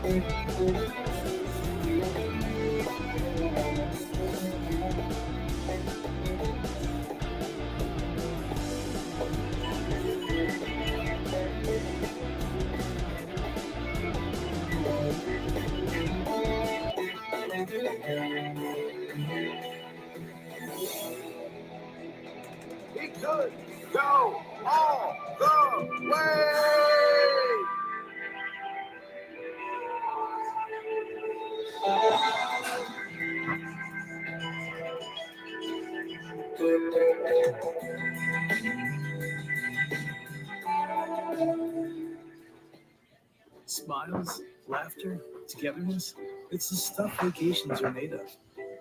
He could go all the way. Smiles, laughter, togetherness, it's the stuff vacations are made of.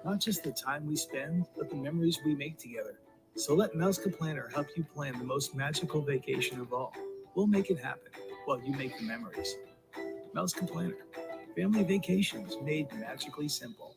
Not just the time we spend, but the memories we make together. So let Melska Planner help you plan the most magical vacation of all. We'll make it happen while you make the memories. Melska Planner, family vacations made magically simple.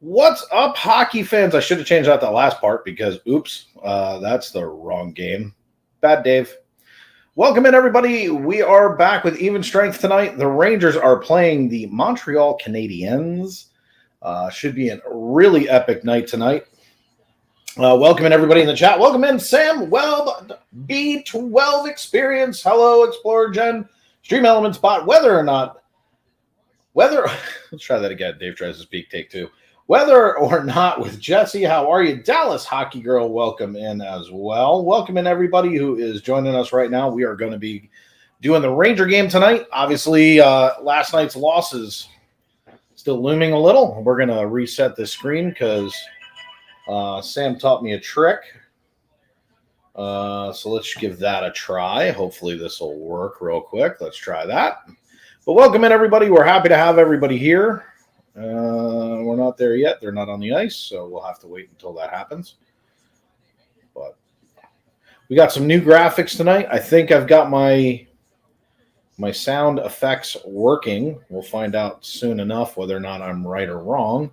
What's up, hockey fans? I should have changed out that last part because, oops, that's the wrong game. Bad, Dave. Welcome in, everybody. We are back with even strength tonight. The Rangers are playing the Montreal Canadiens. Should be a really epic night tonight. Welcome in, everybody in the chat. Welcome in, Sam Weld, B12 Experience. Hello, Explorer Jen, Stream Elements Bot. Let's try that again. Dave tries to speak, take two. Whether or not with Jesse, how are you? Dallas Hockey Girl, welcome in as well. Welcome in everybody who is joining us right now. We are going to be doing the Ranger game tonight. Obviously, last night's loss is still looming a little. We're going to reset the screen because Sam taught me a trick. So let's give that a try. Hopefully this will work real quick. Let's try that. But welcome in everybody. We're happy to have everybody here. We're not there yet. They're not on the ice, so we'll have to wait until that happens. But we got some new graphics tonight. I think I've got my sound effects working. We'll find out soon enough whether or not I'm right or wrong.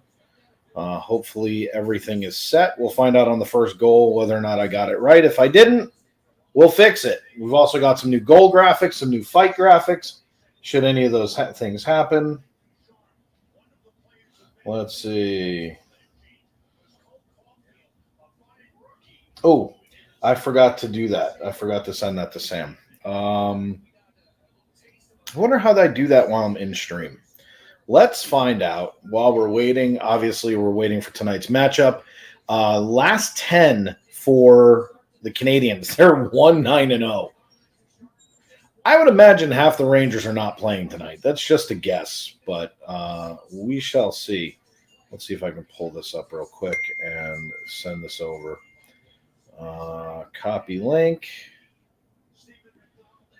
Hopefully everything is set. We'll find out on the first goal whether or not I got it right. If I didn't, we'll fix it. We've also got some new goal graphics, some new fight graphics. Should any of those things happen. Let's see. Oh, I forgot to do that. I forgot to send that to Sam. I wonder how I do that while I'm in stream. Let's find out while we're waiting. Obviously, we're waiting for tonight's matchup. Last 10 for the Canadiens. They're 1-9-0. I would imagine half the Rangers are not playing tonight. That's just a guess, but we shall see. Let's see if I can pull this up real quick and send this over. Copy link.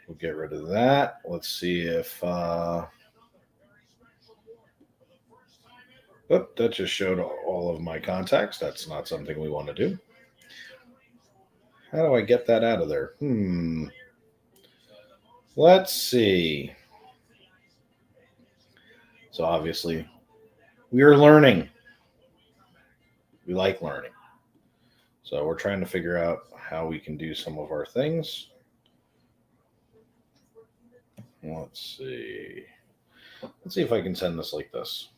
We'll get rid of that. Let's see if that just showed all of my contacts. That's not something we want to do. How do I get that out of there? Let's see. So obviously, we are learning. We like learning. So we're trying to figure out how we can do some of our things. Let's see. Let's see if I can send this like this.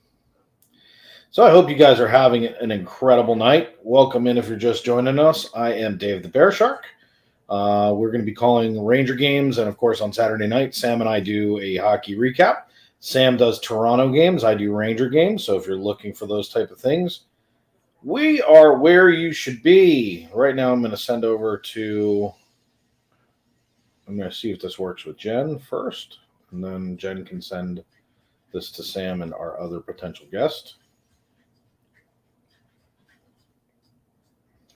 So I hope you guys are having an incredible night. Welcome in if you're just joining us. I am Dave the BearShark. We're going to be calling Ranger games, and of course on Saturday night, Sam and I do a hockey recap. Sam does Toronto games. I do Ranger games. So if you're looking for those type of things, we are where you should be. Right now I'm going to send over to – I'm going to see if this works with Jen first. And then Jen can send this to Sam and our other potential guest.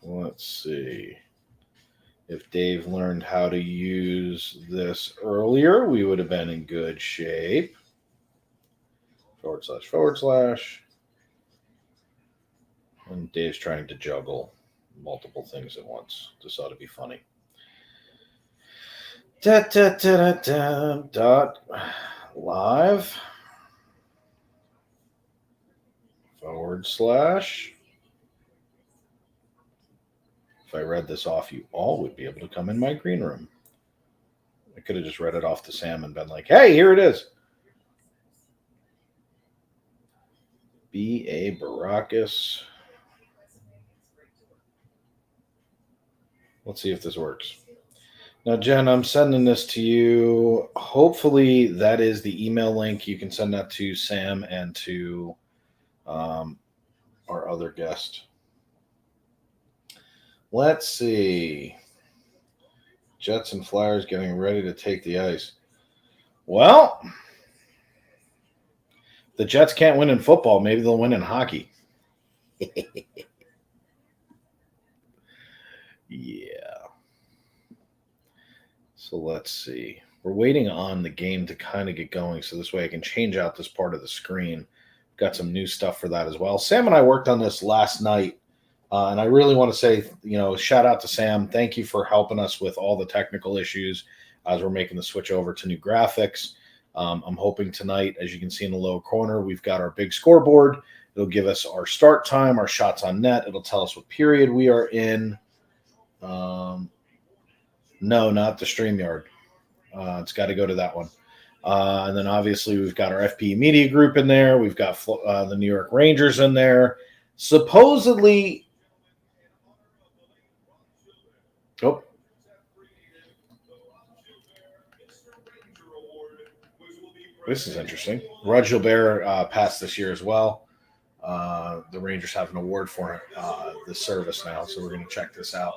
Let's see. If Dave learned how to use this earlier, we would have been in good shape. // And Dave's trying to juggle multiple things at once. This ought to be funny. Live // If I read this off, you all would be able to come in my green room. I could have just read it off to Sam and been like, hey, here it is. B.A. Baracus. Let's see if this works. Now, Jen, I'm sending this to you. Hopefully, that is the email link. You can send that to Sam and to our other guest. Let's see. Jets and Flyers getting ready to take the ice. Well, the Jets can't win in football. Maybe they'll win in hockey. Yeah. So let's see. We're waiting on the game to kind of get going, so this way I can change out this part of the screen. Got some new stuff for that as well. Sam and I worked on this last night. And I really want to say, shout out to Sam. Thank you for helping us with all the technical issues as we're making the switch over to new graphics. I'm hoping tonight, as you can see in the lower corner, we've got our big scoreboard. It'll give us our start time, our shots on net. It'll tell us what period we are in. No, not the StreamYard. It's got to go to that one. And then obviously we've got our FP Media Group in there. We've got the New York Rangers in there. Supposedly... Oh. This is interesting. Rod Gilbert passed this year as well. The Rangers have an award for the service now, so we're going to check this out.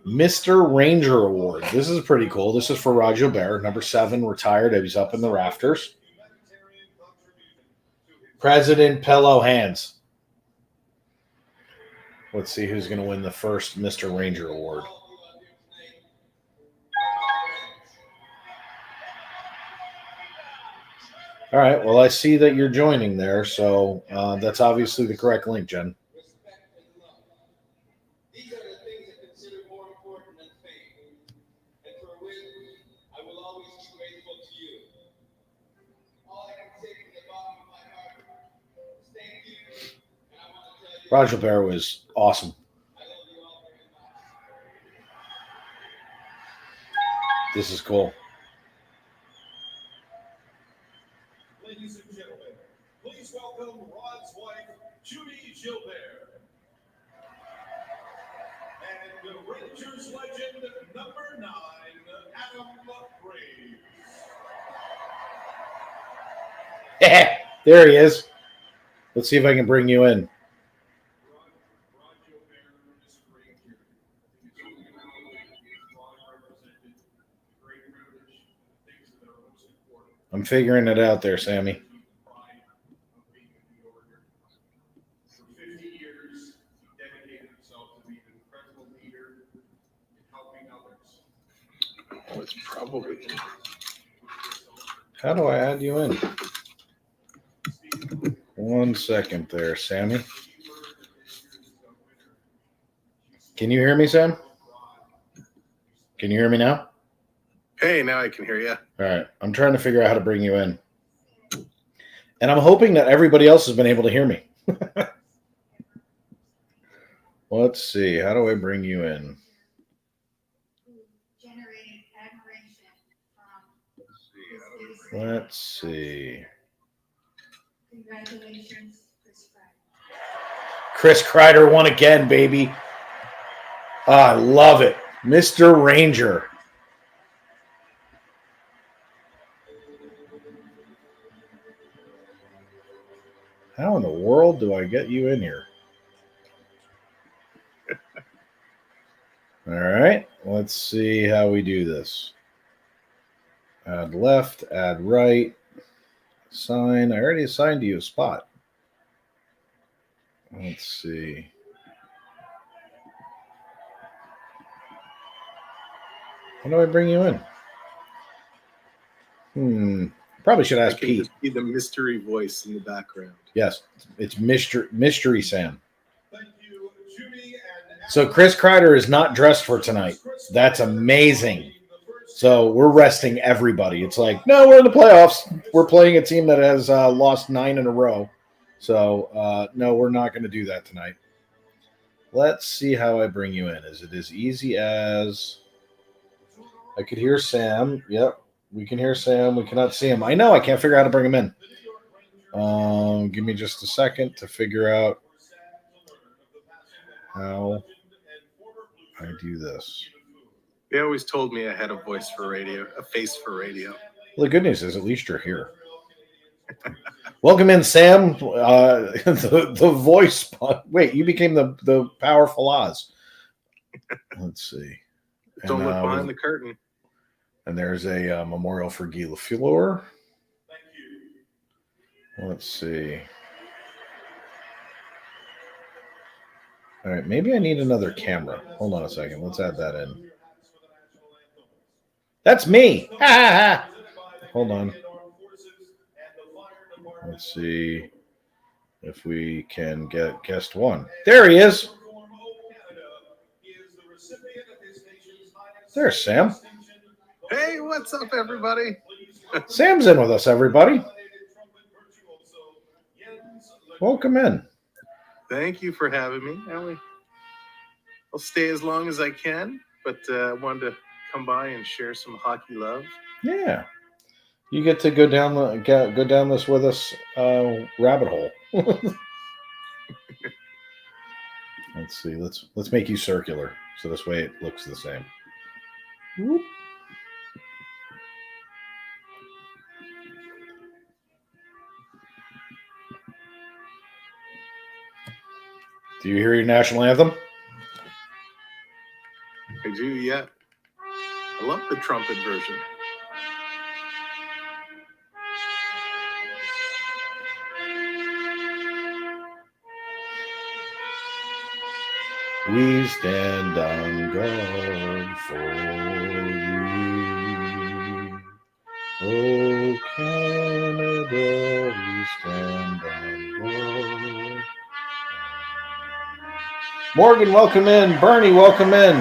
Mr. Ranger Award. This is pretty cool. This is for Rod Gilbert, number 7, retired. He's up in the rafters. President Pillow Hands. Let's see who's going to win the first Mr. Ranger Award. All right. Well, I see that you're joining there, so that's obviously the correct link, Jen. These are the things I consider more important than fame, and for which I will always be grateful to you. All I can say from the bottom of my heart is thank you, and I want to tell you. Rod Gilbert was awesome. I love you all very much. This is cool. Ladies and gentlemen, please welcome Rod's wife, Judy Gilbert. And the Rangers legend, number 9, Adam Graves. There he is. Let's see if I can bring you in. Rod Gilbert, Mr. Ranger. Represented great privilege, things that are most important. I'm figuring it out there, Sammy. Pride of being a New Yorker. For 50 years, he dedicated himself to being an incredible leader and helping others. Oh, it's probably. How do I add you in? 1 second there, Sammy. Can you hear me, Sam? Can you hear me now? Hey, now I can hear you. All right. I'm trying to figure out how to bring you in. And I'm hoping that everybody else has been able to hear me. Let's see. How do I bring you in? Generating admiration from Let's see. Congratulations, Chris Pratt. Chris Kreider won again, baby. I love it. Mr. Ranger. How in the world do I get you in here? All right. Let's see how we do this. Add left, add right. Assign. I already assigned you a spot. Let's see. How do I bring you in? Probably should I ask can Pete. just be the mystery voice in the background. Yes, it's Mystery Sam. Thank you, Judy and So Chris Kreider is not dressed for tonight. That's amazing. So we're resting everybody. It's like, no, we're in the playoffs. We're playing a team that has lost 9 in a row. So, no, we're not going to do that tonight. Let's see how I bring you in. Is it as easy as... I could hear Sam. Yep, we can hear Sam. We cannot see him. I know. I can't figure out how to bring him in. Give me just a second to figure out how I do this. They always told me I had a voice for radio, a face for radio. Well, the good news is at least you're here. Welcome in, Sam. The voice spot. Wait, you became the powerful Oz. Let's see. Don't look behind the curtain. And there's a memorial for Guy Lafleur. Thank you. Let's see. All right, maybe I need another camera. Hold on a second. Let's add that in. That's me. Ha, ha, ha. Hold on. Let's see if we can get guest one. There he is. There's Sam. Hey, what's up, everybody? Sam's in with us, everybody. Welcome in. Thank you for having me. I'll stay as long as I can, but I wanted to come by and share some hockey love. Yeah, you get to go down this with us rabbit hole. Let's see. Let's make you circular so this way it looks the same. Whoop. Do you hear your national anthem? I do, yeah. I love the trumpet version. We stand on guard for you. Oh, Canada, we stand on guard. Morgan, welcome in. Bernie, welcome in.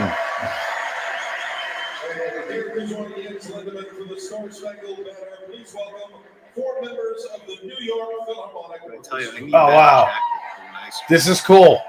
Here to join the in for the Star Spangled Banner. Please welcome 4 members of the New York Philharmonic. I tell you, I need Oh, that wow. jacket for when I scream. This is cool.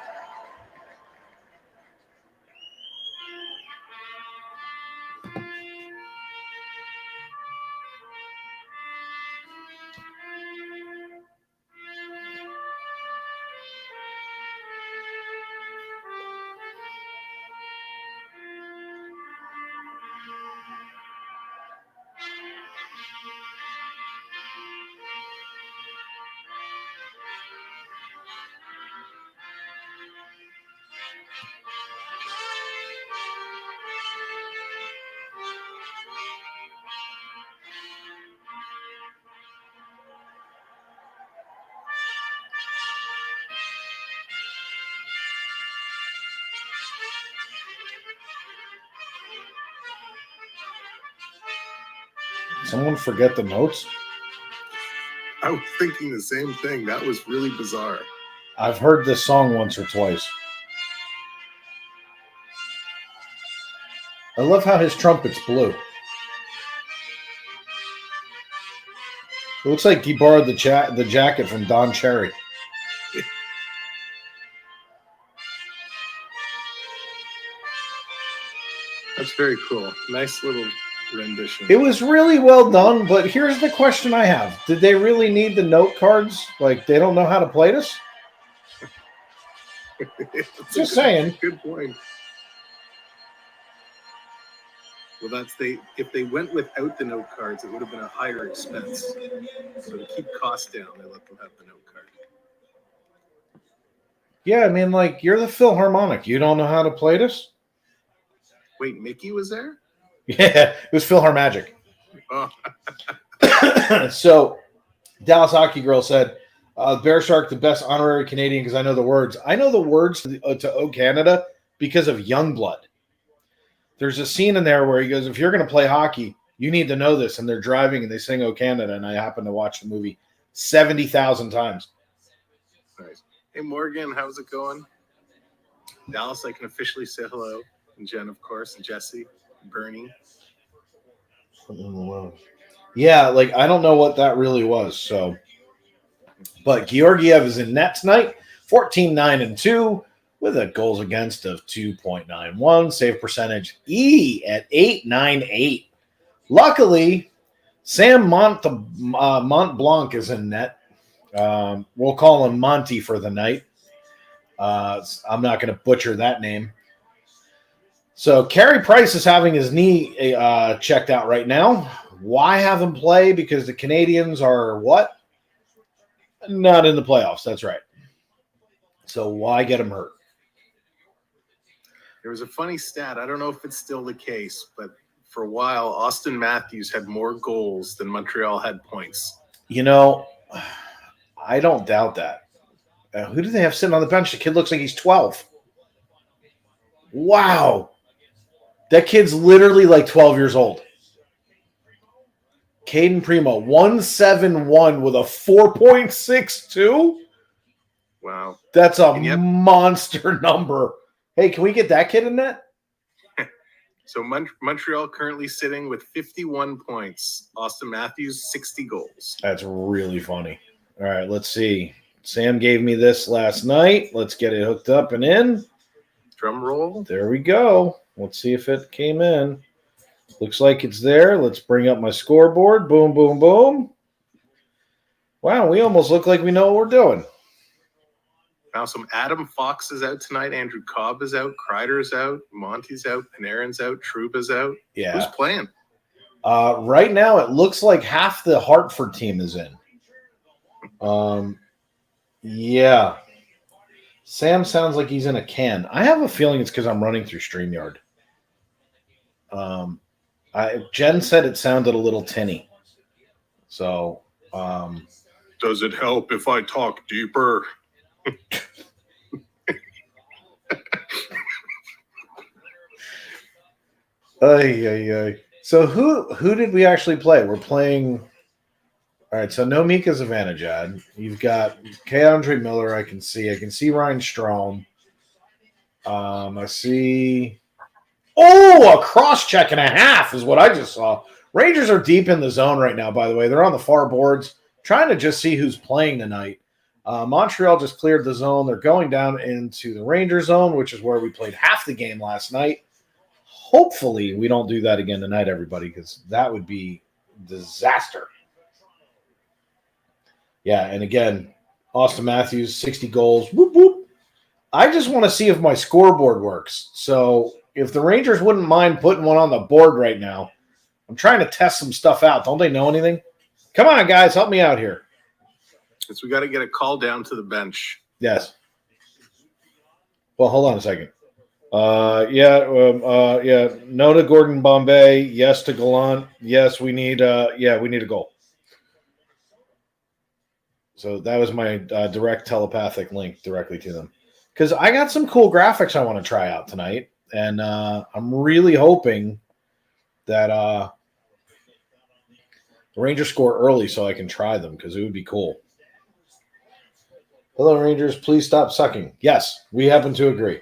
Someone forget the notes? I was thinking the same thing. That was really bizarre. I've heard this song once or twice. I love how his trumpet's blue. It looks like he borrowed the jacket from Don Cherry. That's very cool. Nice little rendition. It was really well done, but here's the question I have. Did they really need the note cards? Like, they don't know how to play this? Just saying. Good point. Well, if they went without the note cards, it would have been a higher expense. So to keep costs down, they let them have the note card. Yeah, I mean, like, you're the Philharmonic. You don't know how to play this? Wait, Mickey was there? Yeah, it was Phil Harmagic. Oh, So Dallas Hockey Girl said, BearShark, the best honorary Canadian because I know the words. I know the words to O Canada because of Youngblood. There's a scene in there where he goes, if you're going to play hockey, you need to know this. And they're driving and they sing O Canada. And I happen to watch the movie 70,000 times. nice. Hey, Morgan, how's it going? Dallas, I can officially say hello. And Jen, of course, and Jesse, and Bernie. Yeah, like I don't know what that really was. So, but Georgiev is in net tonight, 14-9-2 with a goals against of 2.91, save percentage at 8.98. Luckily, Sam Montblanc is in net. We'll call him Monty for the night. I'm not going to butcher that name. So Carey Price is having his knee checked out right now. Why have him play? Because the Canadiens are what? Not in the playoffs. That's right. So why get him hurt? There was a funny stat. I don't know if it's still the case, but for a while, Austin Matthews had more goals than Montreal had points. You know, I don't doubt that. Who do they have sitting on the bench? The kid looks like he's 12. Wow. That kid's literally like 12 years old. Caden Primo, 171 with a 4.62. Wow. That's a Yep. monster number. Hey, can we get that kid in that? So Montreal currently sitting with 51 points. Austin Matthews, 60 goals. That's really funny. All right, let's see. Sam gave me this last night. Let's get it hooked up and in. Drum roll. There we go. Let's see if it came in. Looks like it's there. Let's bring up my scoreboard. Boom, boom, boom. Wow, we almost look like we know what we're doing. Now some Adam Fox is out tonight. Andrew Cobb is out. Kreider's out. Monty's out. Panarin's out. Trouba's out. Yeah. Who's playing? Right now, it looks like half the Hartford team is in. Yeah. Sam sounds like he's in a can. I have a feeling it's because I'm running through StreamYard. Jen said it sounded a little tinny. So, Does it help if I talk deeper? So who did we actually play? We're playing. All right, so no Mika Zivanejad. You've got K-Andre Miller. I can see Ryan Strome. I see. Oh, a cross check and a half is what I just saw. Rangers are deep in the zone right now. By the way, they're on the far boards, trying to just see who's playing tonight. Montreal just cleared the zone. They're going down into the Ranger zone, which is where we played half the game last night. Hopefully, we don't do that again tonight, everybody, because that would be disaster. Yeah, and again, Austin Matthews, 60 goals. Whoop, whoop. I just want to see if my scoreboard works. So if the Rangers wouldn't mind putting one on the board right now, I'm trying to test some stuff out. Don't they know anything? Come on, guys, help me out here. So we got to get a call down to the bench. Yes. Well, hold on a second. Yeah. No to Gordon Bombay. Yes to Gallant. Yes, we need we need a goal. So that was my direct telepathic link directly to them. Because I got some cool graphics I want to try out tonight. And I'm really hoping that the Rangers score early so I can try them because it would be cool. Hello, Rangers. Please stop sucking. Yes, we happen to agree.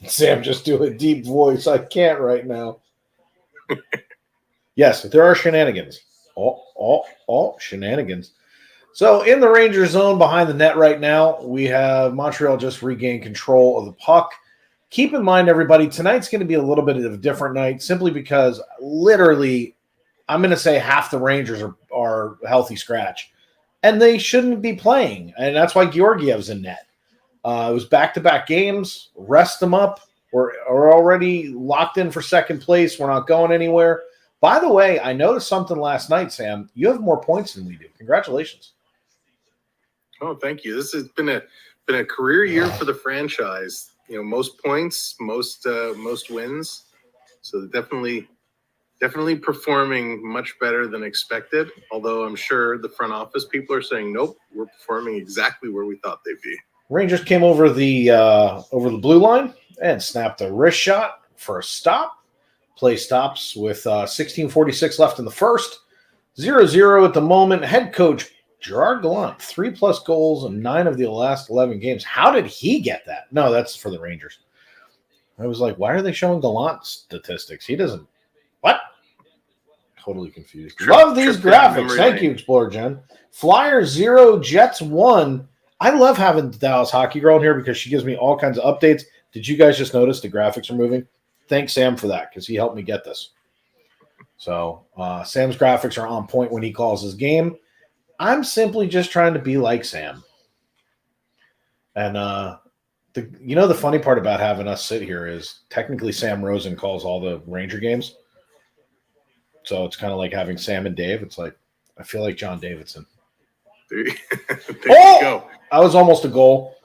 Sam, just do a deep voice. I can't right now. Yes, there are shenanigans. Oh, shenanigans. So in the Rangers zone behind the net right now, we have Montreal just regained control of the puck. Keep in mind, everybody, tonight's going to be a little bit of a different night simply because literally I'm going to say half the Rangers are healthy scratch. And they shouldn't be playing. And that's why Georgiev's in net. It was back-to-back games. Rest them up. We're already locked in for second place. We're not going anywhere. By the way, I noticed something last night, Sam. You have more points than we do. Congratulations. Oh, thank you. This has been a career year for the franchise. most points, most wins. So definitely performing much better than expected. Although I'm sure the front office people are saying, nope, we're performing exactly where we thought they'd be. Rangers came over the blue line and snapped a wrist shot for a stop. Play stops with 16:46 left in the first. 0-0 at the moment. Head coach Gerard Gallant, 3+ goals in 9 of the last 11 games. How did he get that? No, that's for the Rangers. I was like, why are they showing Gallant statistics? He doesn't. What? Totally confused. Love these graphics. Thank you, Explorer Jen. Flyers 0, Jets 1. I love having the Dallas Hockey Girl in here because she gives me all kinds of updates. Did you guys just notice the graphics are moving? Thanks, Sam, for that because he helped me get this. So Sam's graphics are on point when he calls his game. I'm simply just trying to be like Sam. And the funny part about having us sit here is technically Sam Rosen calls all the Ranger games. So it's kind of like having Sam and Dave. It's like I feel like John Davidson. There you go. I was almost a goal.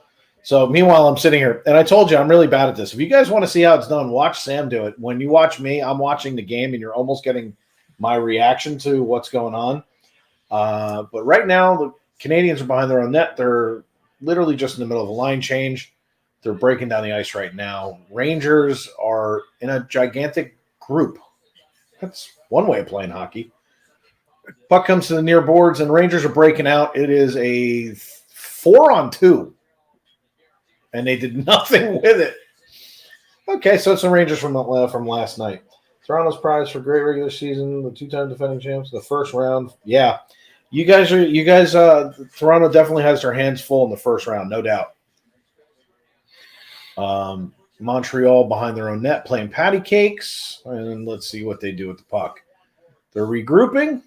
So meanwhile, I'm sitting here, and I told you I'm really bad at this. If you guys want to see how it's done, watch Sam do it. When you watch me, I'm watching the game, and you're almost getting my reaction to what's going on. But right now, the Canadiens are behind their own net. They're literally just in the middle of a line change. They're breaking down the ice right now. Rangers are in a gigantic group. That's one way of playing hockey. Puck comes to the near boards, and Rangers are breaking out. It is a 4-on-2. And they did nothing with it. Okay, so it's the Rangers from last night. Toronto's prize for great regular season, the 2-time defending champs, the first round. Yeah, you guys. Toronto definitely has their hands full in the first round, no doubt. Montreal behind their own net, playing patty cakes, and let's see what they do with the puck. They're regrouping.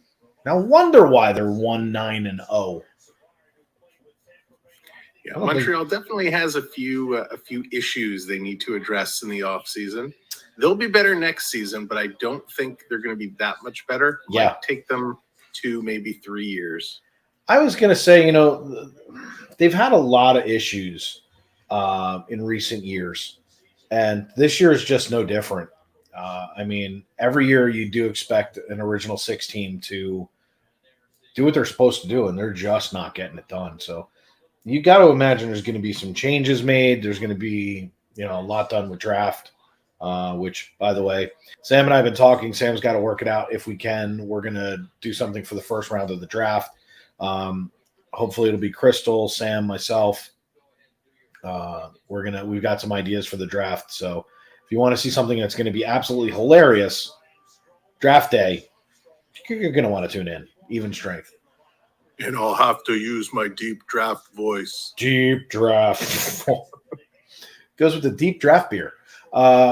Now, wonder why they're 1-9-0. Yeah, Montreal definitely has a few issues they need to address in the offseason. They'll be better next season, but I don't think they're going to be that much better. Yeah. Might take them 2, maybe 3 years. I was going to say, they've had a lot of issues in recent years, and this year is just no different. Every year you do expect an original 6 team to do what they're supposed to do, and they're just not getting it done. So you got to imagine there's going to be some changes made. There's going to be, a lot done with draft, which, by the way, Sam and I have been talking. Sam's got to work it out if we can. We're going to do something for the first round of the draft. Hopefully it'll be Crystal, Sam, myself. We've got some ideas for the draft. So if you want to see something that's going to be absolutely hilarious, draft day, you're going to want to tune in. Even strength. And I'll have to use my deep draft voice. Deep draft. Goes with the deep draft beer. And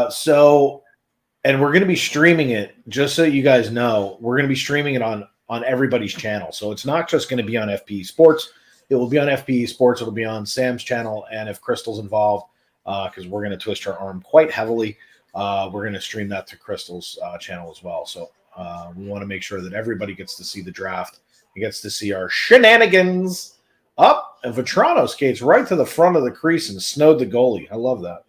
we're going to be streaming it, just so you guys know, we're going to be streaming it on everybody's channel. So it's not just going to be on FPE Sports. It will be on FPE Sports. It'll be on Sam's channel. And if Crystal's involved, because we're going to twist her arm quite heavily, we're going to stream that to Crystal's channel as well. So we want to make sure that everybody gets to see the draft. He gets to see our shenanigans up, and Vetrano skates right to the front of the crease and snowed the goalie. I love that.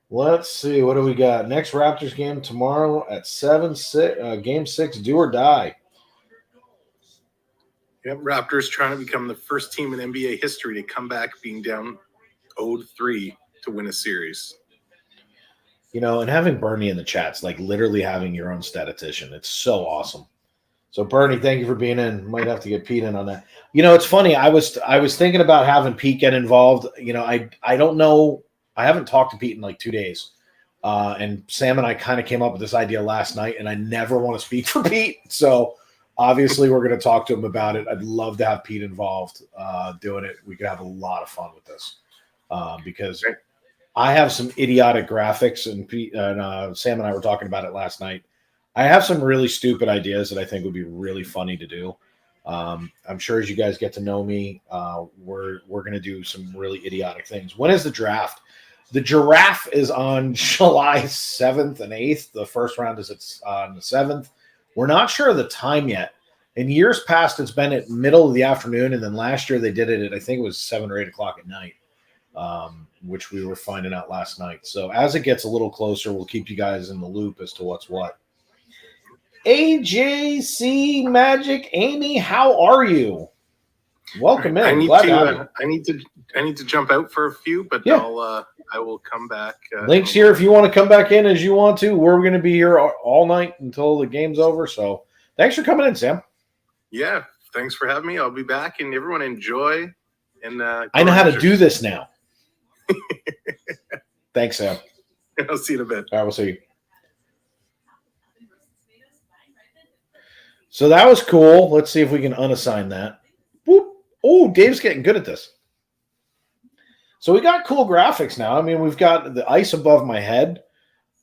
Let's see. What do we got? Next Raptors game tomorrow at 7-6, game 6, do or die. Yep, Raptors trying to become the first team in NBA history to come back being down 0-3 to win a series. And having Bernie in the chat's like literally having your own statistician. It's so awesome. So Bernie, thank you for being in. Might have to get Pete in on that. It's funny. I was thinking about having Pete get involved. I don't know. I haven't talked to Pete in like 2 days. And Sam and I kind of came up with this idea last night, and I never want to speak for Pete. So obviously we're going to talk to him about it. I'd love to have Pete involved doing it. We could have a lot of fun with this because I have some idiotic graphics, and Pete and Sam and I were talking about it last night. I have some really stupid ideas that I think would be really funny to do. I'm sure as you guys get to know me, we're going to do some really idiotic things. When is the draft? The Giraffe is on July 7th and 8th. The first round is on the 7th. We're not sure of the time yet. In years past, it's been at middle of the afternoon, and then last year they did it at, I think it was 7 or 8 o'clock at night. which we were finding out last night. So as it gets a little closer, we'll keep you guys in the loop as to what's what. AJC Magic, Amy, how are you? Welcome in. I need Glad to have you. I need to jump out for a few, but Yeah. I will come back. Links here if you want to come back in as you want to. We're going to be here all night until the game's over. So thanks for coming in, Sam. Yeah, thanks for having me. I'll be back, and everyone enjoy. And I know how to do this now. Thanks, Sam. I'll see you in a bit. All right, we'll see you. So that was cool. Let's see if we can unassign that. Whoop. Oh, Dave's getting good at this. So we got cool graphics now. I mean, we've got the ice above my head.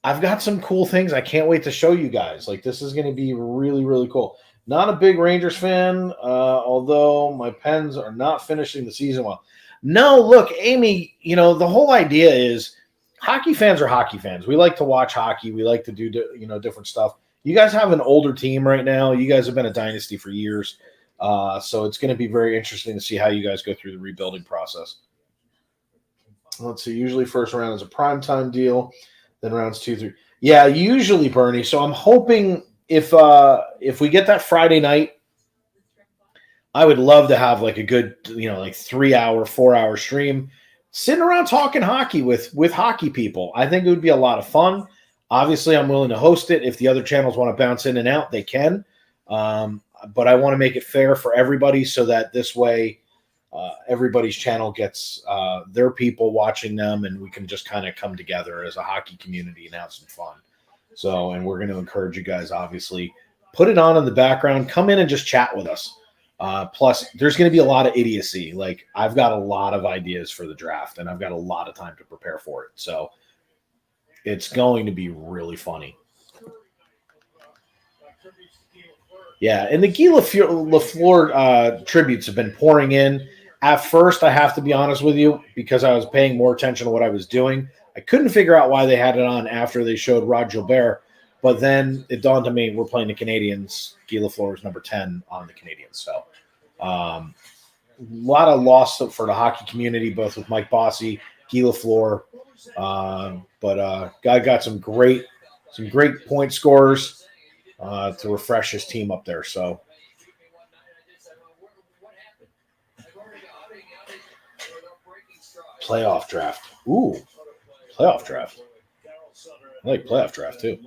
I've got some cool things I can't wait to show you guys. Like, this is going to be really, really cool. Not a big Rangers fan, although my Pens are not finishing the season well. No, look, Amy, the whole idea is hockey fans are hockey fans. We like to watch hockey. We like to do, different stuff. You guys have an older team right now. You guys have been a dynasty for years. So it's going to be very interesting to see how you guys go through the rebuilding process. Let's see. Usually first round is a primetime deal. Then rounds 2, 3. Yeah, usually, Bernie. So I'm hoping if we get that Friday night, I would love to have like a good, 3-hour, 4-hour stream, sitting around talking hockey with hockey people. I think it would be a lot of fun. Obviously, I'm willing to host it. If the other channels want to bounce in and out, they can. But I want to make it fair for everybody so that this way everybody's channel gets their people watching them, and we can just kind of come together as a hockey community and have some fun. So, and we're going to encourage you guys, obviously, put it on in the background. Come in and just chat with us. Plus, there's going to be a lot of idiocy. Like, I've got a lot of ideas for the draft, and I've got a lot of time to prepare for it. So it's going to be really funny. Yeah, and the Guy Lafleur tributes have been pouring in. At first, I have to be honest with you, because I was paying more attention to what I was doing. I couldn't figure out why they had it on after they showed Rod Gilbert, but then it dawned on me we're playing the Canadiens. Guy Lafleur is number 10 on the Canadiens. So a lot of loss for the hockey community, both with Mike Bossy, Guy Lafleur. But guy got some great point scorers to refresh his team up there. So playoff draft. Ooh, playoff draft. I like playoff draft too.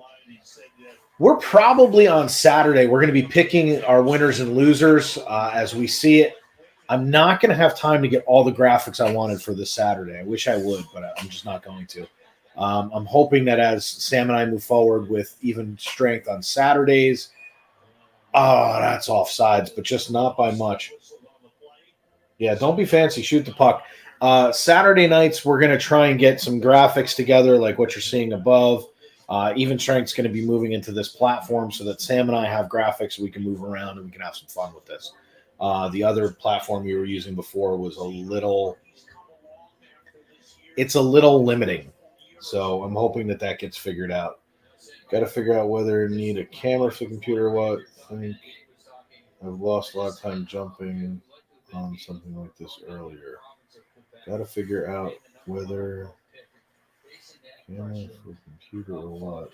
We're probably on Saturday. We're going to be picking our winners and losers as we see it. I'm not going to have time to get all the graphics I wanted for this Saturday. I wish I would, but I'm just not going to. I'm hoping that as Sam and I move forward with even strength on Saturdays, that's offsides, but just not by much. Yeah, don't be fancy. Shoot the puck. Saturday nights, we're going to try and get some graphics together like what you're seeing above. Even strength's going to be moving into this platform so that Sam and I have graphics we can move around and we can have some fun with this. The other platform we were using before was a little limiting. So I'm hoping that gets figured out. Got to figure out whether you need a camera for the computer or what. I think I've lost a lot of time jumping on something like this earlier. Got to figure out whether camera for computer or what.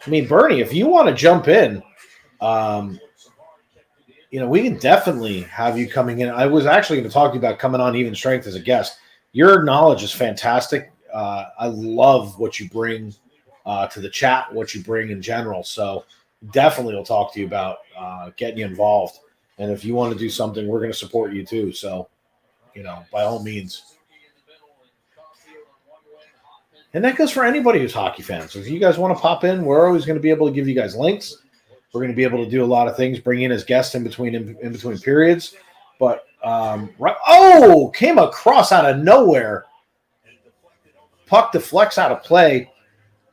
I mean, Bernie, if you want to jump in, we can definitely have you coming in. I was actually going to talk to you about coming on Even Strength as a guest. Your knowledge is fantastic. I love what you bring to the chat, what you bring in general. So definitely we'll talk to you about getting you involved. And if you want to do something, we're going to support you too. So, by all means. And that goes for anybody who's hockey fans. So if you guys want to pop in, we're always going to be able to give you guys links. We're going to be able to do a lot of things, bring in as guests in between periods. But came across out of nowhere. Puck deflects out of play.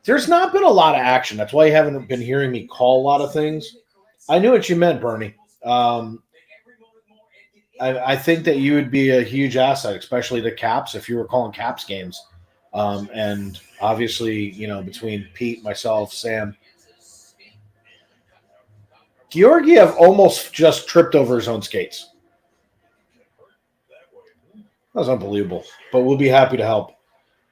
There's not been a lot of action. That's why you haven't been hearing me call a lot of things. I knew what you meant, Bernie. I think that you would be a huge asset, especially to Caps, if you were calling Caps games. And obviously, between Pete, myself, Sam, Georgiev almost just tripped over his own skates. That was unbelievable, but we'll be happy to help.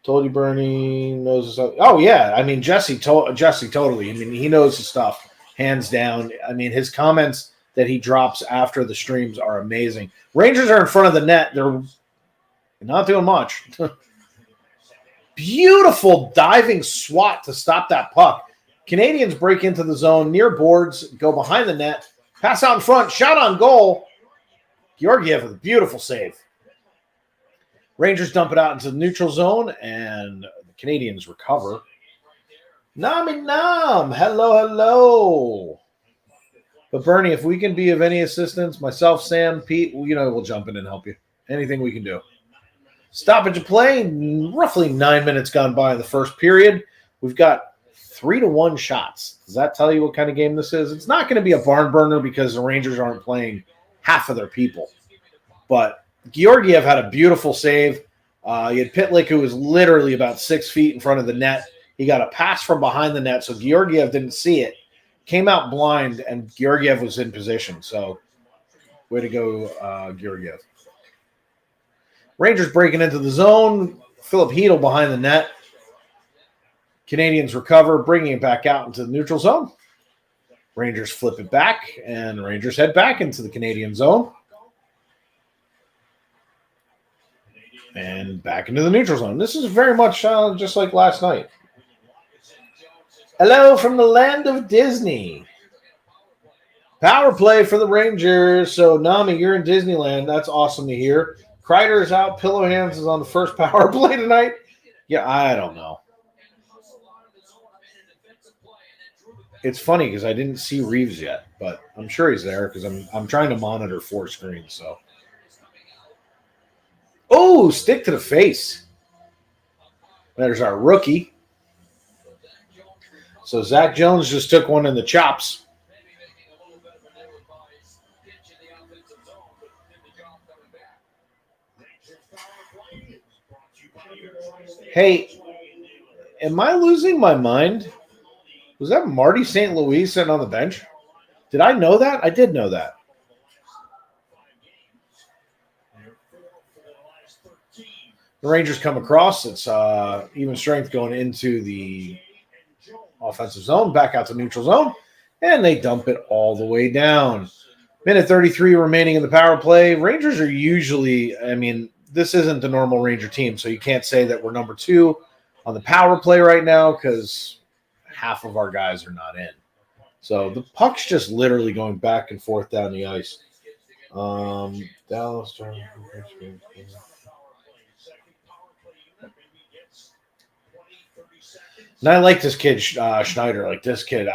Told you Bernie knows his stuff. Oh, yeah. I mean, Jesse totally. I mean, he knows his stuff, hands down. I mean, his comments that he drops after the streams are amazing. Rangers are in front of the net. They're not doing much. Beautiful diving swat to stop that puck. Canadians break into the zone near boards, go behind the net, pass out in front, shot on goal. Georgiev with a beautiful save. Rangers dump it out into the neutral zone, and the Canadians recover. Nami Nam, hello. But Bernie, if we can be of any assistance, myself, Sam, Pete, we'll jump in and help you. Anything we can do. Stoppage of play, roughly 9 minutes gone by in the first period. We've got 3-1 shots. Does that tell you what kind of game this is? It's not going to be a barn burner because the Rangers aren't playing half of their people. But Georgiev had a beautiful save. You had Pitlick, who was literally about 6 feet in front of the net. He got a pass from behind the net, so Georgiev didn't see it. Came out blind, and Georgiev was in position. So, way to go, Georgiev. Rangers breaking into the zone. Philip Hedl behind the net. Canadians recover, bringing it back out into the neutral zone. Rangers flip it back, and Rangers head back into the Canadian zone. And back into the neutral zone. This is very much just like last night. Hello from the land of Disney. Power play for the Rangers. So, Nami, you're in Disneyland. That's awesome to hear. Kreider's out. Pillow Hands is on the first power play tonight. Yeah, I don't know. It's funny because I didn't see Reeves yet, but I'm sure he's there because I'm trying to monitor 4 screens. So, oh, stick to the face. There's our rookie. So Zach Jones just took one in the chops. Hey, am I losing my mind? Was that Marty St. Louis sitting on the bench? Did I know that? I did know that. The Rangers come across. It's even strength going into the offensive zone, back out to neutral zone, and they dump it all the way down. Minute 33 remaining in the power play. Rangers are usually, this isn't the normal Ranger team, so you can't say that we're number 2 on the power play right now because half of our guys are not in. So the puck's just literally going back and forth down the ice. Dallas. And I like this kid, Schneider. Like this kid,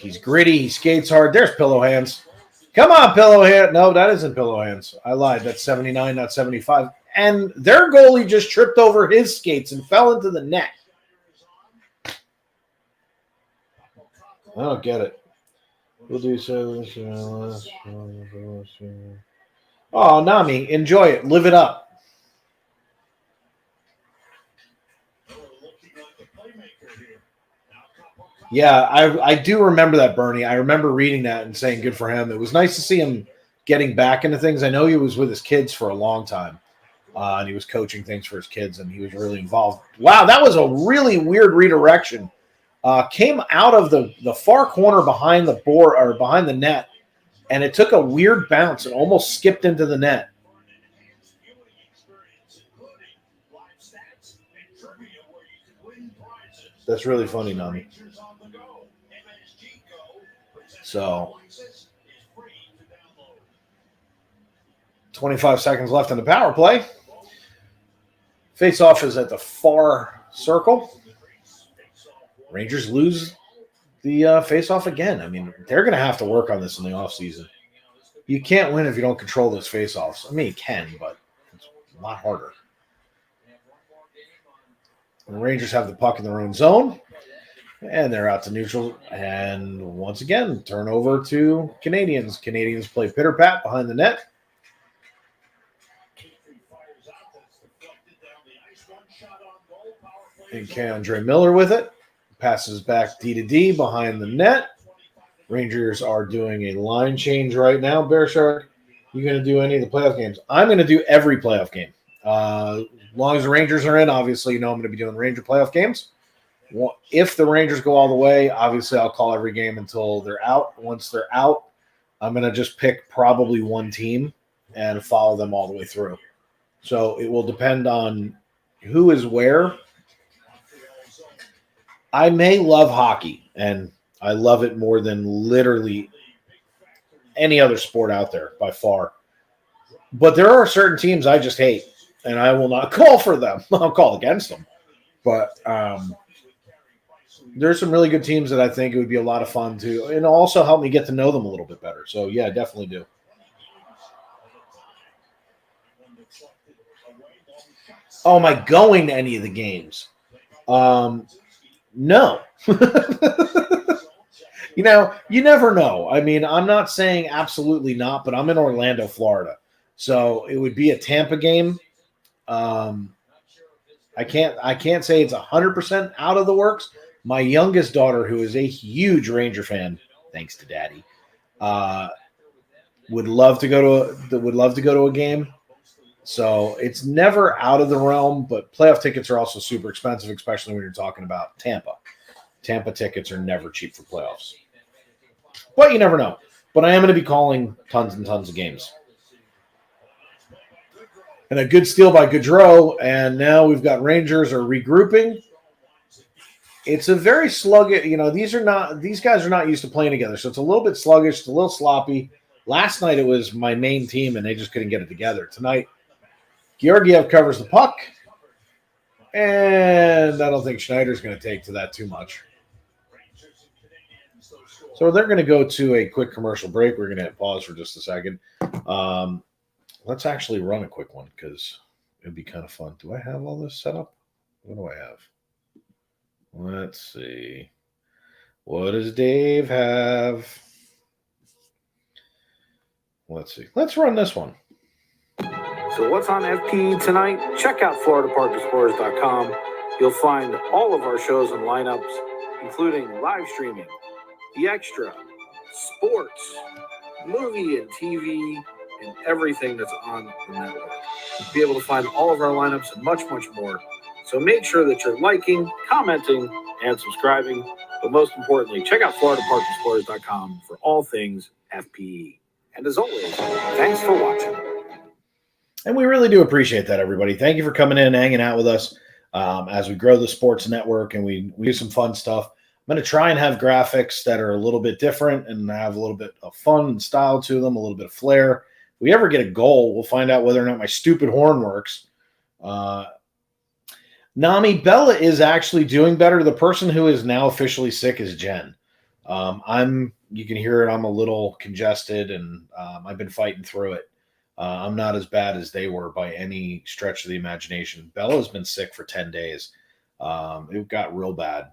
he's gritty. He skates hard. There's Pillow Hands. Come on, Pillow Hands. No, that isn't Pillow Hands. I lied. That's 79, not 75. And their goalie just tripped over his skates and fell into the net. I don't get it. We'll do so. Oh, Nami, enjoy it. Live it up. Yeah, I do remember that, Bernie. I remember reading that and saying good for him. It was nice to see him getting back into things. I know he was with his kids for a long time, and he was coaching things for his kids, and he was really involved. Wow, that was a really weird redirection. Came out of the far corner behind the board or behind the net, and it took a weird bounce and almost skipped into the net. That's really funny, Nami. So, 25 seconds left in the power play. Face-off is at the far circle. Rangers lose the face-off again. They're going to have to work on this in the offseason. You can't win if you don't control those face-offs. You can, but it's a lot harder. The Rangers have the puck in their own zone, and they're out to neutral. And once again, turnover to Canadians. Canadians play pitter-pat behind the net. And Keandre Miller with it. Passes back D to D behind the net. Rangers are doing a line change right now. BearShark, you going to do any of the playoff games? I'm going to do every playoff game. As long as the Rangers are in, obviously, I'm going to be doing Ranger playoff games. If the Rangers go all the way, obviously, I'll call every game until they're out. Once they're out, I'm going to just pick probably one team and follow them all the way through. So it will depend on who is where. I may love hockey, and I love it more than literally any other sport out there by far. But there are certain teams I just hate, and I will not call for them. I'll call against them. But there's some really good teams that I think it would be a lot of fun to, and also help me get to know them a little bit better. So, yeah, I definitely do. Oh, am I going to any of the games? No. You never know. I mean, I'm not saying absolutely not, but I'm in Orlando, Florida. So it would be a Tampa game. I can't say it's 100% out of the works. My youngest daughter, who is a huge Ranger fan, thanks to Daddy, would love to go to a game. So it's never out of the realm, but playoff tickets are also super expensive, especially when you're talking about Tampa. Tampa tickets are never cheap for playoffs. But you never know. But I am going to be calling tons and tons of games. And a good steal by Gaudreau, and now we've got Rangers are regrouping. It's a very sluggish, these guys are not used to playing together, so it's a little bit sluggish, it's a little sloppy. Last night it was my main team, and they just couldn't get it together. Tonight, Georgiev covers the puck, and I don't think Schneider's going to take to that too much. So they're going to go to a quick commercial break. We're going to pause for just a second. Let's actually run a quick one because it'd be kind of fun. Do I have all this set up? What do I have? Let's see. What does Dave have? Let's see. Let's run this one. So what's on FPE tonight? Check out FloridaParkExplorers.com. You'll find all of our shows and lineups, including live streaming, the extra, sports, movie and TV, and everything that's on the network. You'll be able to find all of our lineups and much, much more. So make sure that you're liking, commenting, and subscribing. But most importantly, check out FloridaParkExplorers.com for all things FPE. And as always, thanks for watching. And we really do appreciate that, everybody. Thank you for coming in and hanging out with us as we grow the sports network and we do some fun stuff. I'm going to try and have graphics that are a little bit different and have a little bit of fun and style to them, a little bit of flair. If we ever get a goal, we'll find out whether or not my stupid horn works. Nami, Bella is actually doing better. The person who is now officially sick is Jen. You can hear it. I'm a little congested, and I've been fighting through it. I'm not as bad as they were by any stretch of the imagination. Bella's been sick for 10 days. It got real bad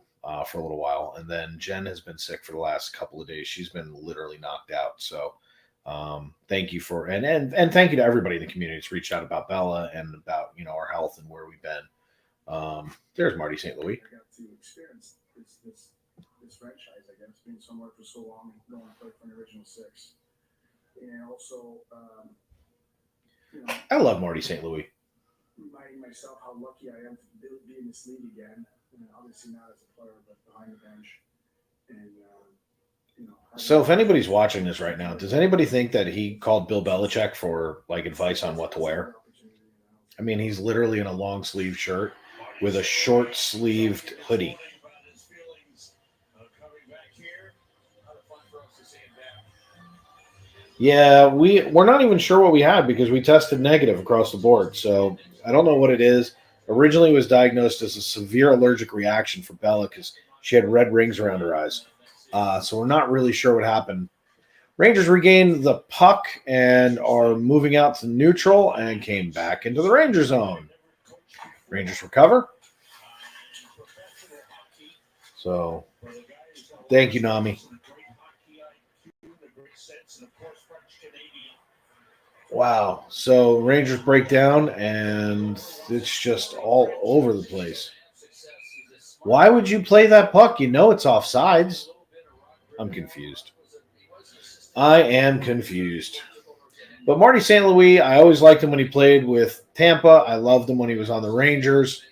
for a little while, and then Jen has been sick for the last couple of days. She's been literally knocked out. So thank you for and thank you to everybody in the community that's reached out about Bella and about our health and where we've been. There's Marty St. Louis. I got to experience this franchise, I guess, being somewhere for so long and going to play for the original six. And also, I love Marty St. Louis. reminding myself how lucky I am to be in this league again. Obviously not as a player, but behind the bench. And, So if anybody's watching this right now, does anybody think that he called Bill Belichick for advice on what to wear? I mean, he's literally in a long sleeve shirt with a short sleeved hoodie. Yeah, we're not even sure what we had because we tested negative across the board. So I don't know what it is. Originally, it was diagnosed as a severe allergic reaction for Bella because she had red rings around her eyes. So we're not really sure what happened. Rangers regained the puck and are moving out to neutral and came back into the Ranger zone. Rangers recover. So thank you, Nami. Wow. So Rangers break down and it's just all over the place. Why would you play that puck? You know it's offsides. I'm confused. I am confused. But Marty St. Louis, I always liked him when he played with Tampa. I loved him when he was on the Rangers.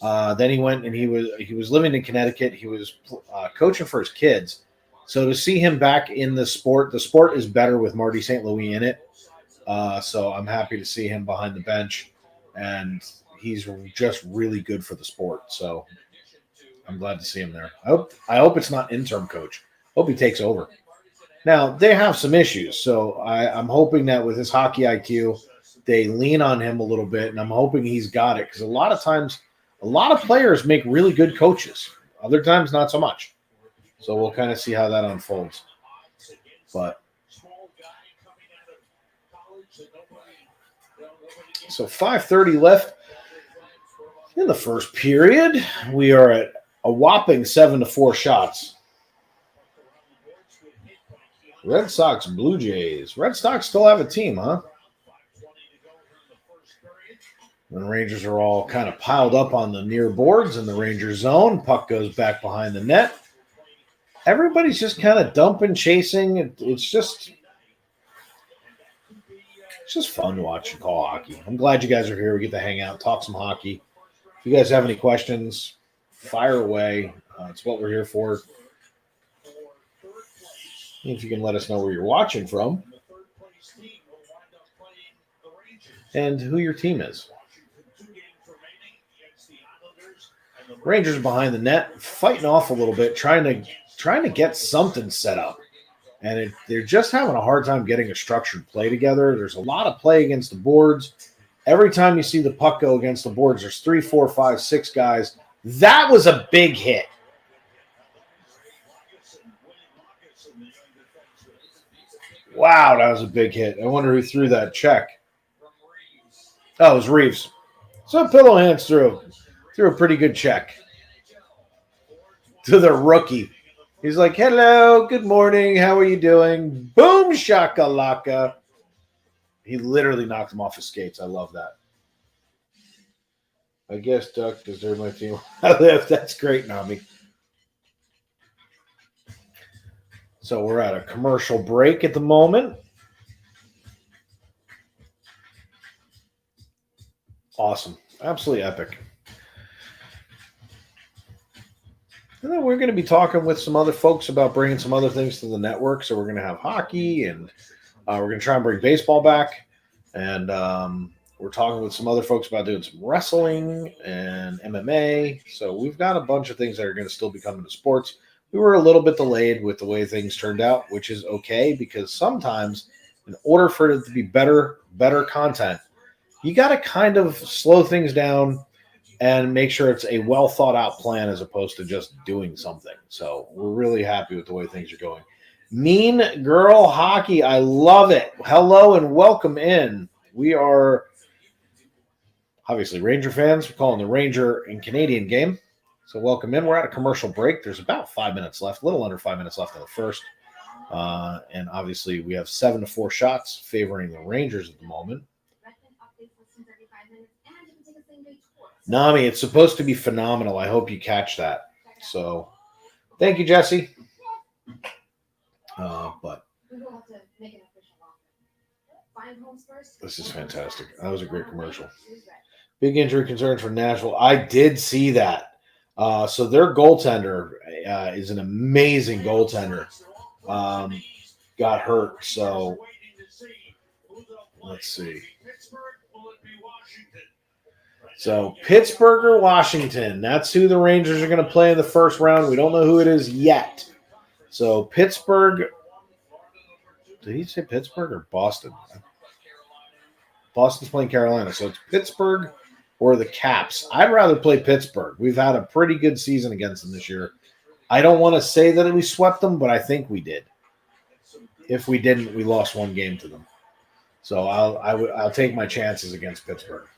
Then he went and he was living in Connecticut. He was coaching for his kids. So to see him back in the sport is better with Marty St. Louis in it. So I'm happy to see him behind the bench, and he's just really good for the sport. So I'm glad to see him there. I hope it's not interim coach. Hope he takes over. Now, they have some issues, so I'm hoping that with his hockey IQ, they lean on him a little bit, and I'm hoping he's got it because a lot of times, a lot of players make really good coaches. Other times, not so much. So we'll kind of see how that unfolds. But so 5:30 left in the first period. We are at a whopping 7-4 shots. Red Sox, Blue Jays. Red Sox still have a team, huh? The Rangers are all kind of piled up on the near boards in the Rangers zone. Puck goes back behind the net. Everybody's just kind of dumping, chasing. It's just fun to watch and call hockey. I'm glad you guys are here. We get to hang out, talk some hockey. If you guys have any questions, fire away. It's what we're here for. If you can let us know where you're watching from and who your team is. Rangers behind the net, fighting off a little bit, trying to get something set up. And they're just having a hard time getting a structured play together. There's a lot of play against the boards. Every time you see the puck go against the boards, there's 3, 4, 5, 6 guys. That was a big hit. Wow, that was a big hit. I wonder who threw that check. Oh, it was Reeves. So Pillow Hands threw a pretty good check to the rookie. He's like, hello, good morning, how are you doing? Boom, shakalaka. He literally knocked him off his skates. I love that. I guess Duck deserves my team. That's great, Nami. So we're at a commercial break at the moment. Awesome. Absolutely epic. And then we're going to be talking with some other folks about bringing some other things to the network. So we're going to have hockey, and we're going to try and bring baseball back. And we're talking with some other folks about doing some wrestling and MMA. So we've got a bunch of things that are going to still be coming to sports. We were a little bit delayed with the way things turned out, which is okay, because sometimes in order for it to be better content, you got to kind of slow things down and make sure it's a well thought out plan as opposed to just doing something. So we're really happy with the way things are going. Mean Girl Hockey, I love it. Hello and welcome in. We are obviously Ranger fans. We're calling the Ranger and Canadian game. So welcome in. We're at a commercial break. There's about 5 minutes left, a little under 5 minutes left in the first. And obviously we have 7-4 shots favoring the Rangers at the moment. Nami, it's supposed to be phenomenal. I hope you catch that. So thank you, Jesse. But this is fantastic. That was a great commercial. Big injury concerns for Nashville. I did see that. So their goaltender is an amazing goaltender. Got hurt. So let's see. So Pittsburgh or Washington. That's who the Rangers are going to play in the first round. We don't know who it is yet. So Pittsburgh. Did he say Pittsburgh or Boston? Boston's playing Carolina. So it's Pittsburgh or the Caps. I'd rather play Pittsburgh. We've had a pretty good season against them this year. I don't want to say that we swept them, but I think we did. If we didn't, we lost one game to them. So I'll take my chances against Pittsburgh.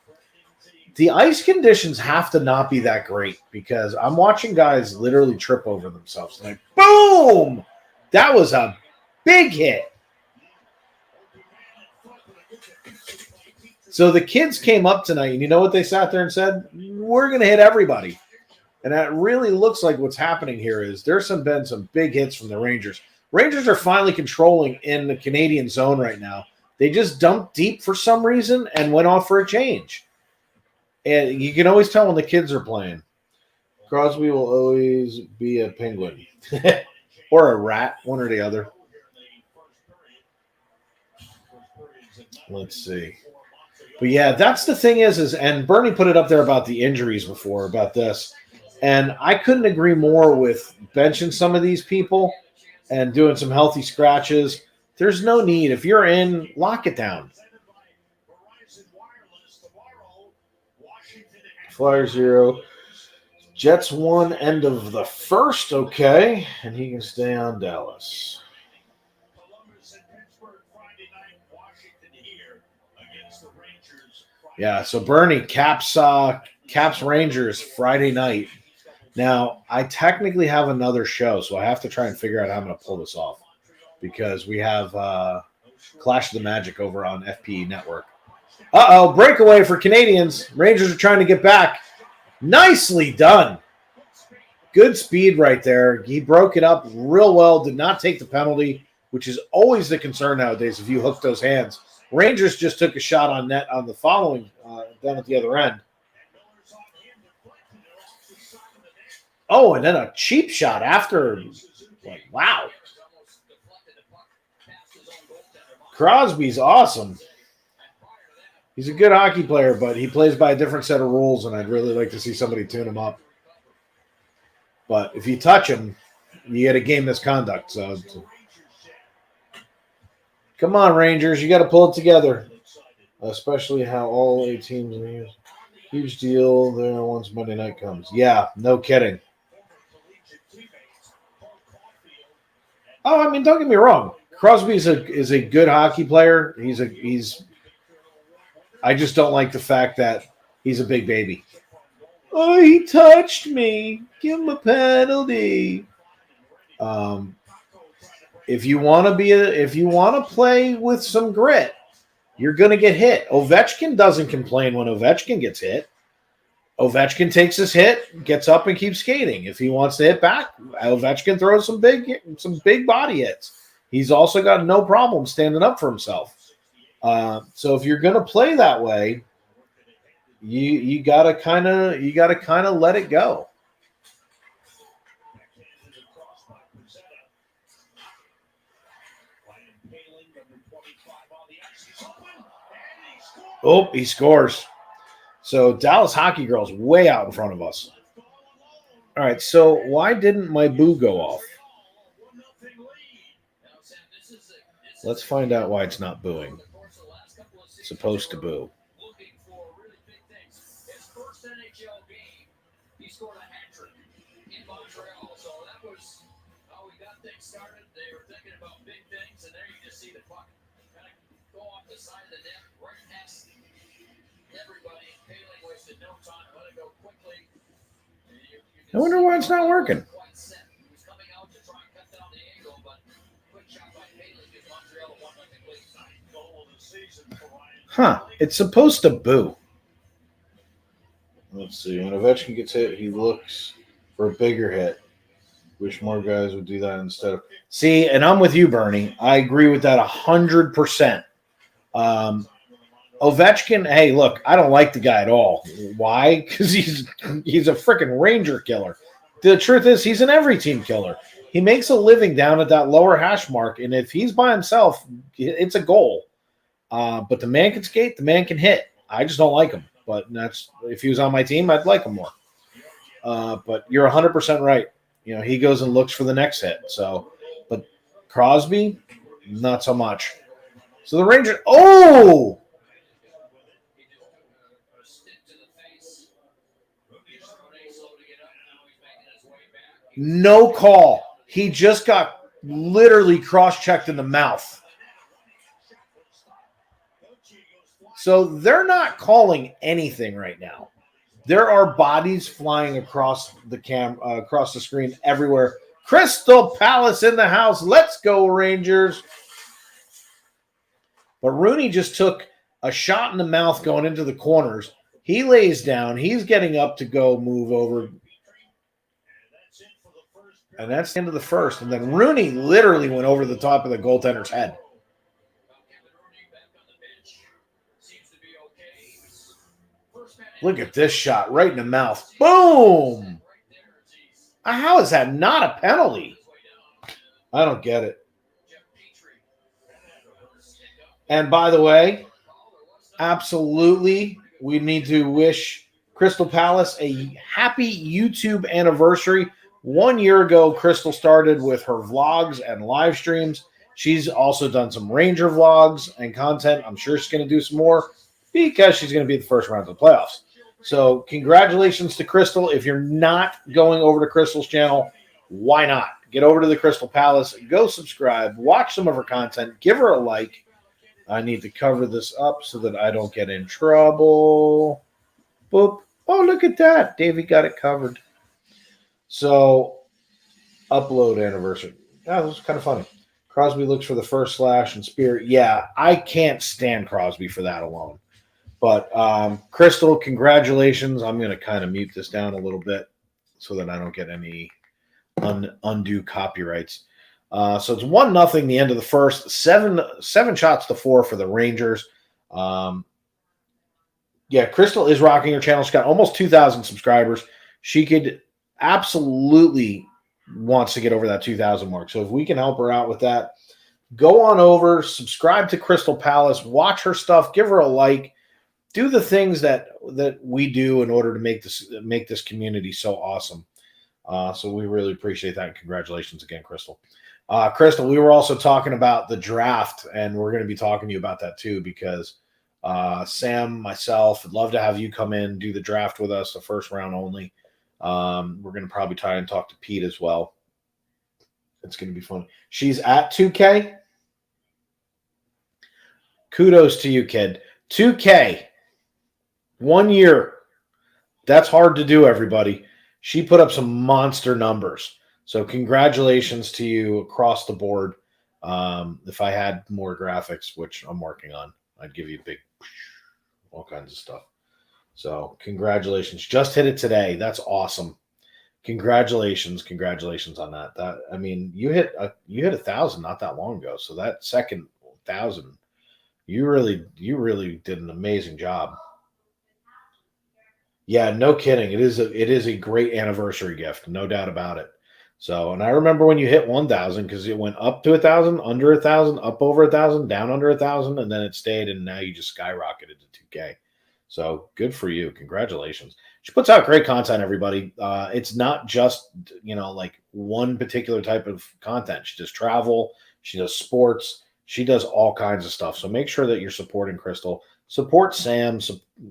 The ice conditions have to not be that great because I'm watching guys literally trip over themselves. Like, boom! That was a big hit. So the kids came up tonight, and you know what they sat there and said? We're going to hit everybody. And that really looks like what's happening here is there's been some big hits from the Rangers. Rangers are finally controlling in the Canadian zone right now. They just dumped deep for some reason and went off for a change. And you can always tell when the kids are playing. Crosby will always be a penguin. Or a rat, one or the other. Let's see. But yeah, that's the thing is, and Bernie put it up there about the injuries before, about this. And I couldn't agree more with benching some of these people and doing some healthy scratches. There's no need. If you're in, lock it down. Flyers 0. Jets 1, end of the first. Okay. And he can stay on Dallas. Yeah, so Bernie, Caps Rangers Friday night. Now, I technically have another show, so I have to try and figure out how I'm going to pull this off because we have Clash of the Magic over on FPE Network. Uh-oh, breakaway for Canadians. Rangers are trying to get back. Nicely done. Good speed right there. He broke it up real well, did not take the penalty, which is always the concern nowadays if you hook those hands. Rangers just took a shot on net on the following, down at the other end. Oh, and then a cheap shot after. Like, wow. Crosby's awesome. He's a good hockey player, but he plays by a different set of rules, and I'd really like to see somebody tune him up. But if you touch him, you get a game misconduct. So, come on, Rangers. You got to pull it together, especially how all 8 teams in here. Huge deal there once Monday night comes. Yeah, no kidding. Oh, I mean, don't get me wrong. Crosby is a good hockey player. I just don't like the fact that he's a big baby. Oh, he touched me. Give him a penalty. If you want to play with some grit, you're going to get hit. Ovechkin doesn't complain when Ovechkin gets hit. Ovechkin takes his hit, gets up, and keeps skating. If he wants to hit back, Ovechkin throws some big body hits. He's also got no problem standing up for himself. So if you're going to play that way, you gotta kind of let it go. Oh, he scores. So Dallas Hockey Girls way out in front of us. All right, so why didn't my boo go off? Let's find out why it's not booing. It's supposed to boo. Looking for really big things. His first NHL game, he scored a hat trick in Montreal. So that was how we got things started. They were thinking about big things, and there you just see the puck kind of go off the side of the net, right past everybody. Paling wasted no time, let it go quickly. I wonder why it's not working. He was coming out to try and cut down the angle, but quick shot by Paling gives Montreal a 1-0 lead. Goal of the season for Ryan. Huh, it's supposed to boo. Let's see. When Ovechkin gets hit, he looks for a bigger hit. Wish more guys would do that instead of... See, and I'm with you, Bernie. I agree with that 100%. Ovechkin, hey, look, I don't like the guy at all. Why? Because he's a freaking Ranger killer. The truth is, he's an every team killer. He makes a living down at that lower hash mark, and if he's by himself, it's a goal. But the man can skate, the man can hit. I just don't like him. But that's if he was on my team, I'd like him more. But you're 100% right. You know, he goes and looks for the next hit. So, but Crosby, not so much. So the Rangers, oh! No call. He just got literally cross-checked in the mouth. So they're not calling anything right now. There are bodies flying across the across the screen everywhere. Crystal Palace in the house. Let's go, Rangers. But Rooney just took a shot in the mouth going into the corners. He lays down. He's getting up to go move over. And that's the end of the first. And then Rooney literally went over the top of the goaltender's head. Look at this shot right in the mouth. Boom! How is that not a penalty? I don't get it. And by the way, absolutely, we need to wish Crystal Palace a happy YouTube anniversary. 1 year ago, Crystal started with her vlogs and live streams. She's also done some Ranger vlogs and content. I'm sure she's going to do some more because she's going to be at the first round of the playoffs. So congratulations to Crystal. If you're not going over to Crystal's channel, why not? Get over to the Crystal Palace, go subscribe, watch some of her content, give her a like. I need to cover this up so that I don't get in trouble. Boop. Oh, look at that. Davey got it covered. So, upload anniversary. That was kind of funny. Crosby looks for the first slash and spear. Yeah, I can't stand Crosby for that alone. But, Crystal, congratulations. I'm going to kind of mute this down a little bit so that I don't get any undue copyrights. So it's 1-0 the end of the first. Seven shots to 4 for the Rangers. Yeah, Crystal is rocking her channel. She's got almost 2,000 subscribers. She could absolutely wants to get over that 2,000 mark. So if we can help her out with that, go on over, subscribe to Crystal Palace, watch her stuff, give her a like, do the things that we do in order to make this community so awesome. So we really appreciate that. And congratulations again, Crystal. Crystal, we were also talking about the draft, and we're going to be talking to you about that too, because Sam, myself, would love to have you come in, do the draft with us, the first round only. We're going to probably try and talk to Pete as well. It's going to be fun. She's at 2K. Kudos to you, kid. 2K. 1 year. That's hard to do, everybody. She put up some monster numbers. So congratulations to you across the board. If I had more graphics, which I'm working on, I'd give you big, all kinds of stuff. So congratulations. Just hit it today. That's awesome. Congratulations on that. I mean, you hit 1,000 not that long ago. So that second 1,000, you really did an amazing job. Yeah, no kidding. It is a great anniversary gift, no doubt about it. So, and I remember when you hit 1,000 because it went up to 1,000, under 1,000, up over 1,000, down under 1,000, and then it stayed, and now you just skyrocketed to 2K. So good for you. Congratulations. She puts out great content, everybody. It's not just, like one particular type of content. She does travel. She does sports. She does all kinds of stuff. So make sure that you're supporting Crystal. Support Sam.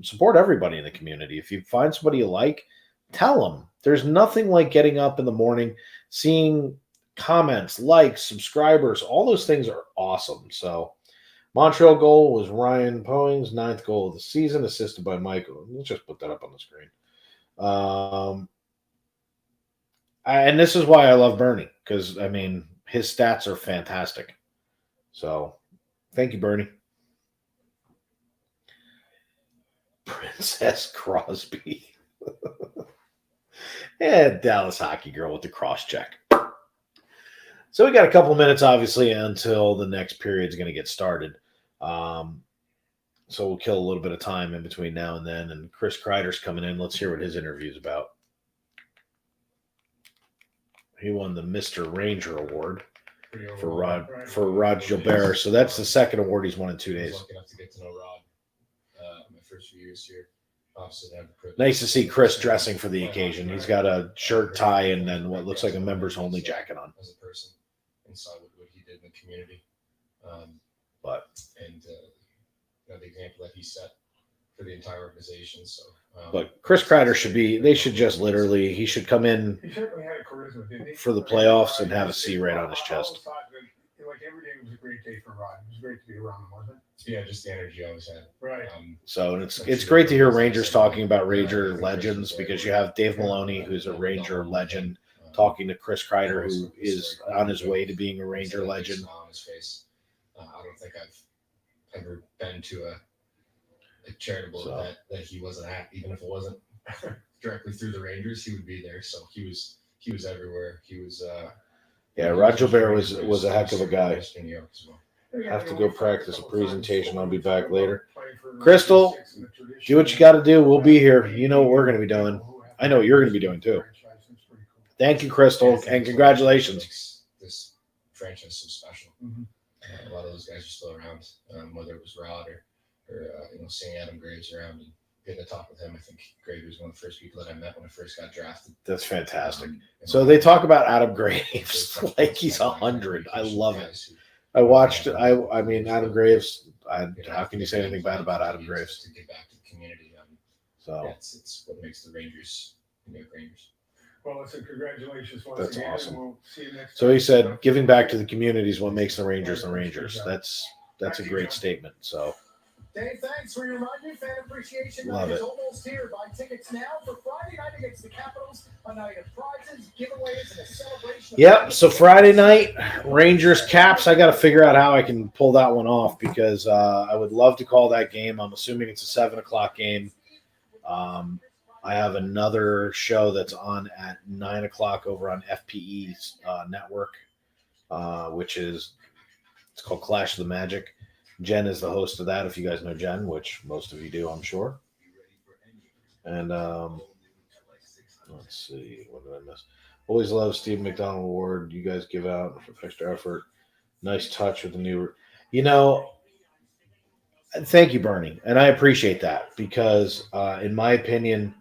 Support everybody in the community. If you find somebody you like, tell them. There's nothing like getting up in the morning, seeing comments, likes, subscribers. All those things are awesome. So Montreal Goal was Ryan Poing's 9th goal of the season, assisted by Michael. Let's just put that up on the screen. And this is why I love Bernie, because, I mean, his stats are fantastic. So thank you, Bernie. Princess Crosby. And Dallas Hockey Girl with the cross check. So we got a couple of minutes, obviously, until the next period is going to get started. So we'll kill a little bit of time in between now and then. And Chris Kreider's coming in. Let's hear what his interview is about. He won the Mr. Ranger Award for Rod Gilbert. So that's the second award he's won in 2 days. Lucky enough to get to know Rod my first few years here. Nice to see Chris dressing for the occasion. He's got a shirt, tie, and then what looks like a members only jacket on. As a person, and saw what he did in the community, the example that he set for the entire organization. So, but Chris Kreider he should come in for the playoffs and have a C right on his chest. Like every day was a great day for Rod. It was great to be around him, wasn't it? Yeah, just the energy I always had. Right. So and it's great to hear Rangers talking about Ranger legends, because you have Dave Maloney, who's a Ranger legend, talking to Chris Kreider, who is on his way to being a Ranger legend. On his face. I don't think I've ever been to a charitable event that he wasn't at, even if it wasn't directly through the Rangers, he would be there. So he was he was everywhere. He was. Yeah, he Roger was Bear great. He was a heck of a guy. in New York as well. Have to go practice a presentation. I'll be back later. Crystal, do what you got to do. We'll be here. You know what we're going to be doing. I know what you're going to be doing too. Thank you, Crystal, and congratulations. This franchise so special. Mhm. A lot of those guys are still around, whether it was Rod or seeing Adam Graves around and getting to talk with him. I think Graves was one of the first people that I met when I first got drafted. That's fantastic. So they talk about Adam Graves like he's 100. I love it. I watched. I mean, Adam Graves. How can you say anything bad about Adam Graves? To give back to the community. So It's what makes the Rangers, Rangers. Well, listen, congratulations once That's again. awesome. And we'll see you next So time. he said, giving back to the community is what makes the Rangers the Rangers. That's a great statement. So Dave, thanks for your reminder. Fan appreciation Love night is it. almost here. Buy tickets now for Friday night against the Capitals. A night of prizes, giveaways, and a celebration. yep. So Friday night, Rangers Caps. I got to figure out how I can pull that one off because I would love to call that game. I'm assuming it's a 7:00 game. I have another show that's on at 9:00 over on FPE's network, which is it's called Clash of the Magic. Jen is the host of that. If you guys know Jen, which most of you do, I'm sure. And let's see, what did I miss? Always love Steve McDonald Award. You guys give out for extra effort. Nice touch with the new. Thank you, Bernie, and I appreciate that because, in my opinion,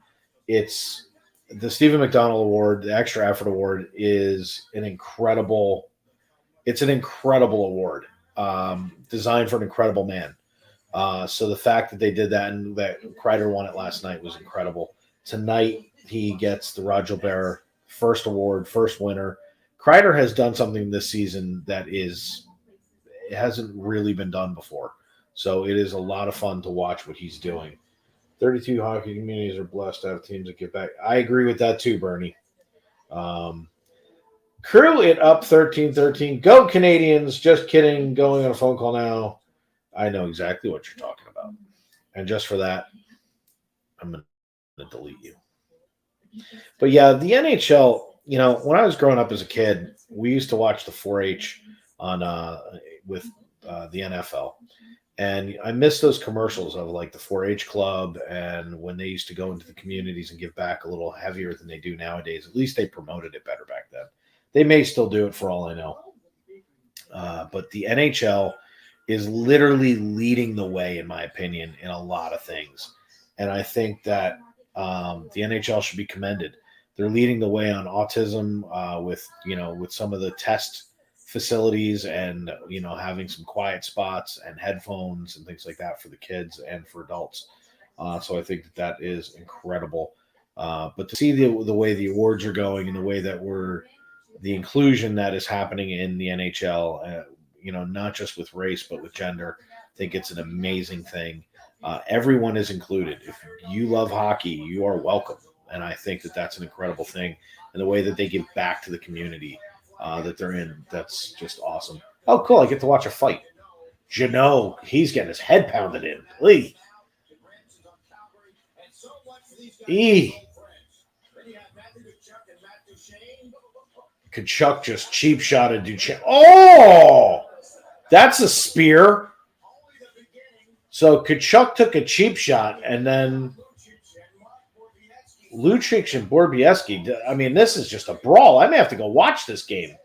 it's the Stephen McDonald Award, the Extra Effort Award, is an incredible. It's an incredible award, designed for an incredible man. So the fact that they did that and that Kreider won it last night was incredible. Tonight he gets the Roger Bear first award, first winner. Kreider has done something this season that it hasn't really been done before. So it is a lot of fun to watch what he's doing. 32 hockey communities are blessed to have teams that get back. I agree with that too, Bernie. Crew it up 13-13. Go Canadiens. Just kidding. Going on a phone call now. I know exactly what you're talking about. And just for that, I'm going to delete you. But yeah, the NHL, when I was growing up as a kid, we used to watch the 4-H on with the NFL. And I miss those commercials of like the 4-H club and when they used to go into the communities and give back a little heavier than they do nowadays. At least they promoted it better back then. They may still do it for all I know. But the NHL is literally leading the way, in my opinion, in a lot of things. And I think that the NHL should be commended. They're leading the way on autism with some of the test facilities and having some quiet spots and headphones and things like that for the kids and for adults. So I think that is incredible. But to see the way the awards are going and the way that the inclusion that is happening in the NHL, not just with race but with gender, I think it's an amazing thing. Everyone is included. If you love hockey, you are welcome, and I think that that's an incredible thing. And the way that they give back to the community that they're in, that's just awesome. Oh, cool! I get to watch a fight. Jeannot, he's getting his head pounded in. Lee. Kachuk just cheap shotted Duchesne. Oh, that's a spear. So Kachuk took a cheap shot, and then Lucic and Borbieski. I mean, this is just a brawl. I may have to go watch this game.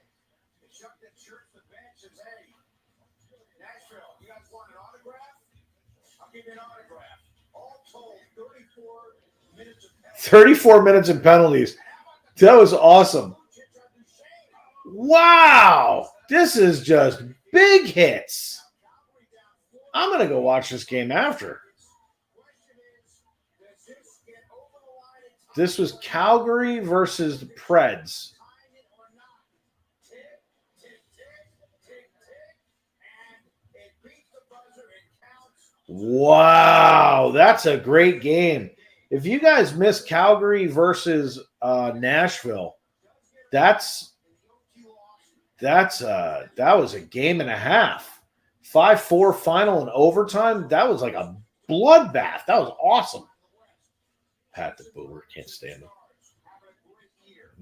Nashville, you guys want an autograph? I'll give you an autograph. All told, 34 minutes in penalties. That was awesome. Wow. This is just big hits. I'm going to go watch this game after. This was Calgary versus the Preds. Wow, that's a great game. If you guys missed Calgary versus Nashville, that was a game and a half. 5-4 final in overtime. That was like a bloodbath. That was awesome. Pat the Boomer, can't stand him.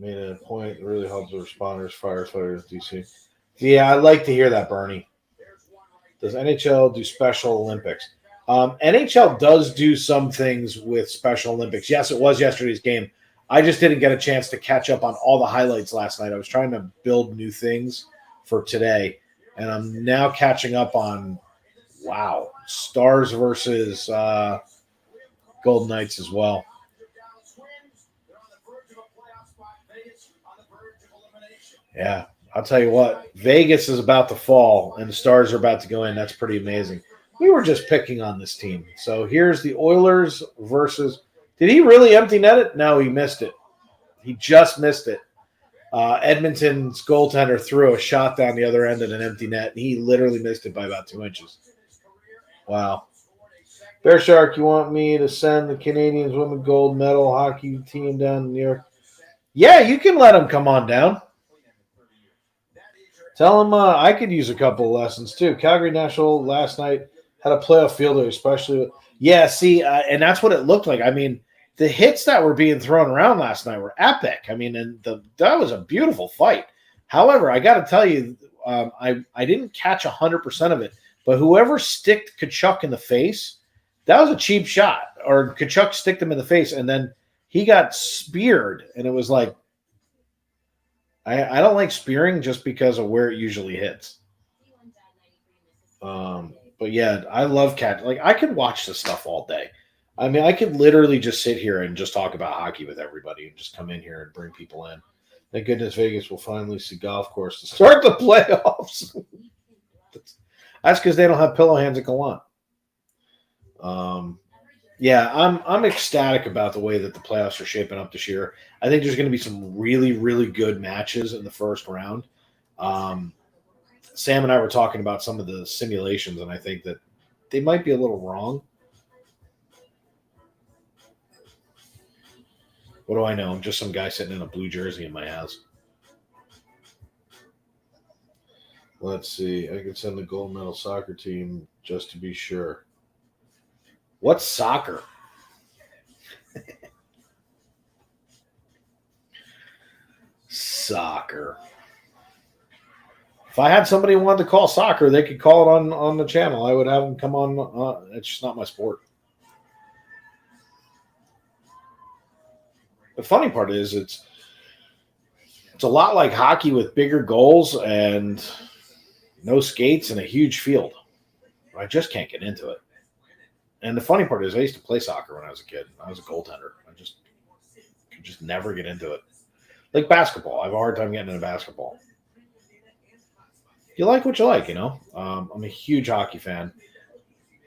made a point. It really helps the responders, firefighters, DC. Yeah, I'd like to hear that, Bernie. Does NHL do Special Olympics? NHL does do some things with Special Olympics. Yes, it was yesterday's game. I just didn't get a chance to catch up on all the highlights last night. I was trying to build new things for today, and I'm now catching up on, wow, Stars versus Golden Knights as well. Yeah, I'll tell you what, Vegas is about to fall and the Stars are about to go in. That's pretty amazing. We were just picking on this team. So here's the Oilers versus – did he really empty net it? No, he missed it. He just missed it. Edmonton's goaltender threw a shot down the other end at an empty net, and he literally missed it by about 2 inches. Wow. BearShark, you want me to send the Canadiens women gold medal hockey team down to New York? Yeah, you can let them come on down. Tell them I could use a couple of lessons too. Calgary National last night had a playoff fielder, especially. Yeah, see, and that's what it looked like. I mean, the hits that were being thrown around last night were epic. I mean, and that was a beautiful fight. However, I got to tell you, I didn't catch 100% of it, but whoever sticked Kachuk in the face, that was a cheap shot. Or Kachuk sticked him in the face, and then he got speared, and it was like, I don't like spearing just because of where it usually hits. But yeah, I love cat. Like, I could watch this stuff all day. I mean, I could literally just sit here and just talk about hockey with everybody and just come in here and bring people in. Thank goodness Vegas will finally see golf course to start the playoffs. That's because they don't have pillow hands at Gallant. Yeah, I'm ecstatic about the way that the playoffs are shaping up this year. I think there's going to be some really, really good matches in the first round. Sam and I were talking about some of the simulations, and I think that they might be a little wrong. What do I know? I'm just some guy sitting in a blue jersey in my house. Let's see. I could send the gold medal soccer team just to be sure. What's soccer? Soccer. If I had somebody who wanted to call soccer, they could call it on the channel. I would have them come on. It's just not my sport. The funny part is it's a lot like hockey with bigger goals and no skates and a huge field. I just can't get into it. And the funny part is I used to play soccer when I was a kid. I was a goaltender. I could just never get into it. Like basketball. I have a hard time getting into basketball. You like what you like, you know. I'm a huge hockey fan.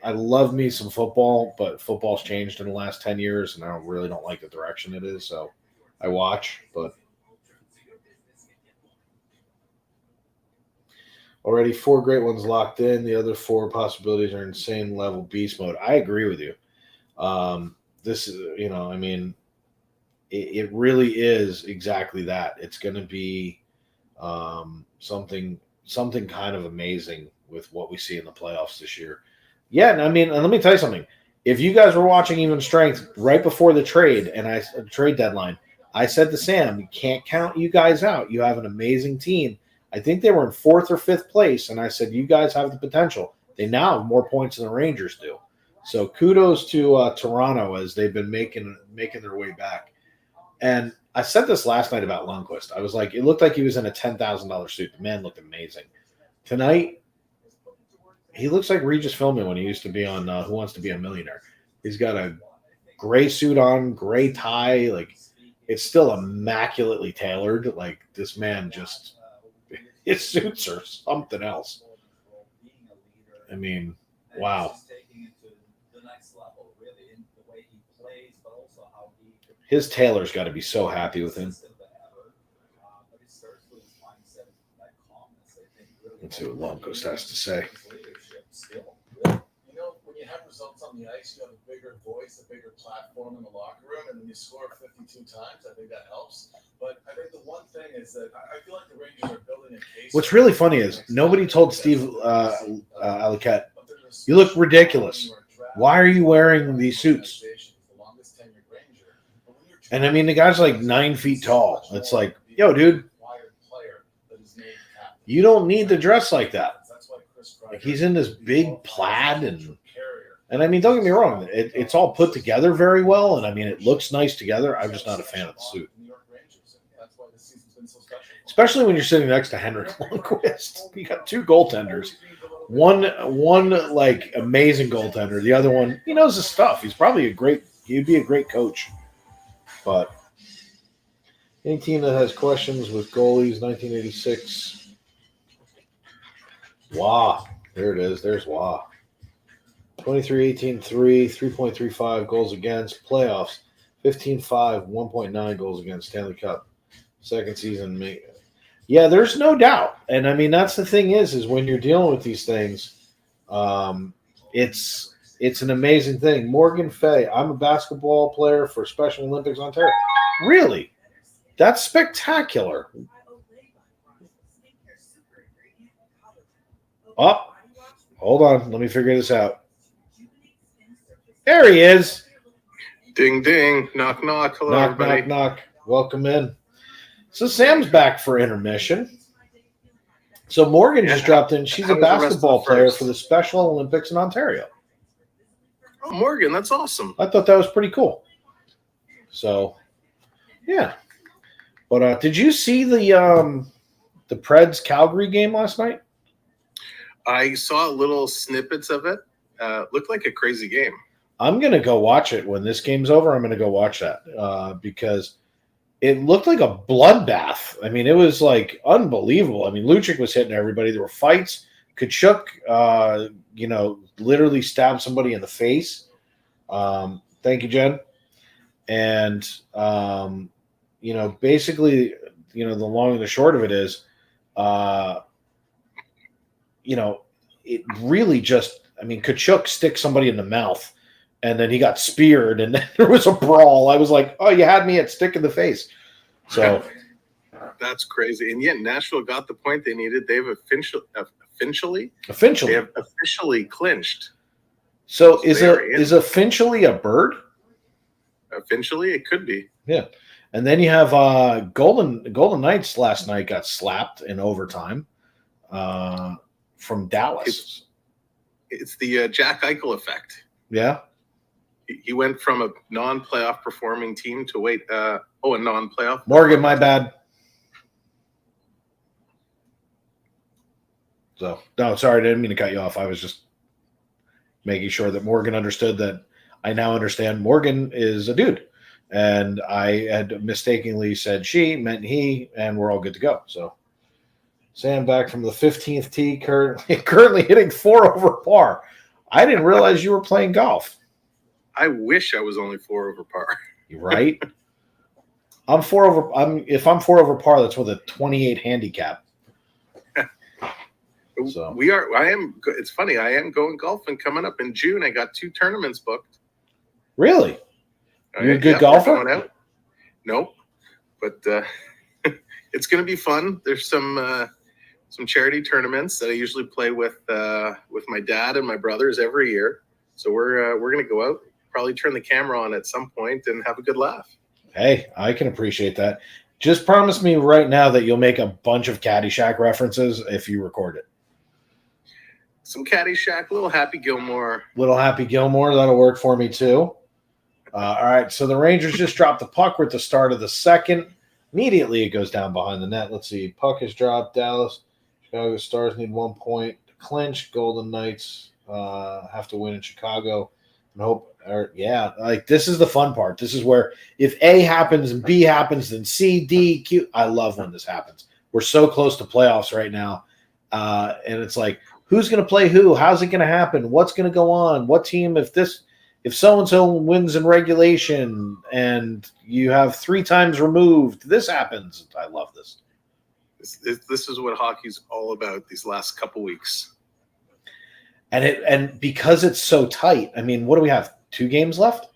I love me some football, but football's changed in the last 10 years, and I really don't like the direction it is, so I watch. But already 4 great ones locked in. The other 4 possibilities are insane level beast mode. I agree with you. This is, you know, I mean, it really is exactly that. It's going to be something kind of amazing with what we see in the playoffs this year. Yeah, and I mean, and let me tell you something. If you guys were watching Even Strength right before the trade trade deadline, I said to Sam, "We can't count you guys out. You have an amazing team." I think they were in 4th or 5th place, and I said, "You guys have the potential." They now have more points than the Rangers do. So kudos to Toronto as they've been making their way back. And I said this last night about Lundqvist. I was like, it looked like he was in a $10,000 suit. The man looked amazing. Tonight, he looks like Regis Philbin when he used to be on Who Wants to Be a Millionaire. He's got a gray suit on, gray tie. Like, it's still immaculately tailored. Like, this man just, his suits are something else. I mean, wow. His tailor's got to be so happy with him. Let's see what Lundqvist has to say. You know, when you have results on the ice, you have a bigger voice, a bigger platform in the locker room, and when you score 52 times, I think that helps. But I think the one thing is that I feel like the Rangers are building a case. What's really funny is nobody told Steve Alliquette, "You look ridiculous. Why are you wearing these suits?" And I mean, the guy's like 9 feet tall. It's like, yo, dude, you don't need to dress like that. Like he's in this big plaid and I mean, don't get me wrong, it's all put together very well, and I mean, it looks nice together. I'm just not a fan of the suit, especially when you're sitting next to Henrik Lundqvist. You got 2 goaltenders, one like amazing goaltender, the other one he knows his stuff. He'd be a great coach. But any team that has questions with goalies, 1986. Wow, there it is. There's Wow. 23-18-3, 3.35 goals against. Playoffs, 15-5, 1.9 goals against. Stanley Cup, second season. Yeah, there's no doubt. And, I mean, that's the thing is when you're dealing with these things, it's an amazing thing. Morgan Fay, I'm a basketball player for Special Olympics Ontario. Really? That's spectacular. Oh, hold on. Let me figure this out. There he is. Ding, ding. Knock, knock. Hello, Knock, everybody. knock, knock. Welcome in. So Sam's back for intermission. So Morgan just dropped in. She's a basketball player for the Special Olympics in Ontario. Oh, Morgan, that's awesome. I thought that was pretty cool. So, yeah. But did you see the Preds Calgary game last night? I saw little snippets of it. Looked like a crazy game. I'm going to go watch it when this game's over. I'm going to go watch that because it looked like a bloodbath. I mean, it was like unbelievable. I mean, Lucic was hitting everybody. There were fights. Kachuk, literally stabbed somebody in the face. Thank you, Jen. And, basically, the long and the short of it is, it really just, I mean, Kachuk stick somebody in the mouth and then he got speared and then there was a brawl. I was like, oh, you had me at stick in the face. So that's crazy. And yet Nashville got the point they needed. They've officially clinched. So is officially a bird? Eventually, it could be. Yeah. And then you have Golden Knights last night got slapped in overtime from Dallas. It's the Jack Eichel effect. Yeah. He went from a non-playoff performing team to a non-playoff. Morgan, my bad. So, no, sorry, I didn't mean to cut you off. I was just making sure that Morgan understood that I now understand Morgan is a dude. And I had mistakenly said she, meant he, and we're all good to go. So, Sam back from the 15th tee, currently hitting 4 over par. I didn't realize you were playing golf. I wish I was only 4 over par. You're right. If I'm 4 over par, that's with a 28 handicap. So it's funny. I am going golfing coming up in June. I got 2 tournaments booked. Really? You're a good golfer? Going out. Nope. But it's going to be fun. There's some charity tournaments that I usually play with my dad and my brothers every year. So we're going to go out, probably turn the camera on at some point and have a good laugh. Hey, I can appreciate that. Just promise me right now that you'll make a bunch of Caddyshack references if you record it. Some Caddyshack, Little Happy Gilmore. That'll work for me too. All right, so the Rangers just dropped the puck. We're at the start of the second. Immediately it goes down behind the net. Let's see. Puck has dropped. Dallas. Chicago Stars need 1 point to clinch. Golden Knights have to win in Chicago. And hope, this is the fun part. This is where if A happens and B happens, then C, D, Q. I love when this happens. We're so close to playoffs right now. And it's like, who's going to play who? How's it going to happen? What's going to go on? What team, if so-and-so wins in regulation and you have 3 times removed, this happens. I love this. This is what hockey's all about these last couple weeks. And because it's so tight, I mean, what do we have? 2 games left?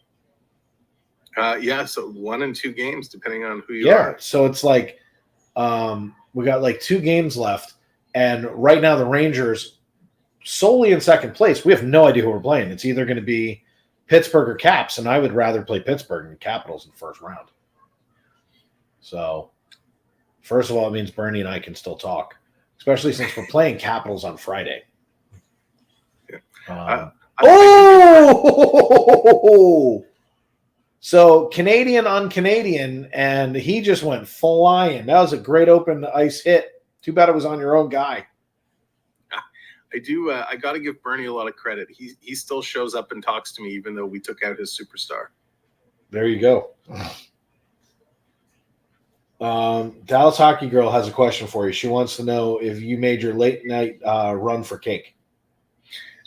So 1 and 2 games, depending on who you are. Yeah, so it's like we got like 2 games left. And right now the Rangers, solely in second place, we have no idea who we're playing. It's either going to be Pittsburgh or Caps, and I would rather play Pittsburgh than Capitals in the first round. So, first of all, it means Bernie and I can still talk, especially since we're playing Capitals on Friday. Yeah. Oh! So, Canadian on Canadian, and he just went flying. That was a great open ice hit. Too bad it was on your own guy. I do. I got to give Bernie a lot of credit. He still shows up and talks to me, even though we took out his superstar. There you go. Dallas Hockey Girl has a question for you. She wants to know if you made your late night run for cake.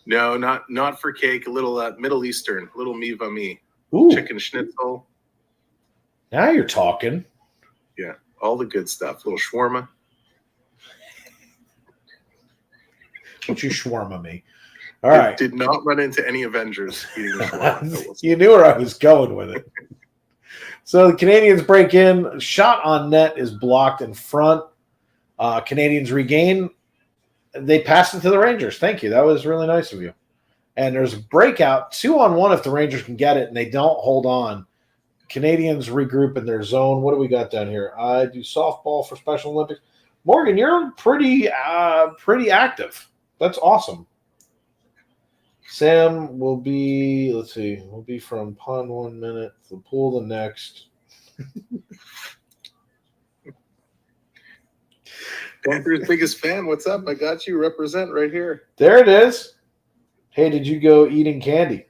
No, not for cake. A little Middle Eastern, a little mi va mi. Ooh, Chicken schnitzel. now you're talking. Yeah, all the good stuff. Little shawarma. Don't you shawarma me. All right. Did not run into any Avengers eating the shawarma. You knew where I was going with it. So the Canadians break in. Shot on net is blocked in front. Canadians regain. They pass it to the Rangers. Thank you. That was really nice of you. And there's a breakout, 2-on-1 if the Rangers can get it, and they don't hold on. Canadians regroup in their zone. What do we got down here? I do softball for Special Olympics. Morgan, you're pretty active. That's awesome. Sam will be, let's see, we'll be from pond 1 minute, the pool the next. Panthers' biggest fan. What's up? I got you. Represent right here. There it is. Hey, did you go eating candy?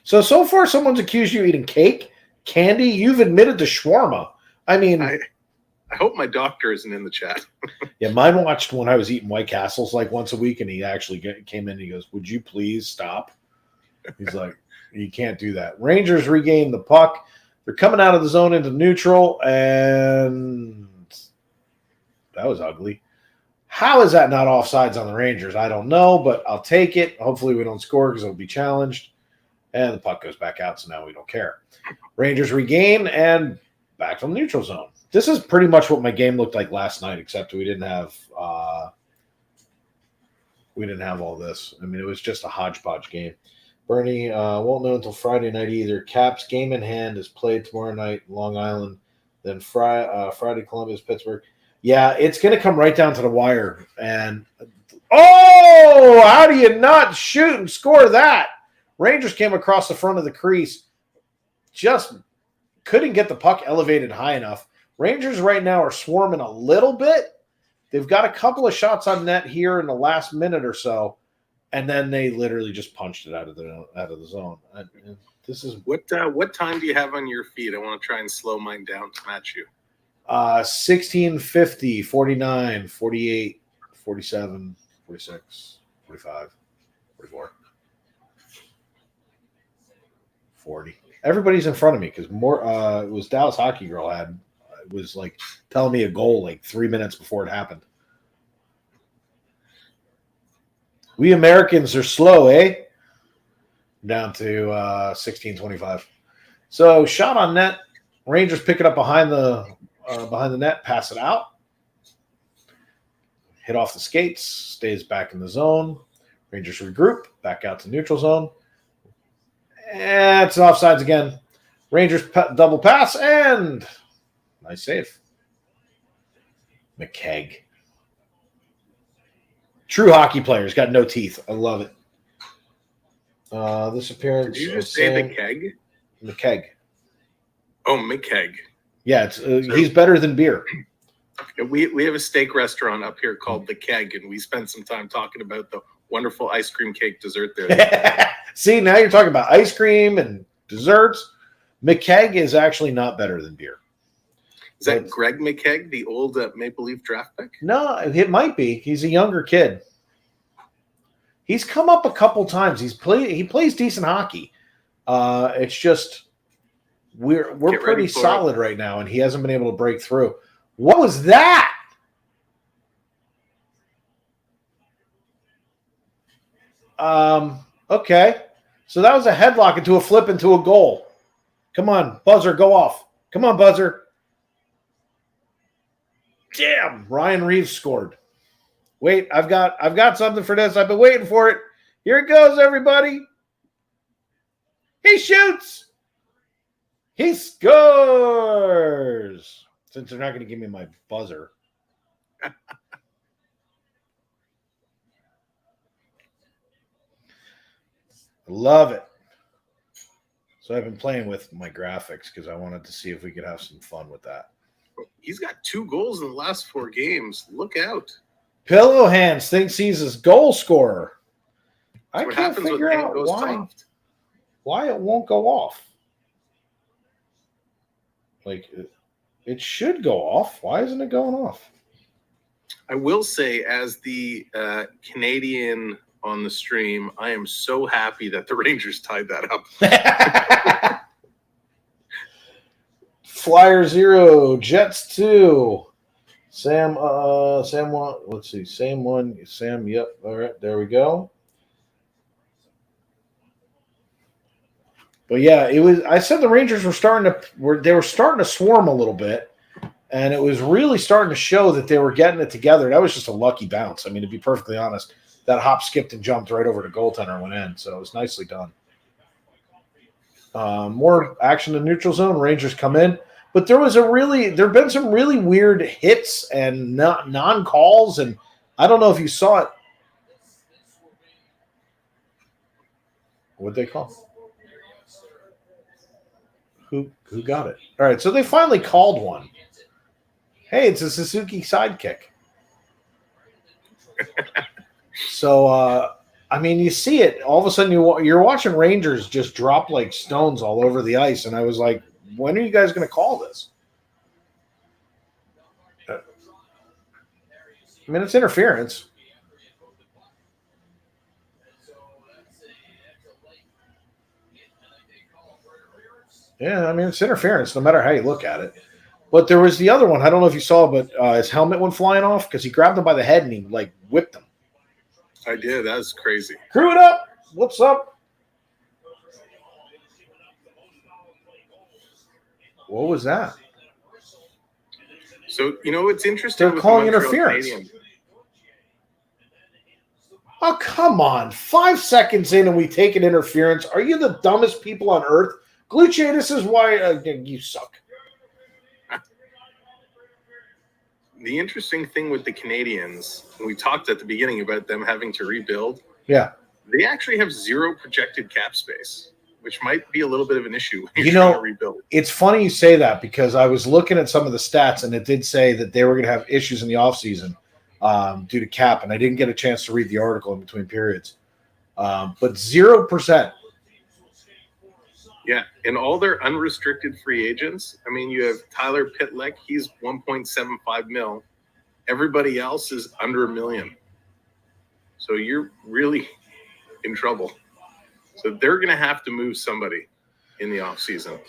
So far someone's accused you of eating cake, candy. You've admitted to shawarma. I mean, I hope my doctor isn't in the chat. yeah, mine watched when I was eating White Castles like once a week, and he actually came in and he goes, "Would you please stop?" He's like, "You can't do that." Rangers regain the puck. They're coming out of the zone into neutral, and that was ugly. How is that not offsides on the Rangers? I don't know, but I'll take it. Hopefully we don't score because it'll be challenged. And the puck goes back out, so now we don't care. Rangers regain and back from the neutral zone. This is pretty much what my game looked like last night, except we didn't have all this. I mean, it was just a hodgepodge game. Bernie won't know until Friday night either. Caps game in hand is played tomorrow night in Long Island. Then Friday, Columbus, Pittsburgh. Yeah, it's going to come right down to the wire. And, oh, how do you not shoot and score that? Rangers came across the front of the crease. Just couldn't get the puck elevated high enough. Rangers right now are swarming a little bit. They've got a couple of shots on net here in the last minute or so, and then they literally just punched it out of the zone. This is what time do you have on your feet? I want to try and slow mine down to match you. 16:50, 49, 48, 47, 46, 45, 44, 40. Everybody's in front of me because more it was Dallas Hockey Girl was like telling me a goal like 3 minutes before it happened. We Americans are slow, eh? Down to 16:25. So shot on net. Rangers pick it up behind the net, pass it out. Hit off the skates, stays back in the zone. Rangers regroup, back out to neutral zone. And it's offsides again. Rangers double pass, and nice save. McKegg. True hockey players, got no teeth. I love it. This appearance. Did you just say the keg? McKegg. Oh, McKegg. Yeah, he's better than beer. We have a steak restaurant up here called The Keg, and we spent some time talking about the wonderful ice cream cake dessert there. See, now you're talking about ice cream and desserts. McKegg is actually not better than beer. Is that Greg McKegg, the old Maple Leaf draft pick? No, it might be. He's a younger kid. He's come up a couple times. He plays decent hockey. It's just we're pretty solid right now, and he hasn't been able to break through. What was that? Okay. So that was a headlock into a flip into a goal. Come on, buzzer, go off. Come on, buzzer. Damn, Ryan Reeves scored. Wait, I've got something for this. I've been waiting for it. Here it goes, everybody. He shoots. He scores! Since they're not going to give me my buzzer. Love it. So I've been playing with my graphics because I wanted to see if we could have some fun with that. He's got 2 goals in the last 4 games. Look out. Pillow Hands thinks he's his goal scorer. I What can't happens when figure Hank out goes why soft. it won't go off. Like, it should go off. Why isn't it going off? I will say, as the Canadian on the stream, I am so happy that the Rangers tied that up. Flyer 0, Jets 2. Sam 1. Let's see. Sam 1. Sam, yep. All right, there we go. But yeah, it was. I said the Rangers were starting to swarm a little bit, and it was really starting to show that they were getting it together. That was just a lucky bounce. I mean, to be perfectly honest, that hop, skipped, and jumped right over the goaltender and went in. So it was nicely done. More action in neutral zone. Rangers come in, but there've been some really weird hits and non-calls, and I don't know if you saw it. What'd they call? Who got it? All right, so they finally called one. Hey, it's a Suzuki sidekick. So, I mean, you see it. All of a sudden, you're watching Rangers just drop like stones all over the ice, and I was like, when are you guys going to call this? I mean, it's interference. Yeah, I mean, it's interference no matter how you look at it. But there was the other one. I don't know if you saw, but his helmet went flying off because he grabbed him by the head and he, like, whipped him. I did. That was crazy. Crew it up. What's up? What was that? So, you know what's interesting? They're with calling the Montreal interference. Canadiens? Oh, come on. 5 seconds in and we take an interference. Are you the dumbest people on earth? Glucci, this is why you suck. The interesting thing with the Canadiens, we talked at the beginning about them having to rebuild. Yeah. They actually have 0 projected cap space, which might be a little bit of an issue when You you're trying know, to rebuild. it's funny you say that because I was looking at some of the stats and it did say that they were going to have issues in the offseason due to cap, and I didn't get a chance to read the article in between periods. But 0%. Yeah, and all their unrestricted free agents. I mean, you have Tyler Pitlick. He's 1.75 mil. Everybody else is under $1 million. So you're really in trouble. So they're going to have to move somebody in the offseason.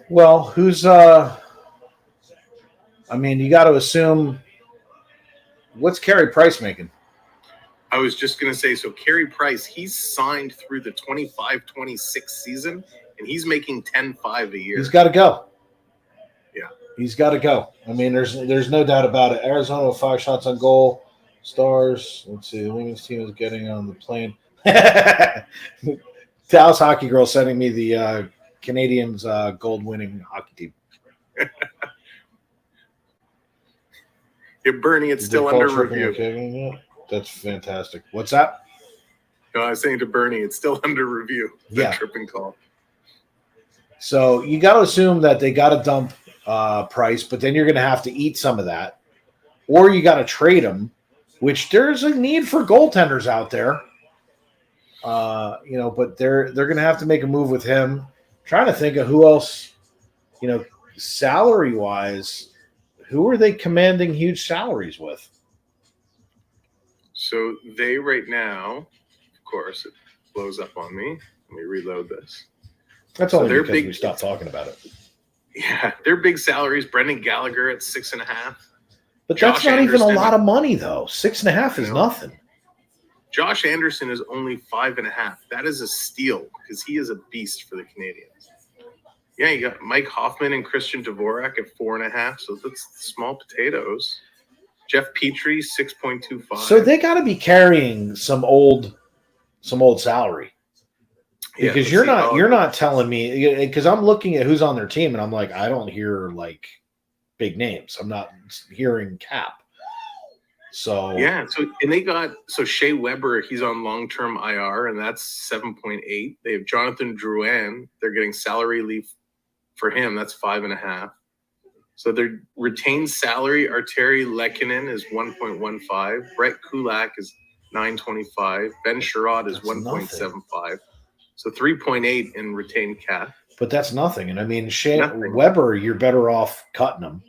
Well, who's I mean, you got to assume what's Carey Price making? I was just going to say, so Carey Price, he's signed through the 25-26 season, and he's making $10.5 a year. He's got to go. Yeah. He's got to go. I mean, there's no doubt about it. Arizona with 5 shots on goal. Stars. Let's see. The women's team is getting on the plane. Dallas Hockey Girl sending me the Canadians gold-winning hockey team. Yeah, Bernie, it's still under review. Yeah, that's fantastic. What's that? No, I was saying to Bernie, it's still under review. Yeah. Tripping call. So you got to assume that they got to dump Price, but then you're going to have to eat some of that, or you got to trade him, which there's a need for goaltenders out there. But they're going to have to make a move with him. Trying to think of who else, salary wise, who are they commanding huge salaries with? So they right now, of course, it blows up on me. Let me reload this. That's So only they're because big- we stopped talking about it. Yeah, their big salaries. Brendan Gallagher at 6.5. But Josh that's not even a Anderson. lot of money, though. 6.5 is No. nothing. Josh Anderson is only 5.5. That is a steal because he is a beast for the Canadians. Yeah, you got Mike Hoffman and Christian Dvorak at 4.5. So that's small potatoes. Jeff Petrie, 6.25. So they got to be carrying some old salary. Yeah, Because let's you're see. not Oh, you're not telling me, because I'm looking at who's on their team and I'm like, I don't hear like big names. I'm not hearing cap. So Yeah, and they got Shea Weber, he's on long-term IR, and that's 7.8. They have Jonathan Drouin, they're getting salary leave for him, that's 5.5. So their retained salary, Arteri Lehkonen is 1.15, Brett Kulak is 9.25, Ben Sherrod is That's 1.75. So 3.8 in retained cap. but that's nothing. And I mean, Nothing. Weber, you're better off cutting him.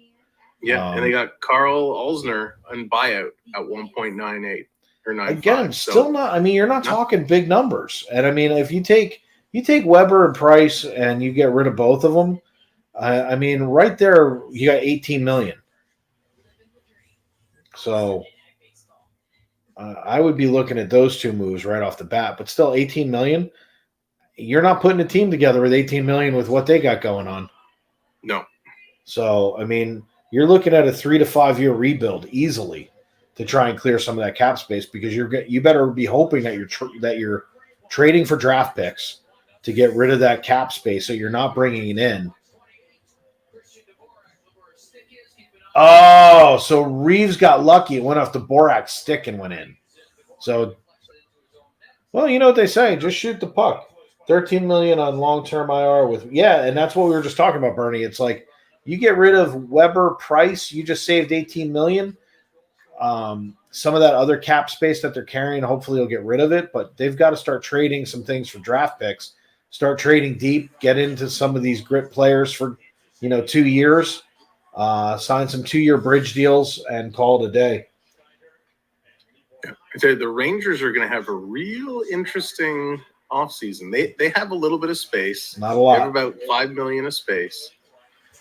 Yeah, and they got Carl Olsner on buyout at 1.98 or 95. Again, still not. I mean, you're not talking big numbers. And I mean, if you take Weber and Price and you get rid of both of them, I mean, right there you got 18 million. So I would be looking at those two moves right off the bat. But still, 18 million. You're not putting a team together with 18 million with what they got going on. No. So I mean, you're looking at a 3 to 5 year rebuild easily to try and clear some of that cap space, because you better be hoping that you're trading for draft picks to get rid of that cap space, so you're not bringing it in. Oh, so Reeves got lucky. It went off the Borak's stick and went in. So, well, you know what they say, just shoot the puck. 13 million on long-term IR and that's what we were just talking about, Bernie. It's like, you get rid of Weber, Price, you just saved 18 million. Some of that other cap space that they're carrying, hopefully you'll get rid of it, but they've got to start trading some things for draft picks, start trading deep, get into some of these grit players for, 2 years, sign some 2-year bridge deals and call it a day. Yeah. I tell you, the Rangers are going to have a real interesting offseason. They have a little bit of space. Not a lot. They have about $5 million of space.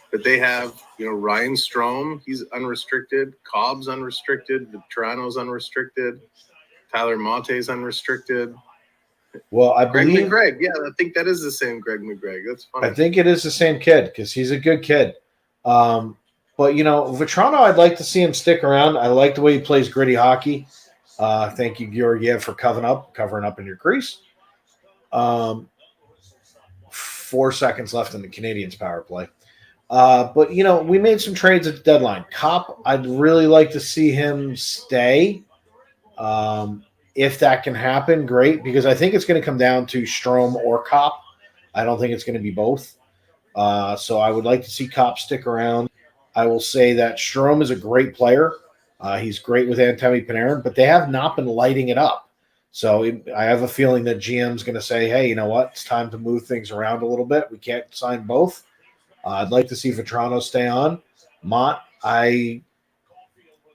But they have, Ryan Strome, he's unrestricted. Cobb's unrestricted. Vetrano's unrestricted. Tyler Monte's unrestricted. Well, I Greg believe McGregor. Yeah, I think that is the same Greg McGregor. That's funny. I think it is the same kid because he's a good kid. But, Vetrano, I'd like to see him stick around. I like the way he plays gritty hockey. Thank you, Georgiev, for covering up in your crease. 4 seconds left in the Canadiens' power play. But, we made some trades at the deadline. Kopp, I'd really like to see him stay. If that can happen, great, because I think it's going to come down to Strome or Kopp. I don't think it's going to be both. So I would like to see Kopp stick around. I will say that Strome is a great player. He's great with Anthem Panarin, but they have not been lighting it up. So I have a feeling that GM's going to say, hey, you know what? It's time to move things around a little bit. We can't sign both. I'd like to see Vetrano stay on. Mott, I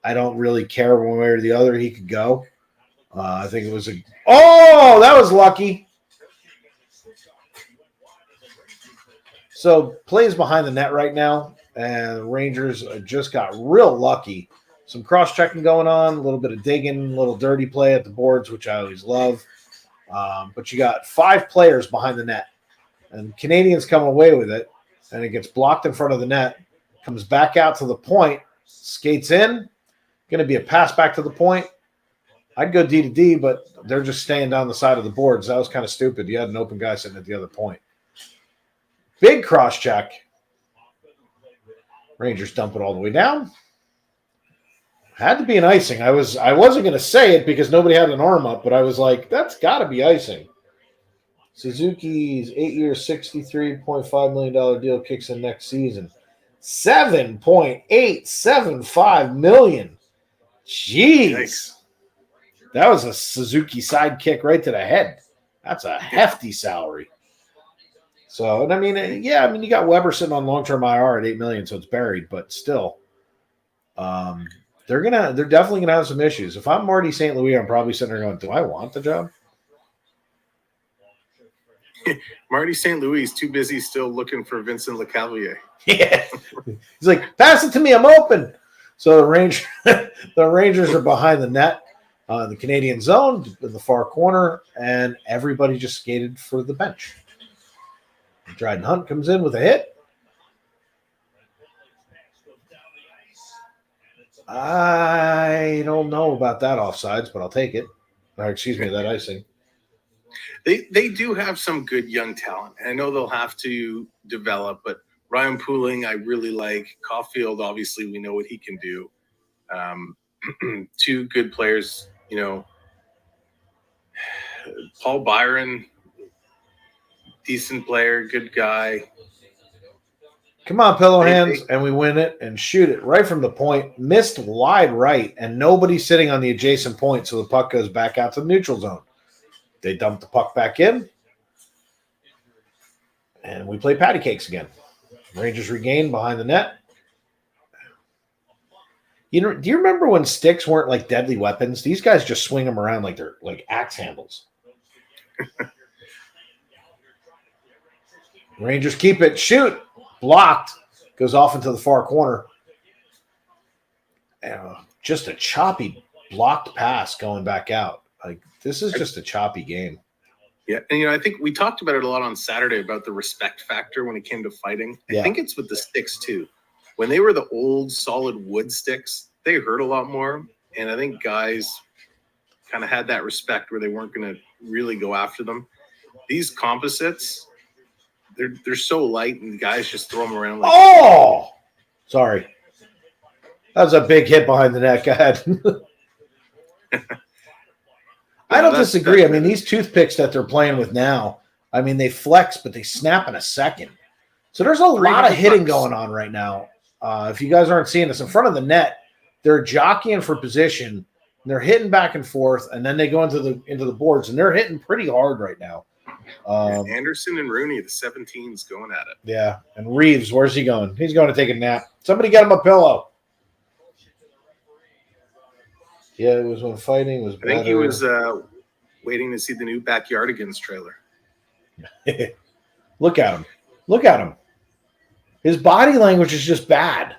don't really care one way or the other. He could go. I think it was that was lucky. So plays behind the net right now, and the Rangers just got real lucky. Some cross-checking going on, a little bit of digging, a little dirty play at the boards, which I always love. But you got 5 players behind the net, and Canadians come away with it. And it gets blocked in front of the net, comes back out to the point, skates in, going to be a pass back to the point. I'd go D to D, but they're just staying down the side of the boards. That was kind of stupid. You had an open guy sitting at the other point. Big cross check. Rangers dump it all the way down. Had to be an icing. I wasn't going to say it because nobody had an arm up, but I was like, that's got to be icing. Suzuki's 8-year, $63.5 million deal kicks in next season. $7.875 million. Jeez. That was a Suzuki sidekick right to the head. That's a hefty salary. So, and I mean, you got Weber sitting on long-term IR at $8 million, so it's buried, but still. They're definitely gonna have some issues. If I'm Marty St. Louis, I'm probably sitting there going, do I want the job? Marty St. Louis is too busy still looking for Vincent Lecavalier. Yeah. He's like, pass it to me, I'm open. So the Rangers are behind the net, the Canadian zone in the far corner, and everybody just skated for the bench. Dryden Hunt comes in with a hit. I don't know about that offsides, but I'll take it. Or, excuse me, that icing. They do have some good young talent. I know they'll have to develop, but Ryan Pooling, I really like. Caulfield, obviously, we know what he can do. Two good players, Paul Byron, decent player, good guy. Come on, pillow hands, and we win it and shoot it right from the point. Missed wide right, and nobody's sitting on the adjacent point, so the puck goes back out to the neutral zone. They dump the puck back in, and we play patty cakes again. Rangers regain behind the net. Do you remember when sticks weren't like deadly weapons? These guys just swing them around like they're like axe handles. Rangers keep it. Shoot. Blocked. Goes off into the far corner. Just a choppy blocked pass going back out. Like, this is just a choppy game. Yeah, and I think we talked about it a lot on Saturday about the respect factor when it came to fighting. I think it's with the sticks too. When they were the old solid wood sticks, they hurt a lot more. And I think guys kind of had that respect where they weren't going to really go after them. These composites, they're so light, and guys just throw them around. Like sorry. That was a big hit behind the net. Go ahead. I don't disagree. I mean, these toothpicks that they're playing with now, I mean, they flex, but they snap in a second. So there's a lot of hitting going on right now. If you guys aren't seeing this, in front of the net, they're jockeying for position, and they're hitting back and forth, and then they go into the boards, and they're hitting pretty hard right now. Anderson and Rooney, the 17s, going at it. Yeah, and Reeves, where's he going? He's going to take a nap. Somebody get him a pillow. Yeah, it was when fighting was better. I think he was waiting to see the new Backyardigans trailer. Look at him. Look at him. His body language is just bad.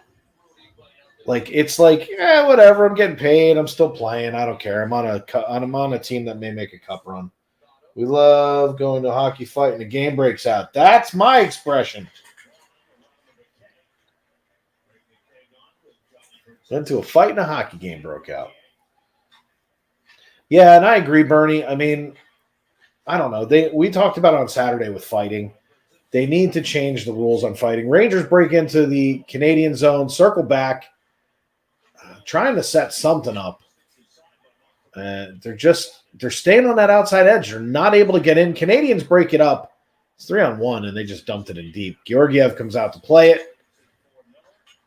Like, it's like, whatever. I'm getting paid. I'm still playing. I don't care. I'm on a team that may make a cup run. We love going to a hockey fight and the game breaks out. That's my expression. Then to a fight and a hockey game broke out. Yeah, and I agree, Bernie. I mean, I don't know. We talked about it on Saturday with fighting. They need to change the rules on fighting. Rangers break into the Canadian zone, circle back, trying to set something up. They're staying on that outside edge. They're not able to get in. Canadians break it up. It's 3-on-1, and they just dumped it in deep. Georgiev comes out to play it.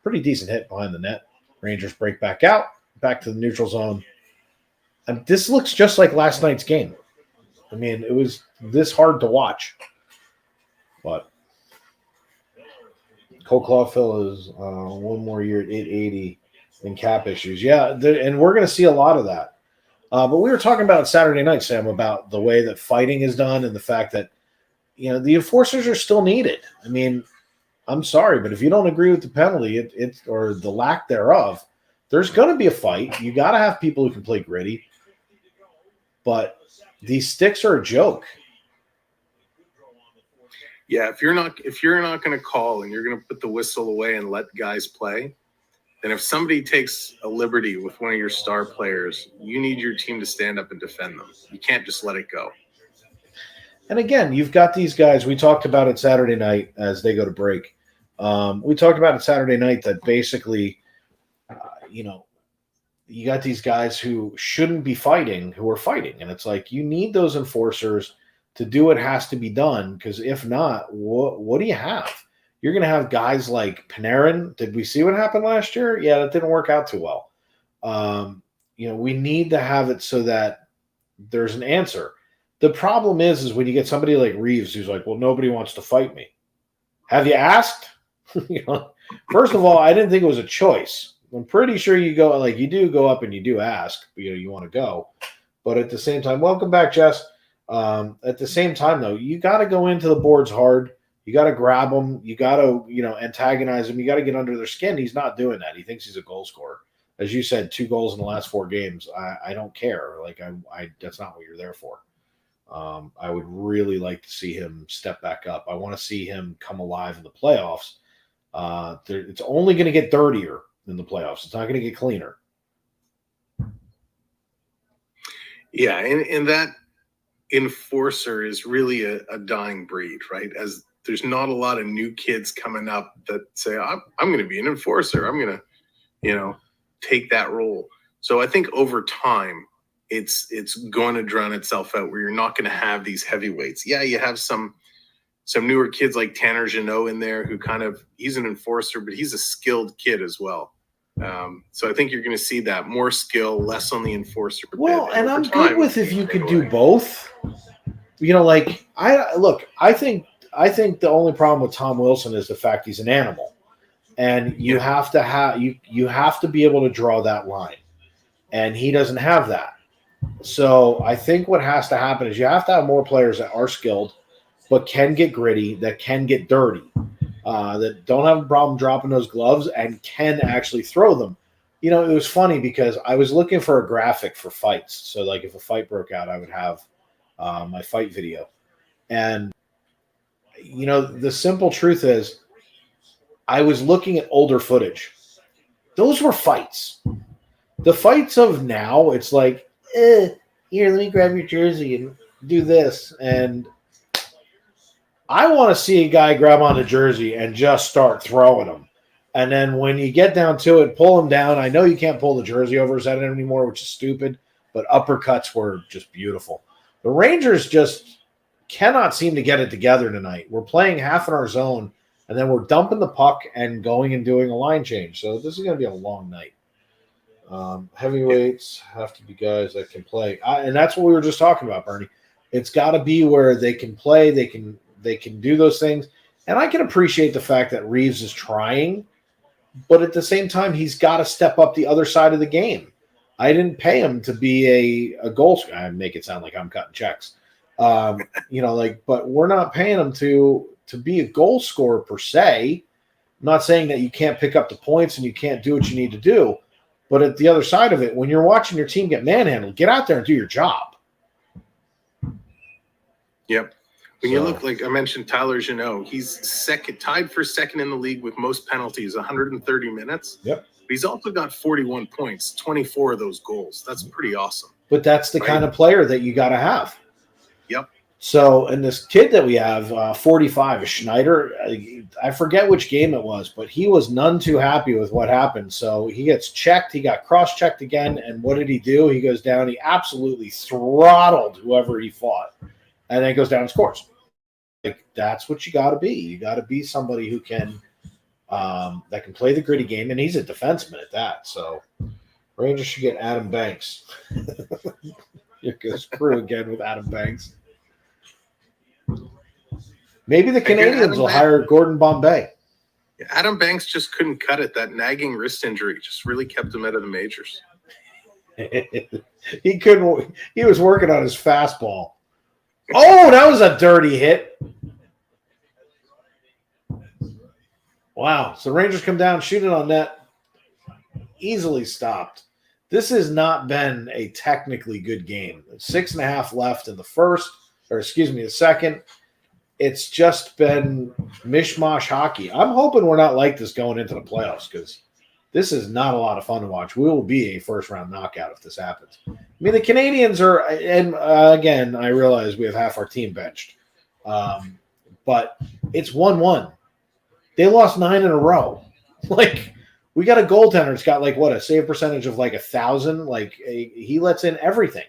Pretty decent hit behind the net. Rangers break back out, back to the neutral zone. And this looks just like last night's game. I mean, it was this hard to watch. But Cole Caulfield is one more year at 880 in cap issues. Yeah, and we're going to see a lot of that. But we were talking about Saturday night, Sam, about the way that fighting is done and the fact that, the enforcers are still needed. I mean, I'm sorry, but if you don't agree with the penalty or the lack thereof, there's going to be a fight. You got to have people who can play gritty. But these sticks are a joke. Yeah, if you're not going to call and you're going to put the whistle away and let guys play, then if somebody takes a liberty with one of your star players, you need your team to stand up and defend them. You can't just let it go. And again, you've got these guys. We talked about it Saturday night as they go to break. We talked about it Saturday night that basically, you got these guys who shouldn't be fighting who are fighting. And it's like, you need those enforcers to do what has to be done, because if not, what do you have? You're going to have guys like Panarin. Did we see what happened last year? Yeah, that didn't work out too well. We need to have it so that there's an answer. The problem is when you get somebody like Reeves who's like, well, nobody wants to fight me. Have you asked? First of all, I didn't think it was a choice. I'm pretty sure you do go up and you do ask, you want to go. But at the same time, welcome back, Jess. At the same time, though, you got to go into the boards hard. You got to grab them. You got to, antagonize them. You got to get under their skin. He's not doing that. He thinks he's a goal scorer. As you said, 2 goals in the last 4 games. I don't care. That's not what you're there for. I would really like to see him step back up. I want to see him come alive in the playoffs. It's only going to get dirtier in the playoffs. It's not going to get cleaner. Yeah, and enforcer is really a dying breed, right? As there's not a lot of new kids coming up that say, I'm going to be an enforcer. I'm going to, take that role. So I think over time, it's going to drown itself out where you're not going to have these heavyweights. Yeah, you have some newer kids like Tanner Jeannot in there who he's an enforcer, but he's a skilled kid as well. So I think you're going to see that more skill, less on the enforcer. Well, and I'm good with if you could do both. I think the only problem with Tom Wilson is the fact he's an animal, and you have to have you have to be able to draw that line, and he doesn't have that. So I think what has to happen is you have to have more players that are skilled, but can get gritty, that can get dirty, that don't have a problem dropping those gloves and can actually throw them. It was funny because I was looking for a graphic for fights. So, like, if a fight broke out, I would have my fight video. And, the simple truth is I was looking at older footage. Those were fights. The fights of now, it's like, here, let me grab your jersey and do this. And I want to see a guy grab on a jersey and just start throwing them. And then when you get down to it, pull him down. I know you can't pull the jersey over his head anymore, which is stupid, but uppercuts were just beautiful. The Rangers just cannot seem to get it together tonight. We're playing half in our zone, and then we're dumping the puck and going and doing a line change. So this is going to be a long night. Heavyweights have to be guys that can play. And that's what we were just talking about, Bernie. It's got to be where they can play, they can do those things. And I can appreciate the fact that Reeves is trying, but at the same time, he's got to step up the other side of the game. I didn't pay him to be a goal scorer. I make it sound like I'm cutting checks. But we're not paying him to be a goal scorer per se. I'm not saying that you can't pick up the points and you can't do what you need to do. But at the other side of it, when you're watching your team get manhandled, get out there and do your job. Yep. When you look, like I mentioned, Tyler Jeannot, he's tied for second in the league with most penalties, 130 minutes. Yep. But he's also got 41 points, 24 of those goals. That's pretty awesome. But that's the kind of player that you got to have. Yep. So, and this kid that we have, 45, Schneider, I forget which game it was, but he was none too happy with what happened. So he gets checked. He got cross-checked again. And what did he do? He goes down. He absolutely throttled whoever he fought. And then goes down and scores. Like, that's what you got to be. You got to be somebody who can that can play the gritty game, and he's a defenseman at that. So Rangers should get Adam Banks. Here goes Crew again with Adam Banks. Maybe the Canadiens will hire Gordon Bombay. Adam Banks just couldn't cut it. That nagging wrist injury just really kept him out of the majors. He couldn't. He was working on his fastball. Oh, that was a dirty hit. Wow. So Rangers come down, shoot it on net. Easily stopped. This has not been a technically good game. 6.5 left in the second. It's just been mishmash hockey. I'm hoping we're not like this going into the playoffs because this is not a lot of fun to watch. We will be a first-round knockout if this happens. I mean, the Canadiens are, and again, I realize we have half our team benched, but it's 1-1. They lost 9 in a row. Like, we got a goaltender that's got, like, what, a save percentage of, like, 1,000? Like, he lets in everything.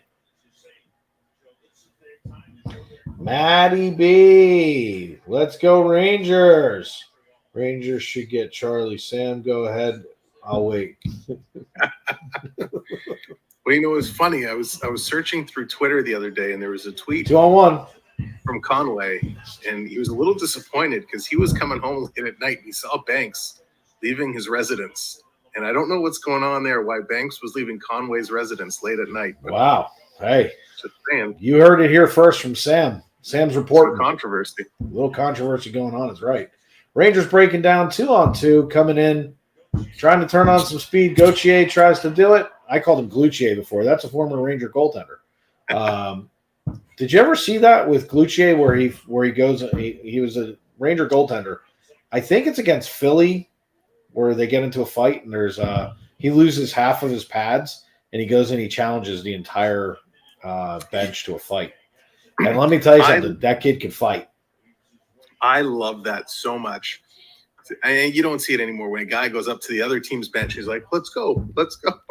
Matty B. Let's go Rangers. Rangers should get Charlie. Sam, go ahead. I'll wait. Well, it was funny. I was searching through Twitter the other day, and there was a tweet 2-on-1 from Conway, and he was a little disappointed because he was coming home late at night and he saw Banks leaving his residence. And I don't know what's going on there, why Banks was leaving Conway's residence late at night. But wow. Hey, just saying. You heard it here first from Sam. Sam's reporting. Some controversy. A little controversy going on is right. Rangers breaking down 2-on-2, coming in, trying to turn on some speed. Gauthier tries to do it. I called him Gloutier before. That's a former Ranger goaltender. Did you ever see that with Gloutier where he goes? He was a Ranger goaltender. I think it's against Philly where they get into a fight and there's he loses half of his pads and he goes and he challenges the entire bench to a fight. And let me tell you I- something, that kid can fight. I love that so much. And you don't see it anymore when a guy goes up to the other team's bench. He's like, let's go.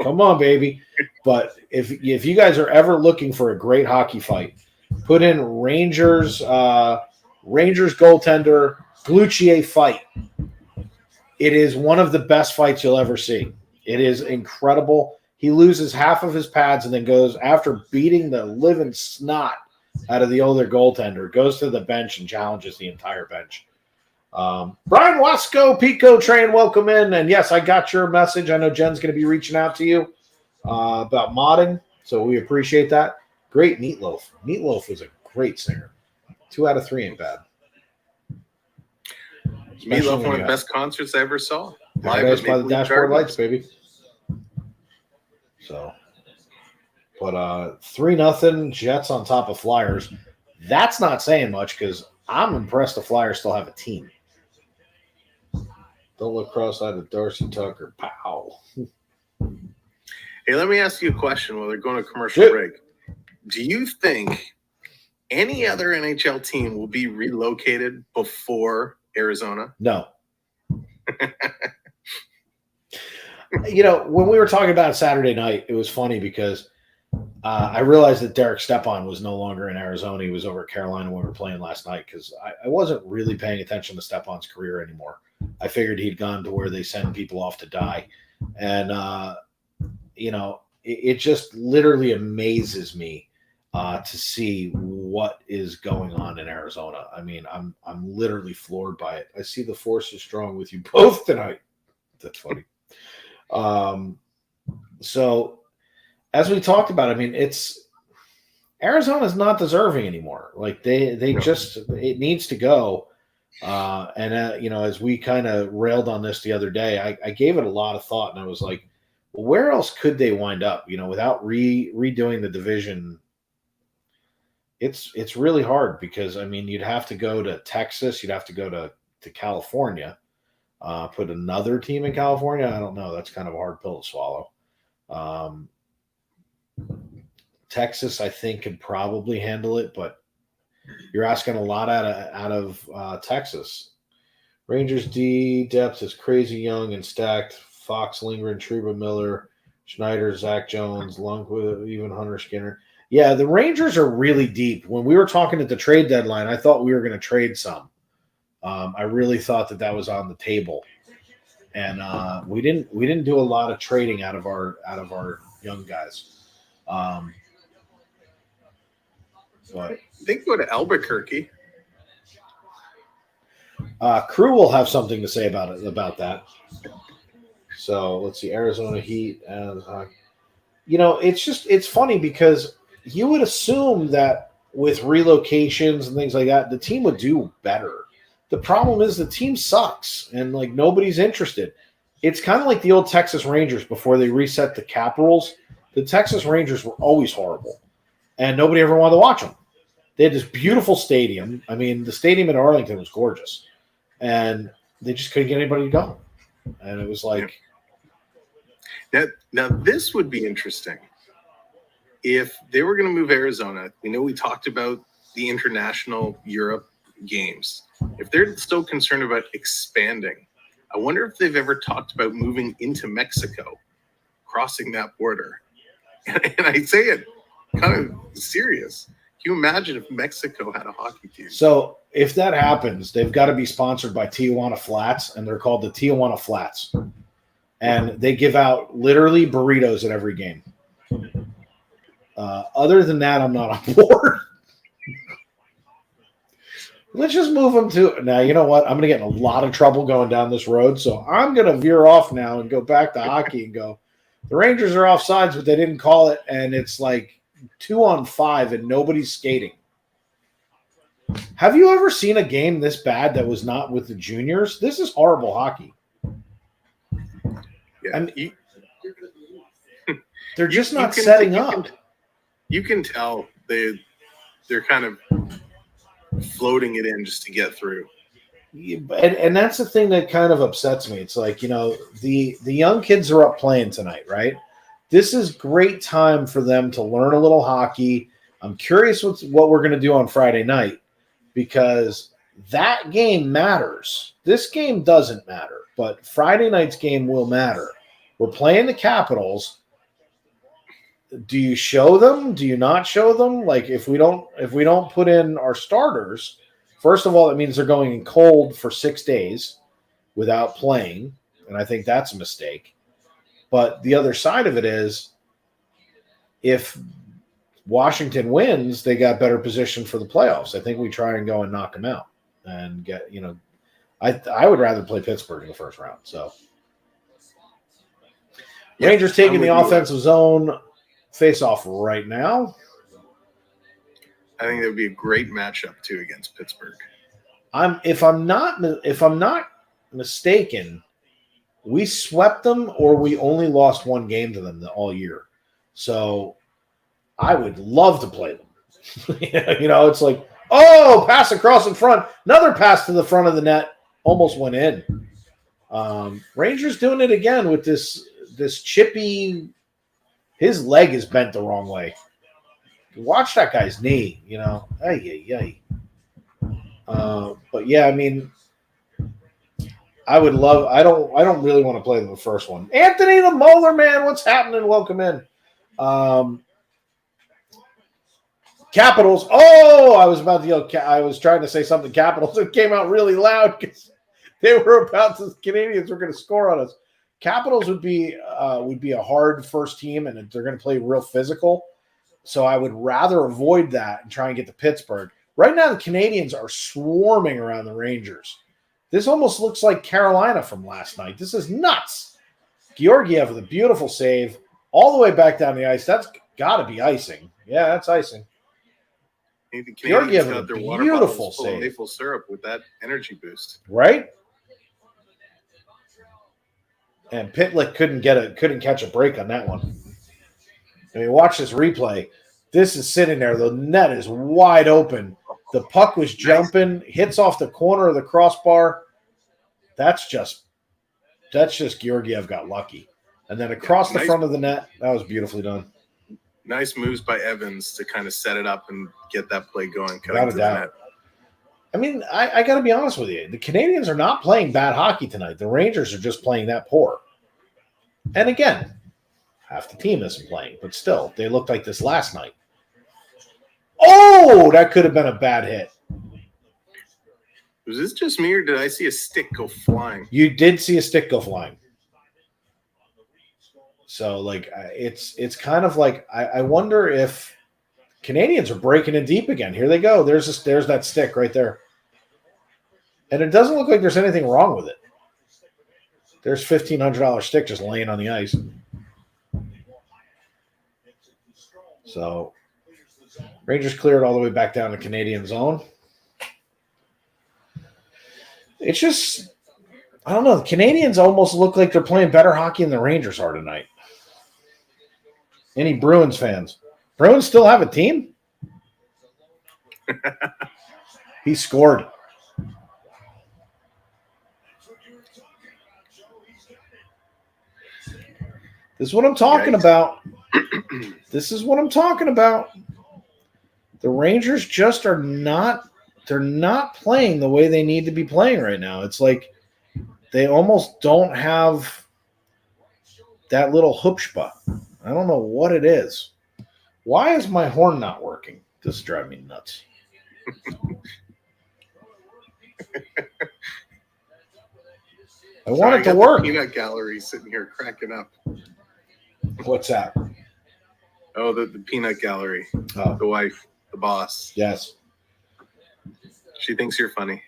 Come on, baby. But if you guys are ever looking for a great hockey fight, put in Rangers goaltender Gluchier fight. It is one of the best fights you'll ever see. It is incredible. He loses half of his pads and then goes, after beating the living snot out of the older goaltender, goes to the bench and challenges the entire bench. Brian Wasco, Pico Train, welcome in. And yes, I got your message. I know Jen's going to be reaching out to you about modding, so we appreciate that. Great Meatloaf. Meatloaf was a great singer. 2 out of 3 ain't bad. Meatloaf, one of the best concerts I ever saw. Paradise by the Maple Leaf Dashboard Gardens. Lights, baby. So, but 3-0 Jets on top of Flyers. That's not saying much because I'm impressed the Flyers still have a team. Don't look cross-eyed at Darcy Tucker. Pow. Hey, let me ask you a question while they're going to commercial Shit. break. Do you think any other NHL team will be relocated before Arizona? No. When we were talking about it Saturday night, it was funny because I realized that Derek Stepan was no longer in Arizona. He was over at Carolina when we were playing last night because I wasn't really paying attention to Stepan's career anymore. I figured he'd gone to where they send people off to die. And, it just literally amazes me to see what is going on in Arizona. I mean, I'm literally floored by it. I see the force is strong with you both tonight. That's funny. So as we talked about, I mean, Arizona's not deserving anymore. Like it needs to go. As we kind of railed on this the other day, I gave it a lot of thought and I was like, well, where else could they wind up? Without redoing the division, it's really hard because, I mean, you'd have to go to Texas. You'd have to go to California, put another team in California. I don't know. That's kind of a hard pill to swallow. Texas, I think, could probably handle it, but you're asking a lot out of Texas. Rangers D depth is crazy young and stacked. Fox, Lindgren, Truba, Miller, Schneider, Zach Jones, Lundqvist, even Hunter Skinner. Yeah, the Rangers are really deep. When we were talking at the trade deadline, I thought we were going to trade some. I really thought that was on the table, and we didn't do a lot of trading out of our young guys. But I think go to Albuquerque. Crew will have something to say about that. So let's see, Arizona Heat. It's funny because you would assume that with relocations and things like that, the team would do better. The problem is the team sucks and like nobody's interested. It's kind of like the old Texas Rangers before they reset the cap rules. The Texas Rangers were always horrible and nobody ever wanted to watch them. They had this beautiful stadium. I mean, the stadium in Arlington was gorgeous and they just couldn't get anybody to go. And it was like, Now this would be interesting. If they were going to move Arizona, we talked about the international Europe games. If they're still concerned about expanding, I wonder if they've ever talked about moving into Mexico, crossing that border. And I say it kind of serious. Can you imagine if Mexico had a hockey team? So if that happens, they've got to be sponsored by Tijuana Flats, and they're called the Tijuana Flats. And they give out literally burritos at every game. Other than that, I'm not on board. Let's just move them to – now, you know what? I'm going to get in a lot of trouble going down this road, so I'm going to veer off now and go back to hockey and go, the Rangers are offsides, but they didn't call it, and it's like 2-on-5 and nobody's skating. Have you ever seen a game this bad that was not with the juniors? This is horrible hockey. Yeah, they're just not setting up. You can tell they're kind of floating it in just to get through. And that's the thing that kind of upsets me. It's like, the young kids are up playing tonight, right? This is great time for them to learn a little hockey. I'm curious what we're going to do on Friday night, because that game matters. This game doesn't matter, but Friday night's game will matter. We're playing the Capitals. Do you show them? Do you not show them? Like, if we don't put in our starters, first of all, that means they're going in cold for 6 days without playing, and I think that's a mistake. But the other side of it is, if Washington wins, they got better position for the playoffs. I think we try and go and knock them out and get, I would rather play Pittsburgh in the first round. So Rangers taking the offensive zone face off right now. I think that would be a great matchup too against Pittsburgh. If I'm not mistaken, we swept them, or we only lost one game to them all year. So I would love to play them. It's like, oh, pass across in front. Another pass to the front of the net. Almost went in. Rangers doing it again with this chippy. His leg is bent the wrong way. Watch that guy's knee, Ay. But yeah, I mean, I would love. I don't really want to play the first one. Anthony the Molar Man, what's happening? Welcome in. Capitals. Oh, I was about to yell. I was trying to say something. Capitals. It came out really loud because they were about to. The Canadians were going to score on us. Capitals would be a hard first team, and they're going to play real physical. So I would rather avoid that and try and get to Pittsburgh. Right now, the Canadians are swarming around the Rangers. This almost looks like Carolina from last night. This is nuts. Georgiev with a beautiful save all the way back down the ice. That's got to be icing. Yeah, that's icing. Georgiev got their beautiful save. Maple syrup with that energy boost, right? And Pitlick couldn't catch a break on that one. I mean, watch this replay. This is sitting there. The net is wide open. The puck was jumping, hits off the corner of the crossbar. That's just Georgiev got lucky. And then across the front of the net, that was beautifully done. Nice moves by Evans to kind of set it up and get that play going. Without a doubt. I mean, I got to be honest with you. The Canadians are not playing bad hockey tonight. The Rangers are just playing that poor. And again, half the team isn't playing, but still, they looked like this last night. Oh, that could have been a bad hit. Was this just me, or did I see a stick go flying? You did see a stick go flying. So, like, it's kind of like I wonder if Canadians are breaking in deep again. Here they go. There's that stick right there. And it doesn't look like there's anything wrong with it. There's $1,500 stick just laying on the ice. So, Rangers cleared all the way back down to Canadian zone. It's just, I don't know. The Canadians almost look like they're playing better hockey than the Rangers are tonight. Any Bruins fans? Bruins still have a team? He scored. This is what I'm talking about. This is what I'm talking about. The Rangers just are not, they're not playing the way they need to be playing right now. It's like they almost don't have that little chutzpah. I don't know what it is. Why is my horn not working? This is driving me nuts. I want it to work. Peanut gallery sitting here cracking up. What's that? Oh, the peanut gallery. Oh. The wife, the boss. Yes. She thinks you're funny.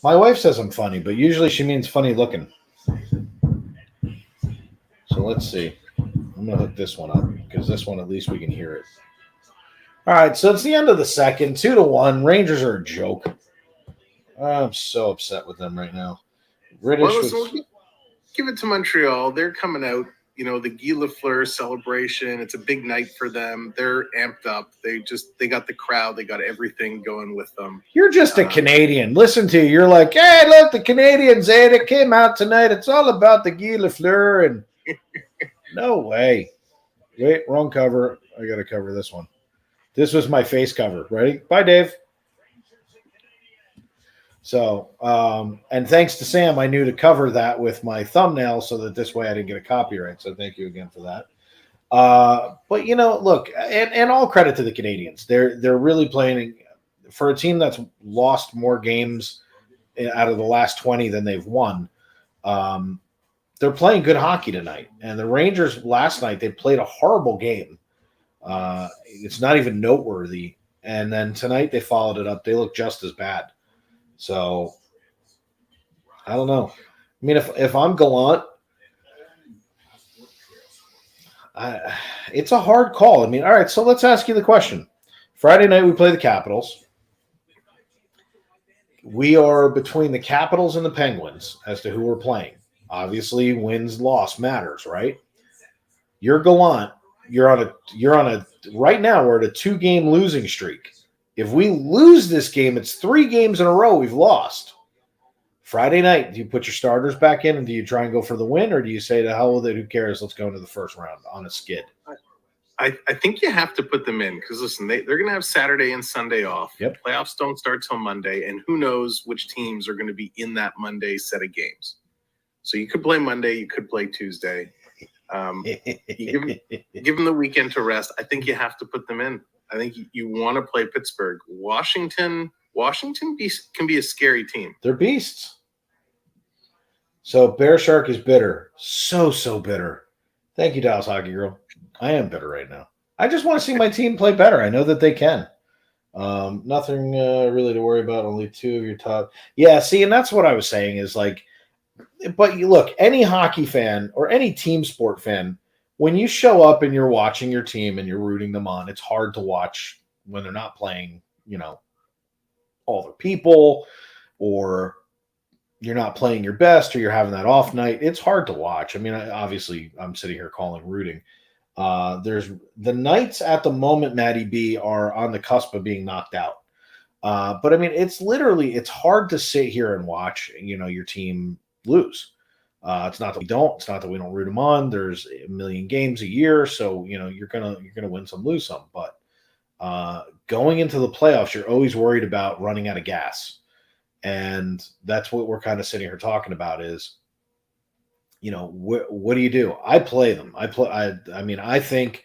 My wife says I'm funny, but usually she means funny looking. So let's see. I'm going to hook this one up because this one, at least we can hear it. All right, so it's the end of the second, 2-1. Rangers are a joke. I'm so upset with them right now. Give it to Montreal. They're coming out. You know, the Guy Lafleur celebration. It's a big night for them. They're amped up. They got the crowd. They got everything going with them. You're just a Canadian. Listen to you. You're like, hey, look, the Canadians, they came out tonight. It's all about the Guy Lafleur. And no way. Wait, wrong cover. I got to cover this one. This was my face cover. Ready? Bye, Dave. So, and thanks to Sam, I knew to cover that with my thumbnail so that this way I didn't get a copyright. So thank you again for that. But look, and all credit to the Canadiens. They're really playing for a team that's lost more games out of the last 20 than they've won. They're playing good hockey tonight. And the Rangers last night, they played a horrible game. It's not even noteworthy. And then tonight they followed it up. They look just as bad. So I don't know. I mean, if I'm Gallant, it's a hard call. I mean, all right, so let's ask you the question. Friday night we play the Capitals. We are between the Capitals and the Penguins as to who we're playing. Obviously, wins, loss matters, right? You're Gallant. You're on a right now we're at a 2-game losing streak. If we lose this game, it's 3 games in a row we've lost. Friday night, do you put your starters back in and do you try and go for the win, or do you say to hell with it, who cares? Let's go into the first round on a skid. I think you have to put them in because, listen, they're going to have Saturday and Sunday off. Yep. Playoffs don't start till Monday, and who knows which teams are going to be in that Monday set of games. So you could play Monday, you could play Tuesday. You give them the weekend to rest. I think you have to put them in. I think you want to play Pittsburgh. Washington can be a scary team. They're beasts. So BearShark is bitter. So bitter. Thank you, Dallas Hockey Girl. I am bitter right now. I just want to see my team play better. I know that they can. Nothing really to worry about. Only 2 of your top. Yeah, see, and that's what I was saying is like, but you look, any hockey fan or any team sport fan, when you show up and you're watching your team and you're rooting them on, it's hard to watch when they're not playing, all their people, or you're not playing your best, or you're having that off night. It's hard to watch. I mean, obviously, I'm sitting here calling rooting. There's the Knights at the moment, Maddie B, are on the cusp of being knocked out. But I mean, it's hard to sit here and watch, your team lose. It's not that we don't. It's not that we don't root them on. There's a million games a year, so you're gonna win some, lose some. But going into the playoffs, you're always worried about running out of gas, and that's what we're kind of sitting here talking about. Is what do you do? I play them. I think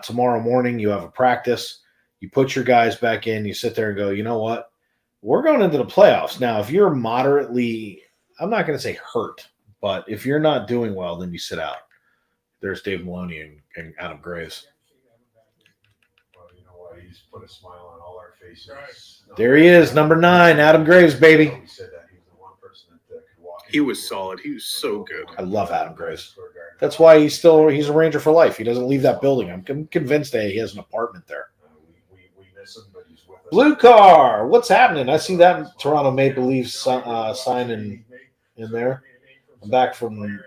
tomorrow morning you have a practice. You put your guys back in. You sit there and go, you know what? We're going into the playoffs now. If you're moderately, I'm not going to say hurt, but if you're not doing well, then you sit out. There's Dave Maloney and Adam Graves. Well, you know what? He's put a smile on all our faces. There he is, number 9, Adam Graves, baby. He said that he was the one person that could walk. He was solid. He was so good. I love Adam Graves. That's why he's a Ranger for life. He doesn't leave that building. I'm convinced that he has an apartment there. We miss him, but he's with us. Blue Car, what's happening? I see that Toronto Maple Leafs sign in there. I'm back from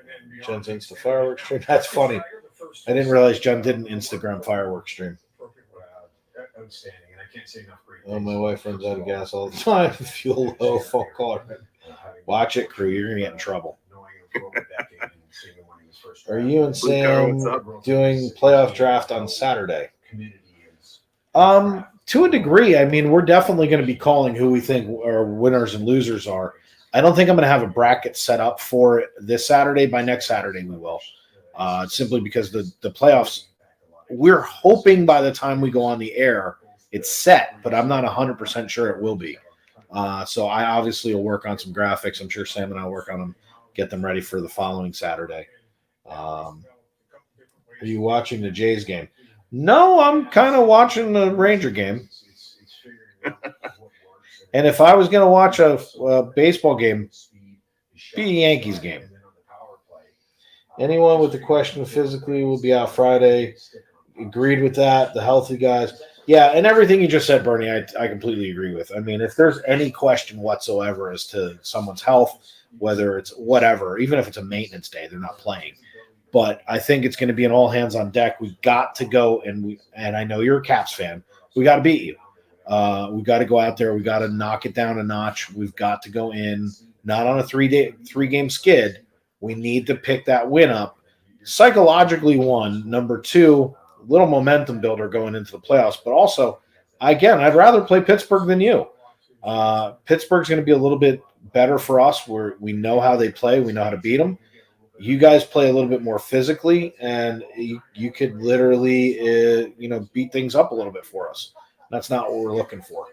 Jen's Insta fireworks stream. That's funny. I didn't realize Jen did an Instagram fireworks stream. Outstanding, and I can't say enough great Oh, my wife runs out of gas all the time. Fuel low, phone call. Watch it, crew. You're going to get in trouble. Are you and Sam doing playoff draft on Saturday? To a degree. I mean, we're definitely going to be calling who we think our winners and losers are. I don't think I'm going to have a bracket set up for it this Saturday. By next Saturday, we will. Simply because the playoffs, we're hoping by the time we go on the air, it's set, but I'm not 100% sure it will be. So I obviously will work on some graphics. I'm sure Sam and I will work on them, get them ready for the following Saturday. Are you watching the Jays game? No, I'm kind of watching the Ranger game. And if I was going to watch a baseball game, be a Yankees game. Anyone with the question physically will be out Friday. Agreed with that. The healthy guys. Yeah, and everything you just said, Bernie, I completely agree with. I mean, if there's any question whatsoever as to someone's health, whether it's whatever, even if it's a maintenance day, they're not playing. But I think it's going to be an all hands on deck. We've got to go, and I know you're a Caps fan. We got to beat you. We got to go out there. We got to knock it down a notch. We've got to go in, not on a three-game skid. We need to pick that win up. Psychologically, 1. Number 2, little momentum builder going into the playoffs. But also, again, I'd rather play Pittsburgh than you. Pittsburgh's going to be a little bit better for us. We know how they play. We know how to beat them. You guys play a little bit more physically, and you could literally, beat things up a little bit for us. That's not what we're looking for.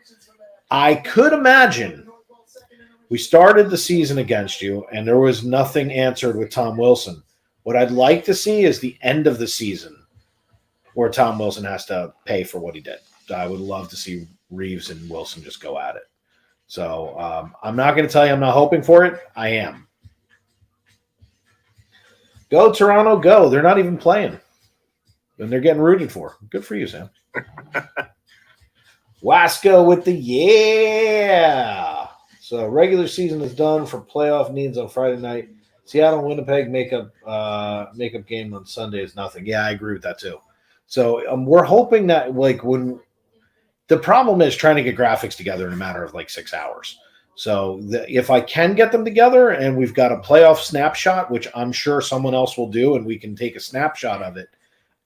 I could imagine we started the season against you, and there was nothing answered with Tom Wilson. What I'd like to see is the end of the season where Tom Wilson has to pay for what he did. I would love to see Reeves and Wilson just go at it. So I'm not going to tell you I'm not hoping for it. I am. Go, Toronto, go. They're not even playing. And they're getting rooted for. Good for you, Sam. Wasco with the yeah. So regular season is done for playoff needs on Friday night. Seattle and Winnipeg makeup game on Sunday is nothing. Yeah, I agree with that too. So we're hoping that when the problem is trying to get graphics together in a matter of 6 hours. So if I can get them together and we've got a playoff snapshot, which I'm sure someone else will do, and we can take a snapshot of it,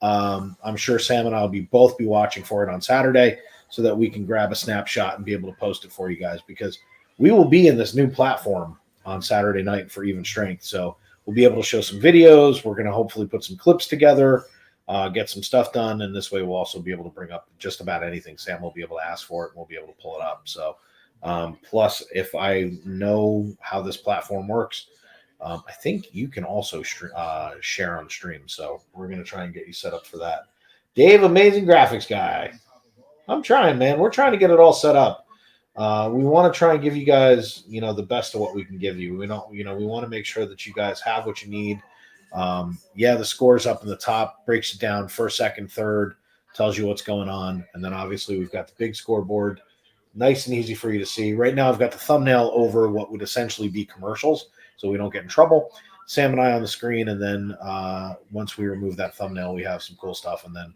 I'm sure Sam and I will both be watching for it on Saturday so that we can grab a snapshot and be able to post it for you guys, because we will be in this new platform on Saturday night for Even Strength. So we'll be able to show some videos. We're going to hopefully put some clips together, get some stuff done. And this way we'll also be able to bring up just about anything. Sam will be able to ask for it and we'll be able to pull it up. So plus, if I know how this platform works, I think you can also share on stream. So we're going to try and get you set up for that. Dave, amazing graphics guy. I'm trying, man. We're trying to get it all set up. We want to try and give you guys, the best of what we can give you. We don't, we want to make sure that you guys have what you need. The scores up in the top, breaks it down first, second, third, tells you what's going on. And then obviously we've got the big scoreboard, nice and easy for you to see. Right now I've got the thumbnail over what would essentially be commercials, so we don't get in trouble. Sam and I on the screen, and then once we remove that thumbnail, we have some cool stuff. And then,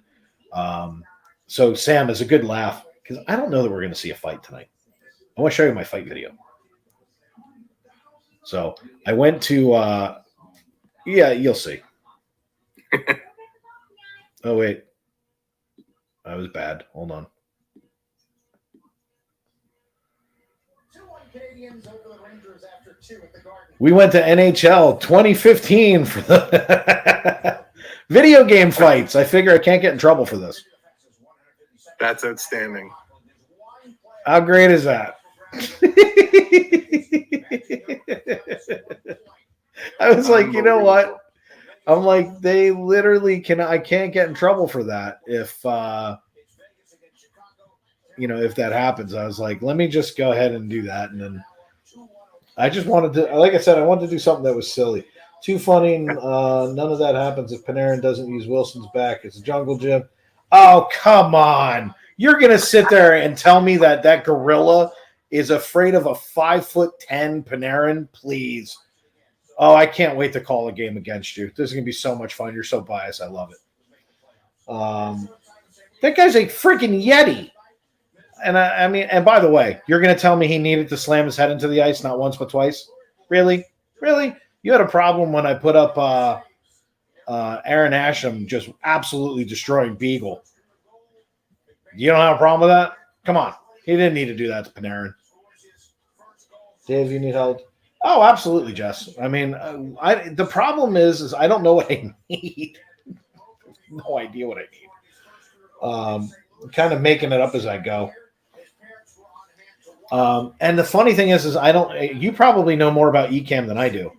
so Sam is a good laugh, because I don't know that we're going to see a fight tonight. I want to show you my fight video. So I went to, you'll see. Oh, wait. That was bad. Hold on. 2-1 Canadiens over the Rangers after 2 at the Garden. We went to NHL 2015 for the video game fights. I figure I can't get in trouble for this. That's outstanding. How great is that? I was like, you know what? I'm like, they literally I can't get in trouble for that if if that happens. I was like, let me just go ahead and do that. And then I just wanted to, like I said, I wanted to do something that was silly. Too funny. None of that happens if Panarin doesn't use Wilson's back. It's a jungle gym. Oh, come on. You're going to sit there and tell me that gorilla is afraid of a 5'10" Panarin? Please. Oh, I can't wait to call a game against you. This is going to be so much fun. You're so biased. I love it. That guy's a freaking Yeti. And I mean, and by the way, you're going to tell me he needed to slam his head into the ice not once but twice? Really? Really? You had a problem when I put up Aaron Asham just absolutely destroying Beagle. You don't have a problem with that? Come on. He didn't need to do that to Panarin. Dave, you need help? Oh, absolutely, Jess. I mean, the problem is I don't know what I need. No idea what I need. I'm kind of making it up as I go. And the funny thing is you probably know more about Ecamm than I do.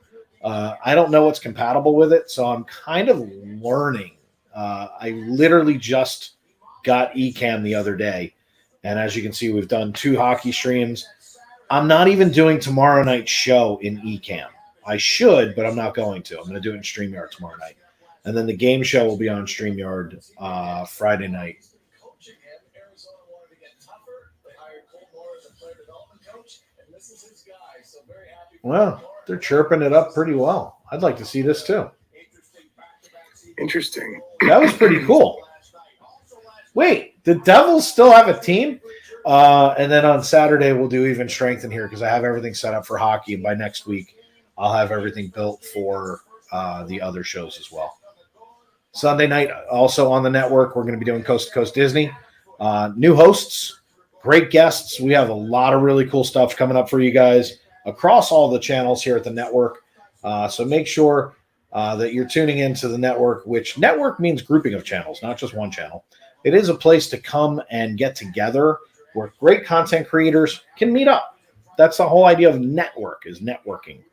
I don't know what's compatible with it, so I'm kind of learning. I literally just got Ecamm the other day, and as you can see, we've done 2 hockey streams. I'm not even doing tomorrow night's show in Ecamm. I should, but I'm not going to. I'm going to do it in StreamYard tomorrow night. And then the game show will be on StreamYard Friday night. Well, they're chirping it up pretty well. I'd like to see this too. Interesting. That was pretty cool. Wait, the Devils still have a team? And then on Saturday, we'll do Even Strength in here because I have everything set up for hockey. And by next week, I'll have everything built for the other shows as well. Sunday night, also on the network, we're going to be doing Coast to Coast Disney. New hosts, great guests. We have a lot of really cool stuff coming up for you guys across all the channels here at the network. So make sure that you're tuning into the network, which network means grouping of channels, not just one channel. It is a place to come and get together where great content creators can meet up. That's the whole idea of network, is networking.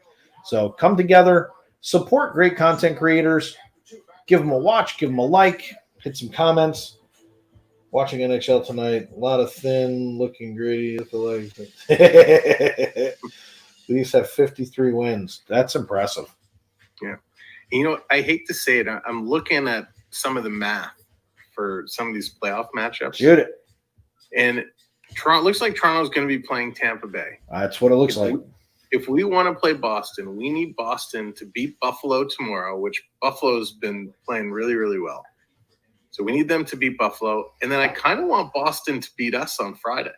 So come together, support great content creators, give them a watch, give them a like, hit some comments. Watching NHL tonight, a lot of thin, looking gritty. These have 53 wins. That's impressive. Yeah. You know, I hate to say it. I'm looking at some of the math for some of these playoff matchups. Shoot it. And Toronto looks like Toronto's going to be playing Tampa Bay. That's what it looks like. If we want to play Boston, we need Boston to beat Buffalo tomorrow, which Buffalo's been playing really, really well. So we need them to beat Buffalo. And then I kind of want Boston to beat us on Friday.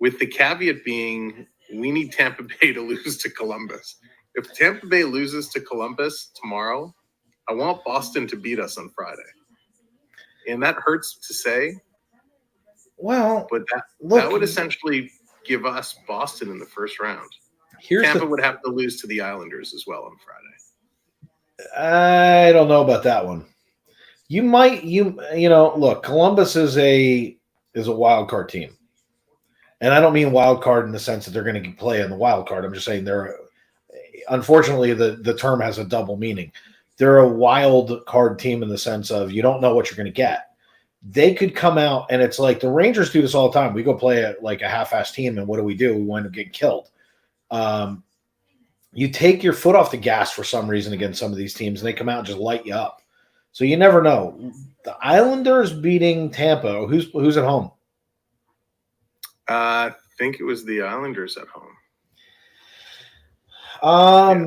With the caveat being, we need Tampa Bay to lose to Columbus. If Tampa Bay loses to Columbus tomorrow, I want Boston to beat us on Friday. And that hurts to say. Well, but that would essentially give us Boston in the first round. Tampa would have to lose to the Islanders as well on Friday. I don't know about that one. You know, look, Columbus is a wild card team. And I don't mean wild card in the sense that they're going to play in the wild card. I'm just saying unfortunately, the term has a double meaning. They're a wild card team in the sense of you don't know what you're going to get. They could come out, and it's like the Rangers do this all the time. We go play like a half-ass team, and what do? We wind up getting killed. You take your foot off the gas for some reason against some of these teams, and they come out and just light you up. So you never know. The Islanders beating Tampa. Who's at home? I think it was the Islanders at home.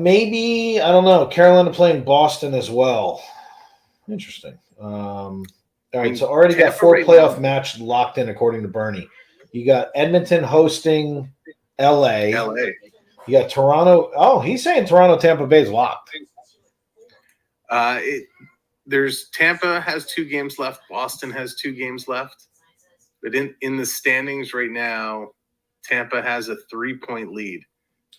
Maybe, I don't know. Carolina playing Boston as well. Interesting. All right, so already got 4 playoff match locked in according to Bernie. You got Edmonton hosting LA. You got Toronto. Oh, he's saying Toronto, Tampa Bay is locked. There's Tampa has 2 games left. Boston has 2 games left. But in the standings right now, Tampa has a 3-point lead.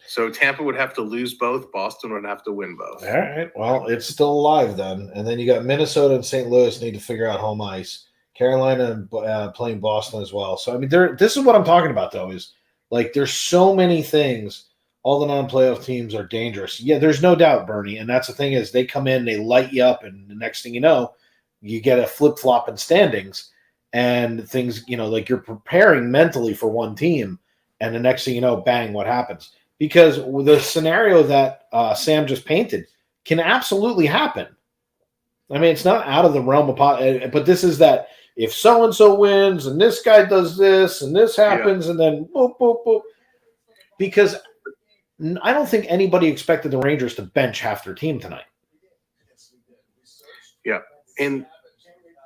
So Tampa would have to lose both. Boston would have to win both. All right. Well, it's still alive then. And then you got Minnesota and St. Louis need to figure out home ice. Carolina playing Boston as well. So, I mean, this is what I'm talking about, though, is like there's so many things. All the non-playoff teams are dangerous. Yeah, there's no doubt, Bernie. And that's the thing is they come in, they light you up, and the next thing you know, you get a flip-flop in standings and things, you know, like you're preparing mentally for one team, and the next thing you know, bang, what happens? Because the scenario that Sam just painted can absolutely happen. I mean, it's not out of the realm of but this is that if so-and-so wins and this guy does this and this happens and then boop, boop, boop. Because I don't think anybody expected the Rangers to bench half their team tonight. Yeah. And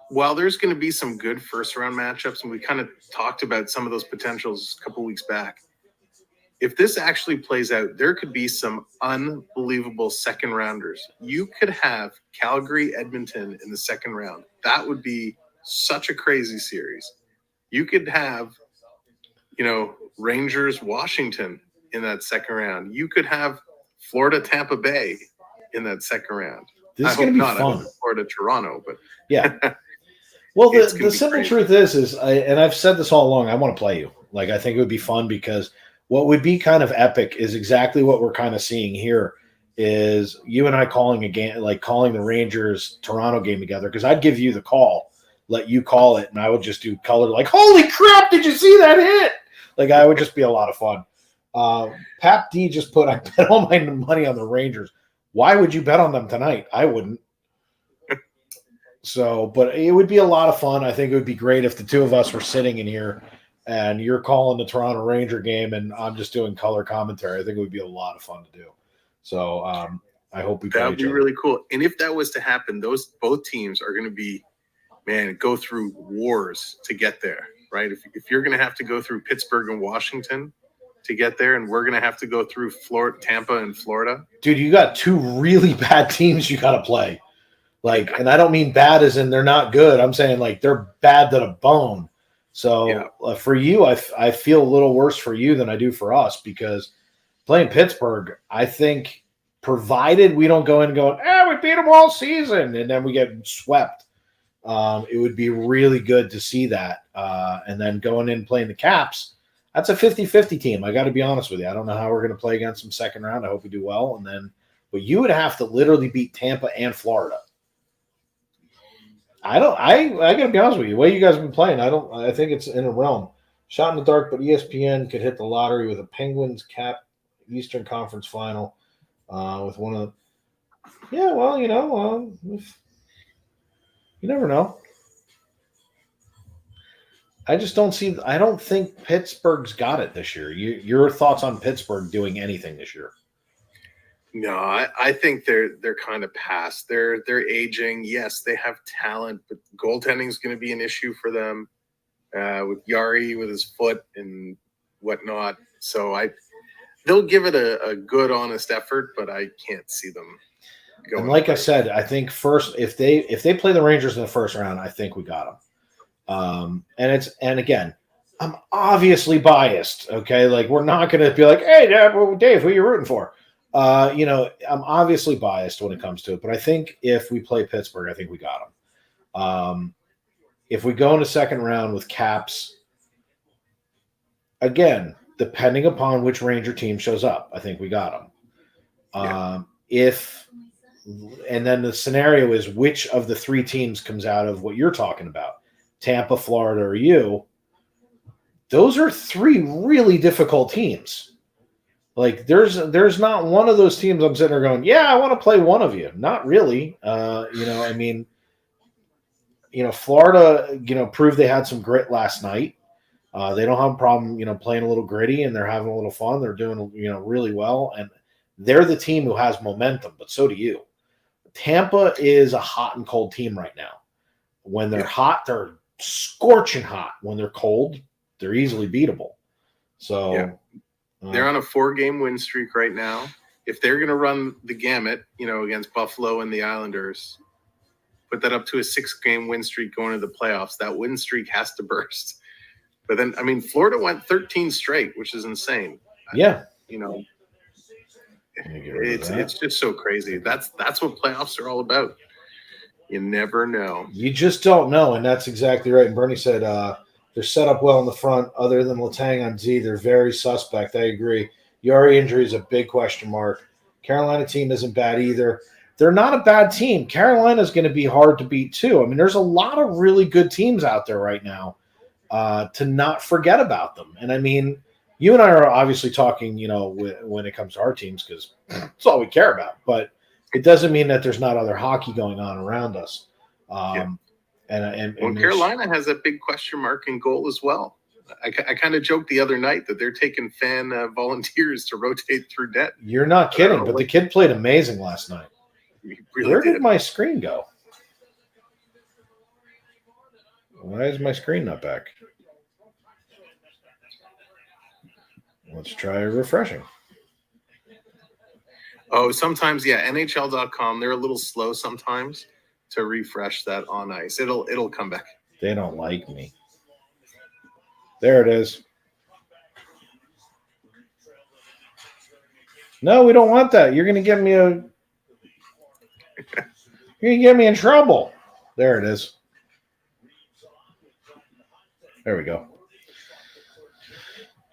while there's going to be some good first-round matchups, and we kind of talked about some of those potentials a couple weeks back, if this actually plays out, there could be some unbelievable second rounders. You could have Calgary, Edmonton in the second round. That would be such a crazy series. You could have, you know, Rangers, Washington in that second round. You could have Florida, Tampa Bay in that second round. This is going to be fun. Florida, Toronto, but yeah. Well, the simple truth is, and I've said this all along, I want to play you. Like, I think it would be fun because what would be kind of epic is exactly what we're kind of seeing here is you and I calling a game, like calling the Rangers Toronto game together. Cause I'd give you the call, let you call it. And I would just do color like, holy crap. Did you see that hit? Like I would just be a lot of fun. Pap D just put, I bet all my money on the Rangers. Why would you bet on them tonight? I wouldn't. So, but it would be a lot of fun. I think it would be great if the two of us were sitting in here and you're calling the Toronto Ranger game and I'm just doing color commentary. I think it would be a lot of fun to do. So I hope we that would be really cool. And if that was to happen, both teams are going to be, go through wars to get there, right? If you're going to have to go through Pittsburgh and Washington to get there, and we're going to have to go through Tampa and Florida. Dude, you got 2 really bad teams you got to play. Like, and I don't mean bad as in they're not good. I'm saying like they're bad to the bone. So for you, I feel a little worse for you than I do for us because playing Pittsburgh, I think, provided we don't go in and go, we beat them all season, and then we get swept. It would be really good to see that. And then going in and playing the Caps, that's a 50-50 team. I got to be honest with you. I don't know how we're going to play against them second round. I hope we do well. And then, but you would have to literally beat Tampa and Florida. I got to be honest with you. The way you guys have been playing, I think it's in a realm. Shot in the dark, but ESPN could hit the lottery with a Penguins Cap Eastern Conference final with one of the, you never know. I just don't see. I don't think Pittsburgh's got it this year. Your thoughts on Pittsburgh doing anything this year? No, I think they're kind of past. They're aging. Yes, they have talent, but goaltending is going to be an issue for them with Yari with his foot and whatnot. So they'll give it a good, honest effort, but I can't see them going. And like I said, I think first if they play the Rangers in the first round, I think we got them. And again, I'm obviously biased. Okay, like we're not going to be like, hey, Dave, who are you rooting for? I'm obviously biased when it comes to it, but I think if we play Pittsburgh, I think we got them. If we go into second round with Caps, again, depending upon which Ranger team shows up, I think we got them. And then the scenario is which of the three teams comes out of what you're talking about, Tampa, Florida, or you. Those are three really difficult teams. Like there's not one of those teams I'm sitting there going, yeah, I want to play one of you. Not really. Florida, proved they had some grit last night. They don't have a problem, playing a little gritty, and they're having a little fun. They're doing, really well, and they're the team who has momentum. But so do you. Tampa is a hot and cold team right now. When they're hot, they're scorching hot. When they're cold, they're easily beatable. So they're on a 4-game win streak right now. If they're going to run the gamut, against Buffalo and the Islanders, put that up to a 6-game win streak going to the playoffs, that win streak has to burst. But then, Florida went 13 straight, which is insane. Yeah. It's just so crazy. That's what playoffs are all about. You never know. You just don't know, and that's exactly right. And Bernie said they're set up well in the front. Other than Letang on Z, they're very suspect. I agree. Yari injury is a big question mark. Carolina team isn't bad either. They're not a bad team. Carolina's going to be hard to beat too. There's a lot of really good teams out there right now to not forget about them. And you and I are obviously talking, when it comes to our teams because it's all we care about. But it doesn't mean that there's not other hockey going on around us. And Carolina has a big question mark in goal as well. I kind of joked the other night that they're taking fan volunteers to rotate through net. You're not kidding, but the kid played amazing last night. Where did my screen go? Why is my screen not back? Let's try refreshing. Oh, sometimes, NHL.com, they're a little slow sometimes to refresh that on ice. It'll come back. They don't like me. There it is. No, we don't want that. You're going to get me you're going to get me in trouble. There it is. There we go.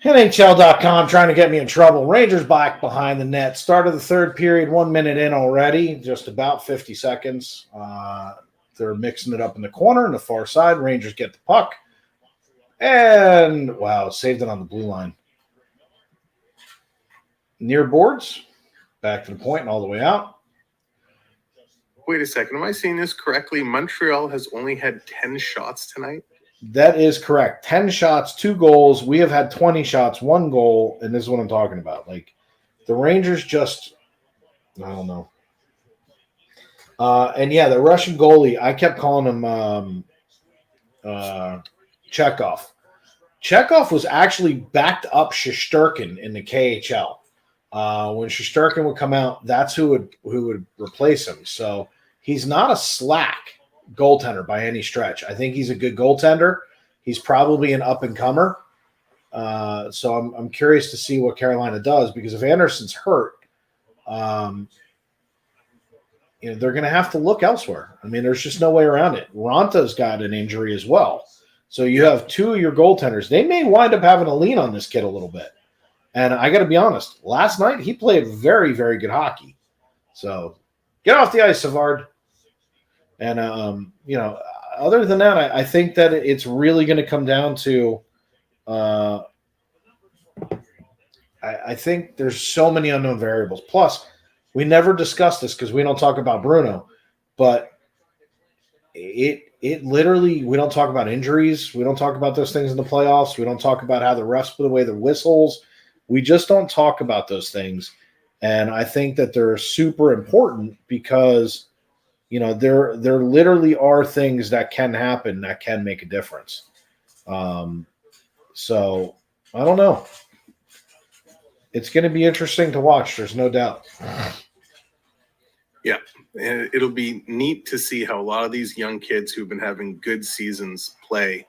NHL.com trying to get me in trouble. Rangers back behind the net. Start of the third period, 1 minute in already, just about 50 seconds. They're mixing it up in the corner on the far side. Rangers get the puck. And, saved it on the blue line. Near boards. Back to the point and all the way out. Wait a second. Am I seeing this correctly? Montreal has only had 10 shots tonight? That is correct. 10 shots, 2 goals. We have had 20 shots, 1 goal, and this is what I'm talking about. Like, the Rangers just – I don't know. The Russian goalie, I kept calling him Chekhov. Chekhov was actually backed up Shesterkin in the KHL. When Shesterkin would come out, that's who would replace him. So he's not a slack goaltender by any stretch. I think he's a good goaltender. He's probably an up-and-comer. So I'm curious to see what Carolina does, because if Anderson's hurt, they're going to have to look elsewhere. I mean, there's just no way around it. Ronta's got an injury as well. So you have two of your goaltenders. They may wind up having a lean on this kid a little bit. And I got to be honest, last night he played very, very good hockey. So get off the ice, Savard. And, other than that, I think that it's really going to come down to I think there's so many unknown variables. Plus, we never discussed this because we don't talk about Bruno, but it literally, we don't talk about injuries. We don't talk about those things in the playoffs. We don't talk about how the refs put away the whistles. We just don't talk about those things. And I think that they're super important because, there literally are things that can happen that can make a difference. So I don't know. It's going to be interesting to watch. There's no doubt. Yeah, and it'll be neat to see how a lot of these young kids who've been having good seasons play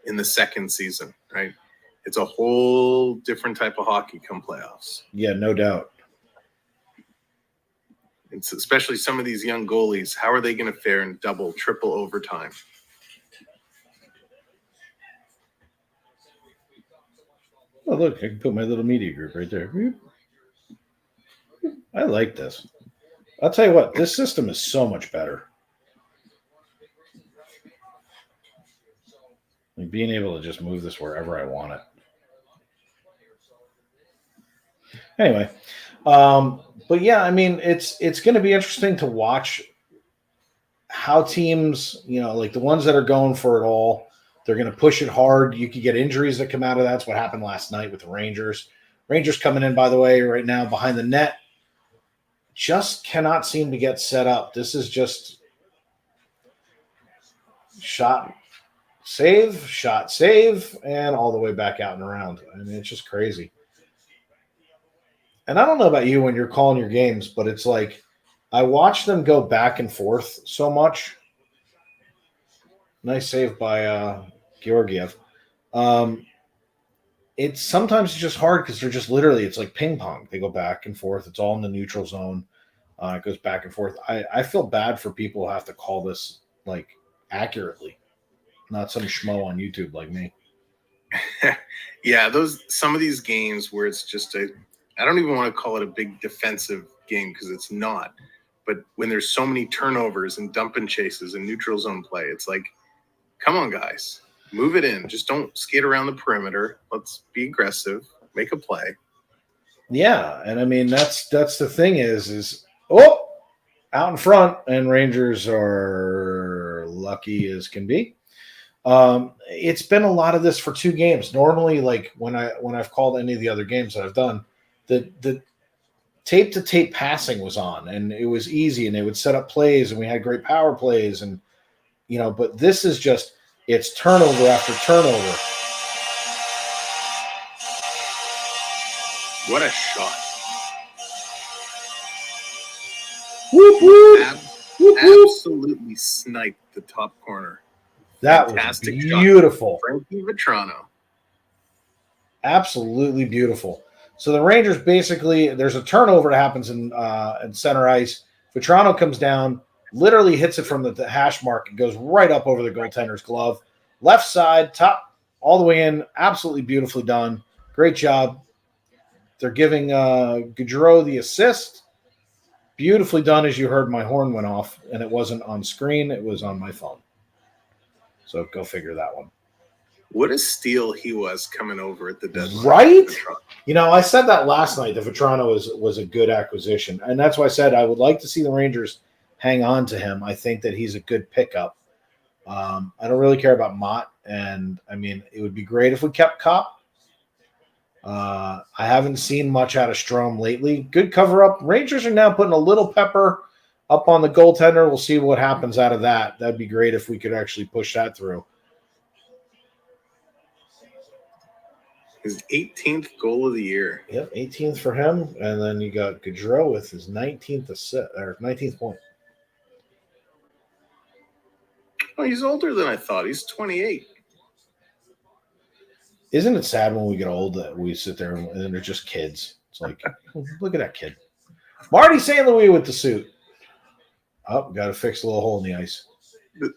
in the second season, right? It's a whole different type of hockey come playoffs. Yeah, no doubt. It's especially some of these young goalies. How are they going to fare in double, triple overtime? Oh, look, I can put my little media group right there. I like this. I'll tell you what, this system is so much better. Like being able to just move this wherever I want it. Anyway, but yeah, I mean, it's going to be interesting to watch how teams, like the ones that are going for it all, they're going to push it hard. You could get injuries that come out of that. That's what happened last night with the Rangers. Rangers coming in, by the way, right now behind the net. Just cannot seem to get set up. This is just shot, save, and all the way back out and around. I mean, it's just crazy. And I don't know about you when you're calling your games, but it's like I watch them go back and forth so much. Nice save by Georgiev. It's sometimes just hard because they're just literally, it's like ping pong. They go back and forth. It's all in the neutral zone. It goes back and forth. I feel bad for people who have to call this like accurately, not some schmo on YouTube like me. Yeah, some of these games where it's just I don't even want to call it a big defensive game because it's not. But when there's so many turnovers and dump and chases and neutral zone play, it's like, come on, guys. Move it in. Just don't skate around the perimeter. Let's be aggressive. Make a play. Yeah, and I mean that's the thing is out in front, and Rangers are lucky as can be. It's been a lot of this for two games. Normally, like when I've called any of the other games that I've done, the tape to tape passing was on, and it was easy, and they would set up plays, and we had great power plays, and but this is just. It's turnover after turnover. What a shot. Whoop, whoop. Absolutely sniped the top corner. That Fantastic was beautiful. Shot. Frankie Vetrano. Absolutely beautiful. So the Rangers basically, there's a turnover that happens in center ice. Vetrano comes down, literally hits it from the hash mark and goes right up over the goaltender's glove. Left side, top, all the way in. Absolutely beautifully done. Great job. They're giving Gaudreau the assist. Beautifully done, as you heard my horn went off, and it wasn't on screen. It was on my phone. So go figure that one. What a steal he was coming over at the deadline. Right? I said that last night. The Vetrano was a good acquisition. And that's why I said I would like to see the Rangers hang on to him. I think that he's a good pickup. I don't really care about Mott. And, I mean, it would be great if we kept Kopp. I haven't seen much out of Strome lately. Good cover-up. Rangers are now putting a little pepper up on the goaltender. We'll see what happens out of that. That'd be great if we could actually push that through. His 18th goal of the year. Yep, 18th for him. And then you got Gaudreau with his 19th assist, or 19th point. Oh, he's older than I thought. He's 28. Isn't it sad when we get old that we sit there and then they're just kids? It's like, look at that kid. Marty St. Louis with the suit. Oh, got to fix a little hole in the ice.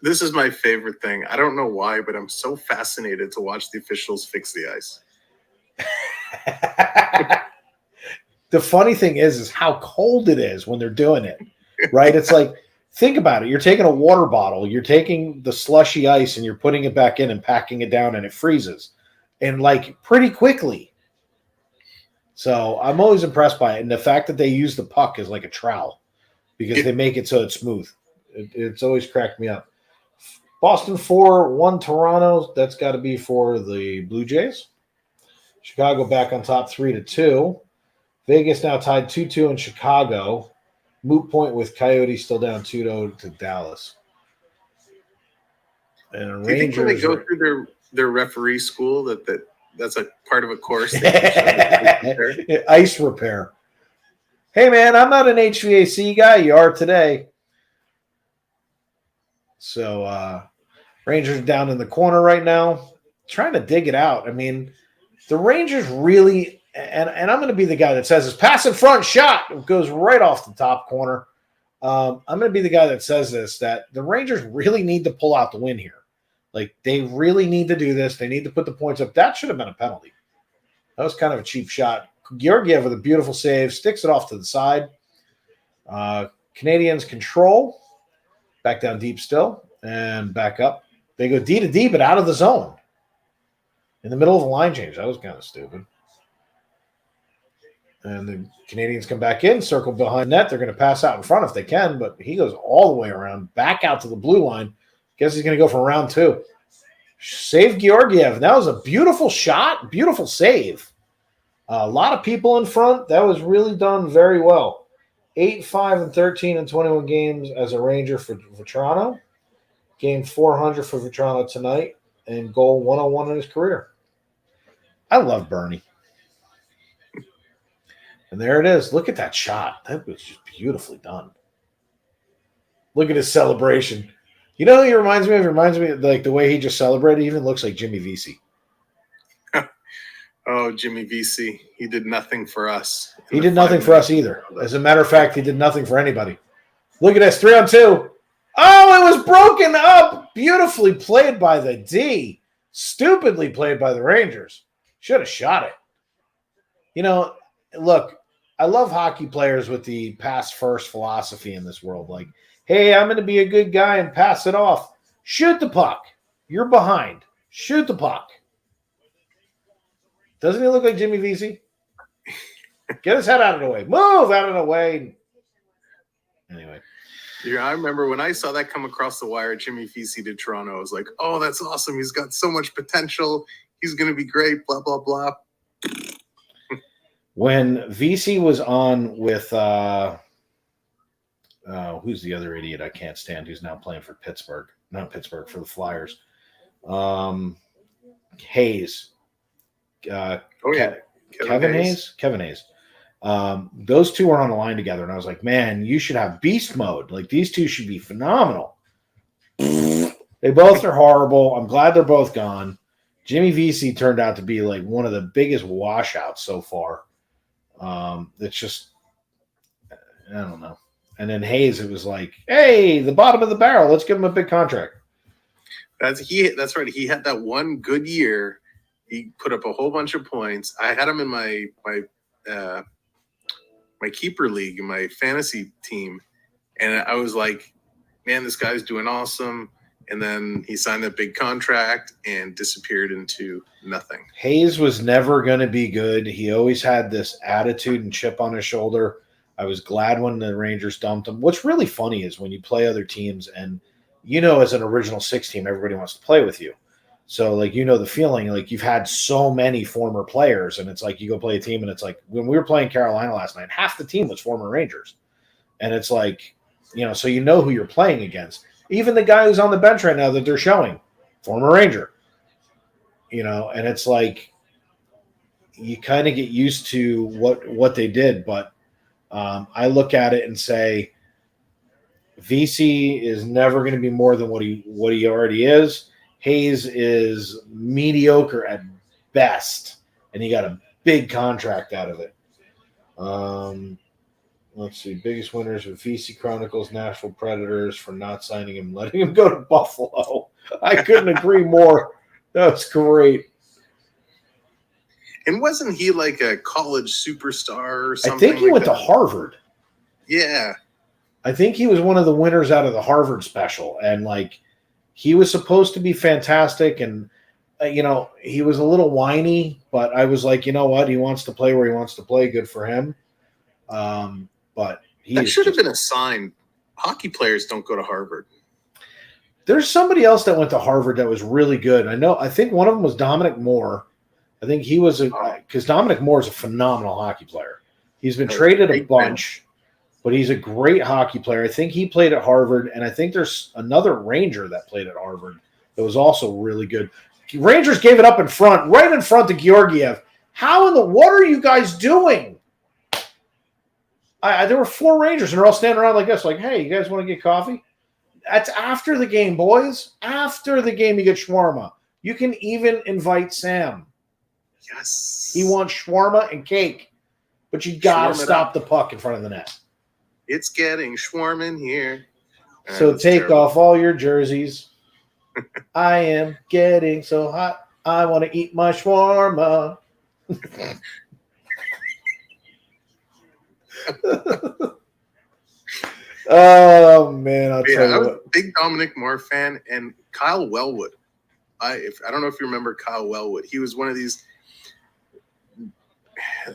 This is my favorite thing. I don't know why, but I'm so fascinated to watch the officials fix the ice. The funny thing is how cold it is when they're doing it, right? It's like, think about it. You're taking a water bottle, you're taking the slushy ice and you're putting it back in and packing it down and it freezes. And like pretty quickly. So I'm always impressed by it. And the fact that they use the puck as like a trowel because they make it so it's smooth. It's always cracked me up. Boston 4-1 Toronto. That's got to be for the Blue Jays. Chicago back on top 3-2. Vegas now tied 2-2 in Chicago. Moot point with Coyotes still down 2-0 to Dallas. And Do you think when they go through their referee school that's a part of a course? Ice repair. Hey, man, I'm not an HVAC guy. You are today. So Rangers down in the corner right now, trying to dig it out. I mean, the Rangers really, and I'm going to be the guy that says this, pass in front, shot. It goes right off the top corner. I'm going to be the guy that says this, that the Rangers really need to pull out the win here. Like, they really need to do this. They need to put the points up. That should have been a penalty. That was kind of a cheap shot. Georgiev with a beautiful save, sticks it off to the side. Canadiens control. Back down deep still, and back up. They go D to D, but out of the zone. In the middle of a line change. That was kind of stupid. And the Canadiens come back in, circle behind net. They're going to pass out in front if they can, but he goes all the way around, back out to the blue line. Guess he's going to go for round 2. Save Georgiev. That was a beautiful shot, beautiful save. A lot of people in front. That was really done very well. 8-5-13 in 21 games as a Ranger for Toronto. Game 400 for Toronto tonight, and goal 101 in his career. I love Bernie. And there it is. Look at that shot. That was just beautifully done. Look at his celebration. You know who he reminds me of? He reminds me of like the way he just celebrated. He even looks like Jimmy Vesey. Oh, Jimmy Vesey. He did nothing for us. He did nothing for us either. As a matter of fact, he did nothing for anybody. Look at this. 3-on-2. Oh, it was broken up. Beautifully played by the D. Stupidly played by the Rangers. Should have shot it. You know, look, I love hockey players with the pass first philosophy in this world. Like, hey, I'm going to be a good guy and pass it off. Shoot the puck. You're behind. Shoot the puck. Doesn't he look like Jimmy Vesey? Get his head out of the way. Move out of the way. Anyway. Yeah, I remember when I saw that come across the wire, Jimmy Vesey to Toronto. I was like, oh, that's awesome. He's got so much potential. He's going to be great, blah, blah, blah. When Vesey was on with who's the other idiot I can't stand who's now playing for Pittsburgh? Not Pittsburgh, for the Flyers. Hayes. Kevin Hayes. Those two are on the line together, and I was like, man, you should have beast mode. Like, these two should be phenomenal. They both are horrible. I'm glad they're both gone. Jimmy Vesey turned out to be like one of the biggest washouts so far. It's just, I don't know. And then Hayes, it was like, hey, the bottom of the barrel. Let's give him a big contract. That's right. He had that one good year. He put up a whole bunch of points. I had him in my keeper league, in my fantasy team, and I was like, man, this guy's doing awesome. And then he signed that big contract and disappeared into nothing. Hayes was never going to be good. He always had this attitude and chip on his shoulder. I was glad when the Rangers dumped him. What's really funny is when you play other teams and, you know, as an original 6 team, everybody wants to play with you. So, like, you know the feeling, like, you've had so many former players, and it's like you go play a team, and it's like when we were playing Carolina last night, half the team was former Rangers. And it's like, you know, so you know who you're playing against. Even the guy who's on the bench right now that they're showing, former Ranger. You know, and it's like you kind of get used to what they did. But I look at it and say, VC is never going to be more than what he already is. Hayes is mediocre at best, and he got a big contract out of it. Let's see. Biggest winners of VC Chronicles, Nashville Predators for not signing him, letting him go to Buffalo. I couldn't agree more. That was great. And wasn't he like a college superstar or something? I think he went to Harvard. Yeah. I think he was one of the winners out of the Harvard special. And, like, he was supposed to be fantastic. And, he was a little whiny. But I was like, you know what? He wants to play where he wants to play. Good for him. But that should have been a sign. Hockey players don't go to Harvard. There's somebody else that went to Harvard that was really good. I think one of them was Dominic Moore. I think he was because Dominic Moore is a phenomenal hockey player. He's been traded a bunch, but he's a great hockey player. I think he played at Harvard, and I think there's another Ranger that played at Harvard that was also really good. Rangers gave it up in front, right in front of Georgiev. What are you guys doing? There were 4 Rangers, and they're all standing around like this, like, hey, you guys want to get coffee? That's after the game, boys. After the game, you get shawarma. You can even invite Sam. Yes. He wants shawarma and cake, but you got to stop the puck in front of the net. It's getting shawarma in here. So take off all your jerseys. I am getting so hot. I want to eat my shawarma. Oh, man. I'll tell you I was what. a big Dominic Moore fan, and Kyle Wellwood. I don't know if you remember Kyle Wellwood. He was one of these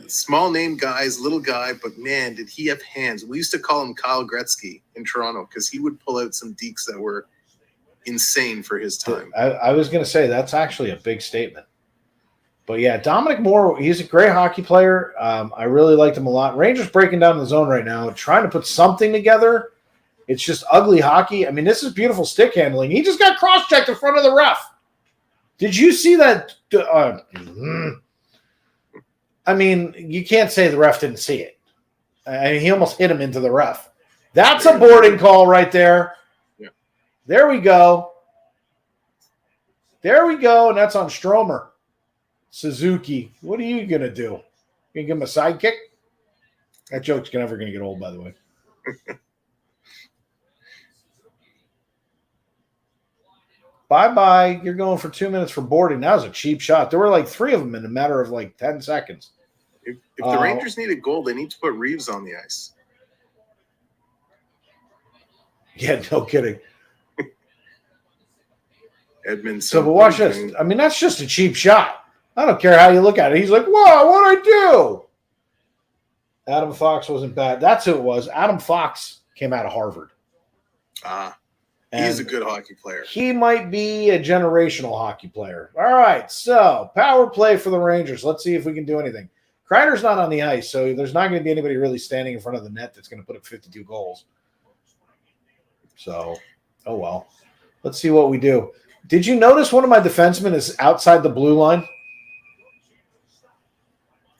small name guys, little guy, but man, did he have hands. We used to call him Kyle Gretzky in Toronto because he would pull out some dekes that were insane for his time. I was going to say that's actually a big statement. But yeah, Dominic Moore, he's a great hockey player. I really liked him a lot. Rangers breaking down the zone right now, trying to put something together. It's just ugly hockey. I mean, this is beautiful stick handling. He just got cross-checked in front of the ref. Did you see that? I mean, you can't say the ref didn't see it. I mean, he almost hit him into the ref. That's a boarding call right there. Yeah. There we go. There we go, and that's on Stromer. Suzuki, what are you going to do? You going to give him a sidekick? That joke's never going to get old, by the way. Bye-bye. You're going for 2 minutes for boarding. That was a cheap shot. There were like 3 of them in a matter of like 10 seconds. If the Rangers need a goal, they need to put Reeves on the ice. Yeah, no kidding. Edmundson. So, but watch this. I mean, that's just a cheap shot. I don't care how you look at it. He's like, whoa, what'd I do? Adam Fox wasn't bad. That's who it was. Adam Fox came out of Harvard. He's a good hockey player. He might be a generational hockey player. All right, so power play for the Rangers. Let's see if we can do anything. Kreider's not on the ice, so there's not going to be anybody really standing in front of the net that's going to put up 52 goals. So, oh well. Let's see what we do. Did you notice one of my defensemen is outside the blue line?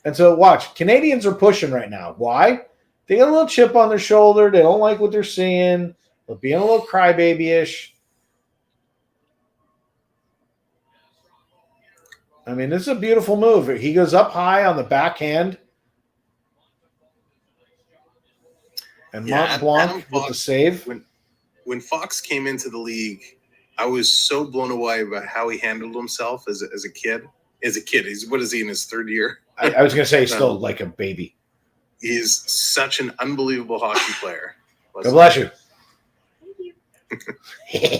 And so watch, Canadians are pushing right now. Why? They got a little chip on their shoulder. They don't like what they're seeing. They're being a little crybaby-ish. I mean, this is a beautiful move. He goes up high on the backhand. And Mont Blanc with the save. When Fox came into the league, I was so blown away by how he handled himself as a kid. What is he in his 3rd year? I was going to say he's still like a baby. He's such an unbelievable hockey player. God bless you. Thank you.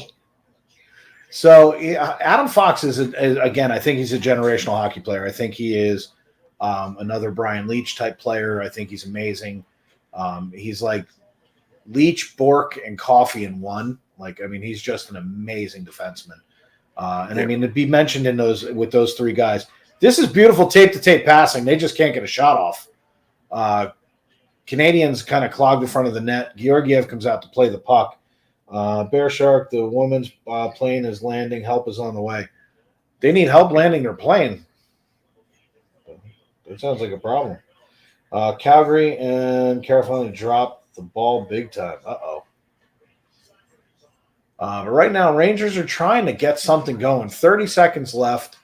So Adam Fox is again, I think he's a generational hockey player. I think he is another Brian Leach type player. I think he's amazing. He's like Leach, Bork, and Coffey in one. Like, I mean, he's just an amazing defenseman. I mean, to be mentioned in with those 3 guys. This is beautiful tape-to-tape passing. They just can't get a shot off. Canadians kind of clogged the front of the net. Georgiev comes out to play the puck. BearShark, the women's plane is landing. Help is on the way. They need help landing their plane. That sounds like a problem. Calgary and Carolina dropped the ball big time. Uh-oh. But right now, Rangers are trying to get something going. 30 seconds left.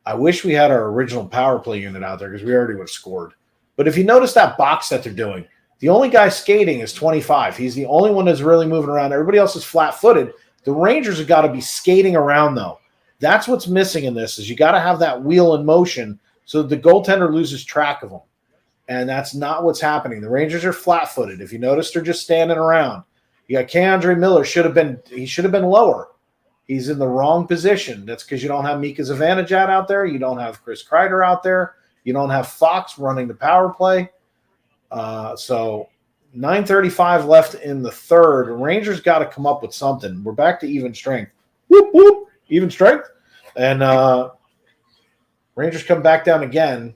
I wish we had our original power play unit out there because we already would have scored. But if you notice that box that they're doing, the only guy skating is 25. He's the only one that's really moving around. Everybody else is flat-footed. The Rangers have got to be skating around, though. That's what's missing in this is you got to have that wheel in motion so that the goaltender loses track of them. And that's not what's happening. The Rangers are flat-footed. If you notice, they're just standing around. You got Andre Miller. Should have been lower. He's in the wrong position. That's because you don't have Mika Zibanejad out there. You don't have Chris Kreider out there. You don't have Fox running the power play. So 9:35 left in the third. Rangers got to come up with something. We're back to even strength. Whoop, whoop. Even strength. And Rangers come back down again.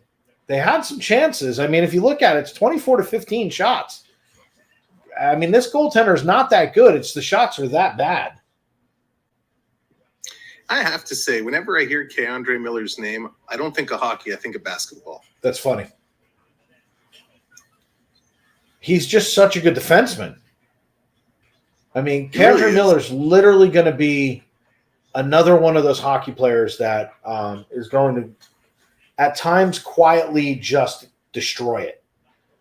They had some chances. I mean, if you look at it, it's 24-15 shots. I mean, this goaltender is not that good. It's the shots are that bad. I have to say, whenever I hear Andre Miller's name, I don't think of hockey. I think of basketball. That's funny. He's just such a good defenseman. I mean, Andre Miller's literally going to be another one of those hockey players that is going to, at times, quietly just destroy it.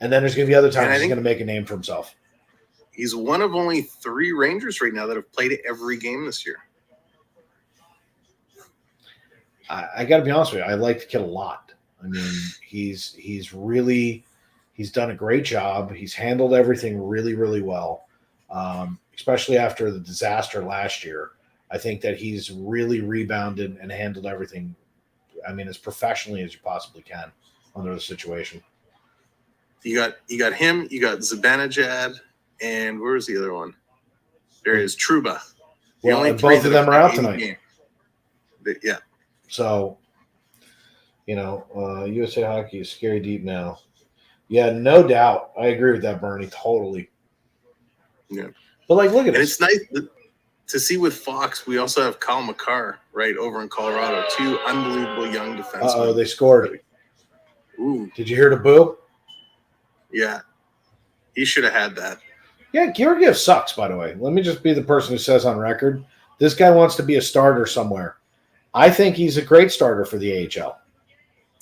And then there's going to be other times he's going to make a name for himself. He's one of only 3 Rangers right now that have played every game this year. I got to be honest with you. I like the kid a lot. I mean, he's done a great job. He's handled everything really, really well, especially after the disaster last year. I think that he's really rebounded and handled everything, I mean, as professionally as you possibly can under the situation. You got him, you got Zibanejad, and where was the other one? There is Trouba. Well, and both of them are out tonight. Yeah. So, USA Hockey is scary deep now. Yeah, no doubt. I agree with that, Bernie, totally. Yeah. But, look at this. It's nice to see with Fox, we also have Kyle McCarr right over in Colorado. 2 unbelievable young defensemen. Uh-oh, they scored. Ooh. Did you hear the boo? Yeah. He should have had that. Yeah, Georgiev sucks, by the way. Let me just be the person who says on record, this guy wants to be a starter somewhere. I think he's a great starter for the AHL.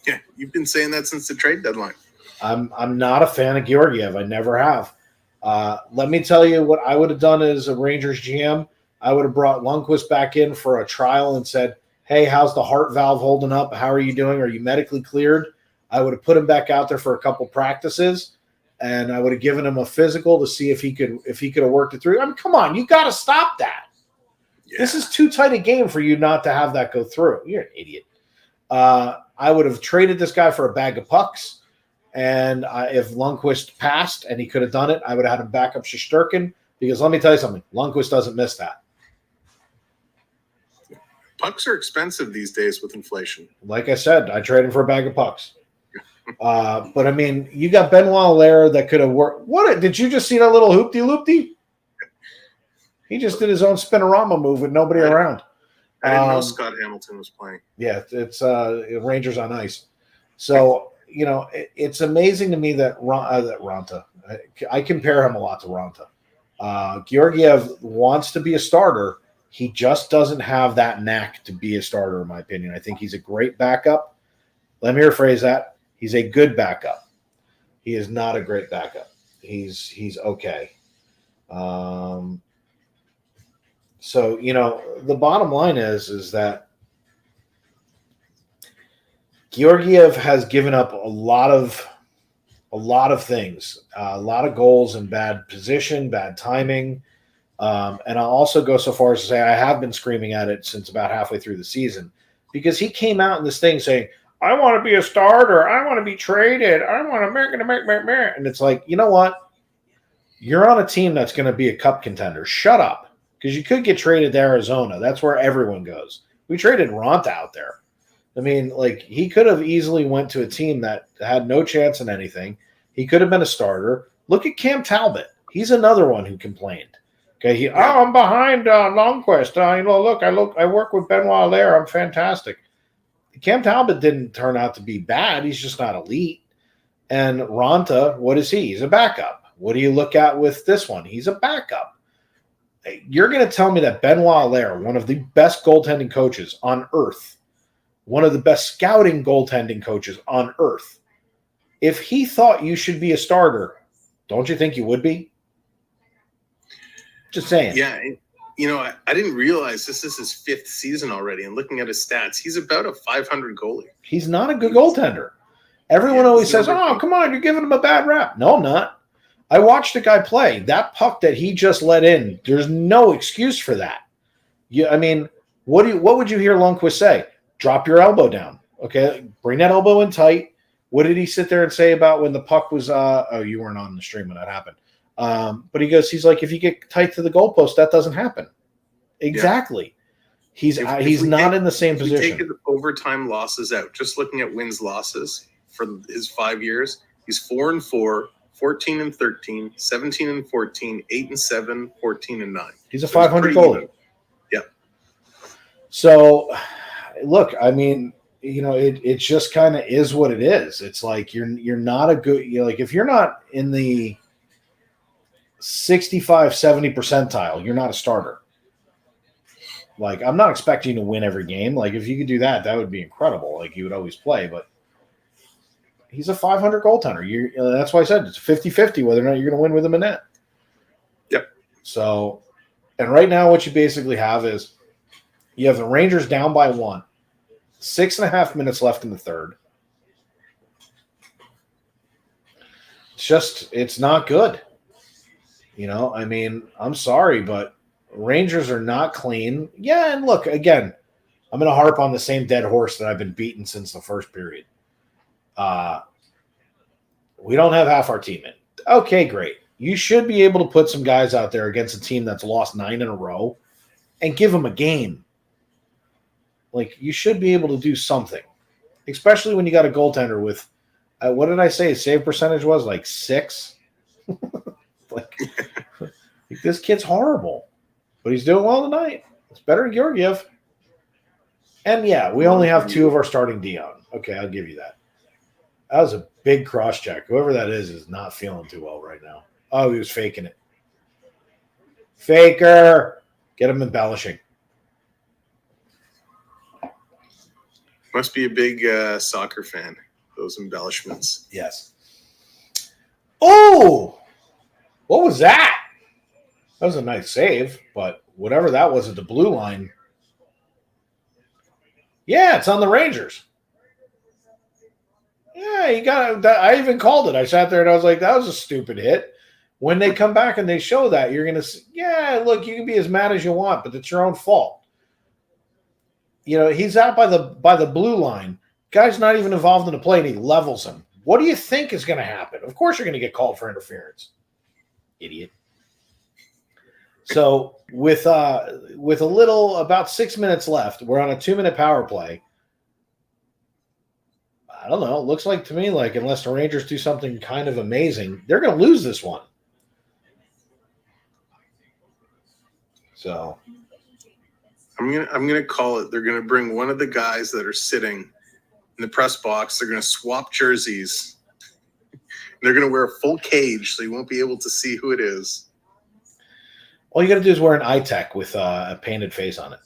Yeah, you've been saying that since the trade deadline. I'm not a fan of Georgiev. I never have. Let me tell you what I would have done as a Rangers GM. I would have brought Lundqvist back in for a trial and said, hey, how's the heart valve holding up? How are you doing? Are you medically cleared? I would have put him back out there for a couple practices, and I would have given him a physical to see if he could have worked it through. I mean, come on, you got to stop that. Yeah. This is too tight a game for you not to have that go through. You're an idiot. I would have traded this guy for a bag of pucks, and if Lundqvist passed and he could have done it, I would have had him back up Shesterkin, because let me tell you something, Lundqvist doesn't miss that. Pucks are expensive these days with inflation. Like I said, I traded him for a bag of pucks. But, I mean, you got Benoit Allaire that could have worked. Did you just see that little hoopty-loopty? He just did his own spinorama move with nobody around. I didn't know Scott Hamilton was playing. Yeah, it's Rangers on ice. So, it's amazing to me that Ranta, I compare him a lot to Ranta. Georgiev wants to be a starter. He just doesn't have that knack to be a starter, in my opinion. I think he's a great backup. Let me rephrase that. He's a good backup. He is not a great backup. He's okay. So, the bottom line is that Georgiev has given up a lot of things, a lot of goals in bad position, bad timing. And I'll also go so far as to say I have been screaming at it since about halfway through the season, because he came out in this thing saying, I want to be a starter. I want to be traded. I want to make. And it's like, you know what? You're on a team that's going to be a cup contender. Shut up. Because you could get traded to Arizona. That's where everyone goes. We traded Ranta out there. I mean, he could have easily went to a team that had no chance in anything. He could have been a starter. Look at Cam Talbot. He's another one who complained. Okay, I'm behind Lundqvist. I work with Benoit Allaire. I'm fantastic. Cam Talbot didn't turn out to be bad. He's just not elite. And Ranta, what is he? He's a backup. What do you look at with this one? He's a backup. You're going to tell me that Benoit Allaire, one of the best goaltending coaches on earth, one of the best scouting goaltending coaches on earth, if he thought you should be a starter, don't you think you would be? Just saying. Yeah. I didn't realize this is his 5th season already. And looking at his stats, he's about a 500 goalie. He's not a good goaltender. Everyone always says, oh, come on, you're giving him a bad rap. No, I'm not. I watched the guy play. That puck that he just let in, there's no excuse for that. What would you hear Lundqvist say? Drop your elbow down. Okay, bring that elbow in tight. What did he sit there and say about when the puck was you weren't on the stream when that happened. But he's like, if you get tight to the goalpost, that doesn't happen. Exactly. Yeah. He's not in the same position. If we take the overtime losses out, just looking at wins losses for his 5 years, he's 4-4, 14-13, 17-14, 8-7, 14-9. He's a 500 goalie. Yeah. So, look, it just kind of is what it is. It's like you're not a good. If you're not in the 65-70 percentile, you're not a starter. Like, I'm not expecting you to win every game. Like, if you could do that, that would be incredible. Like, you would always play, but he's a 500 goaltender. That's why I said it's 50-50 whether or not you're going to win with him in net. Yep. So, and right now what you basically have is you have the Rangers down by 1, 6.5 minutes left in the third. It's not good. I'm sorry, but Rangers are not clean. Yeah, and look, again, I'm going to harp on the same dead horse that I've been beating since the first period. We don't have half our team in. Okay, great. You should be able to put some guys out there against a team that's lost 9 in a row and give them a game. Like, you should be able to do something, especially when you got a goaltender with, what did I say his save percentage was? Like 6? like, this kid's horrible, but he's doing well tonight. It's better than Georgiev. And, yeah, we only have 2 of our starting D on. Okay, I'll give you that. That was a big cross-check. Whoever that is not feeling too well right now. Oh, he was faking it. Faker. Get him embellishing. Must be a big soccer fan, those embellishments. Yes. Oh! What was that? That was a nice save, but whatever that was at the blue line. Yeah, it's on the Rangers. Yeah, you got. I even called it. I sat there and I was like, "That was a stupid hit." When they come back and they show that, you're gonna. Yeah, look, you can be as mad as you want, but it's your own fault. He's out by the blue line. Guy's not even involved in the play, and he levels him. What do you think is going to happen? Of course, you're going to get called for interference, idiot. So with a little about 6 minutes left, we're on a 2-minute power play. I don't know. It looks like to me like unless the Rangers do something kind of amazing, they're going to lose this one. So I'm gonna call it. They're gonna bring one of the guys that are sitting in the press box. They're gonna swap jerseys. They're gonna wear a full cage, so you won't be able to see who it is. All you got to do is wear an eye tech with a painted face on it.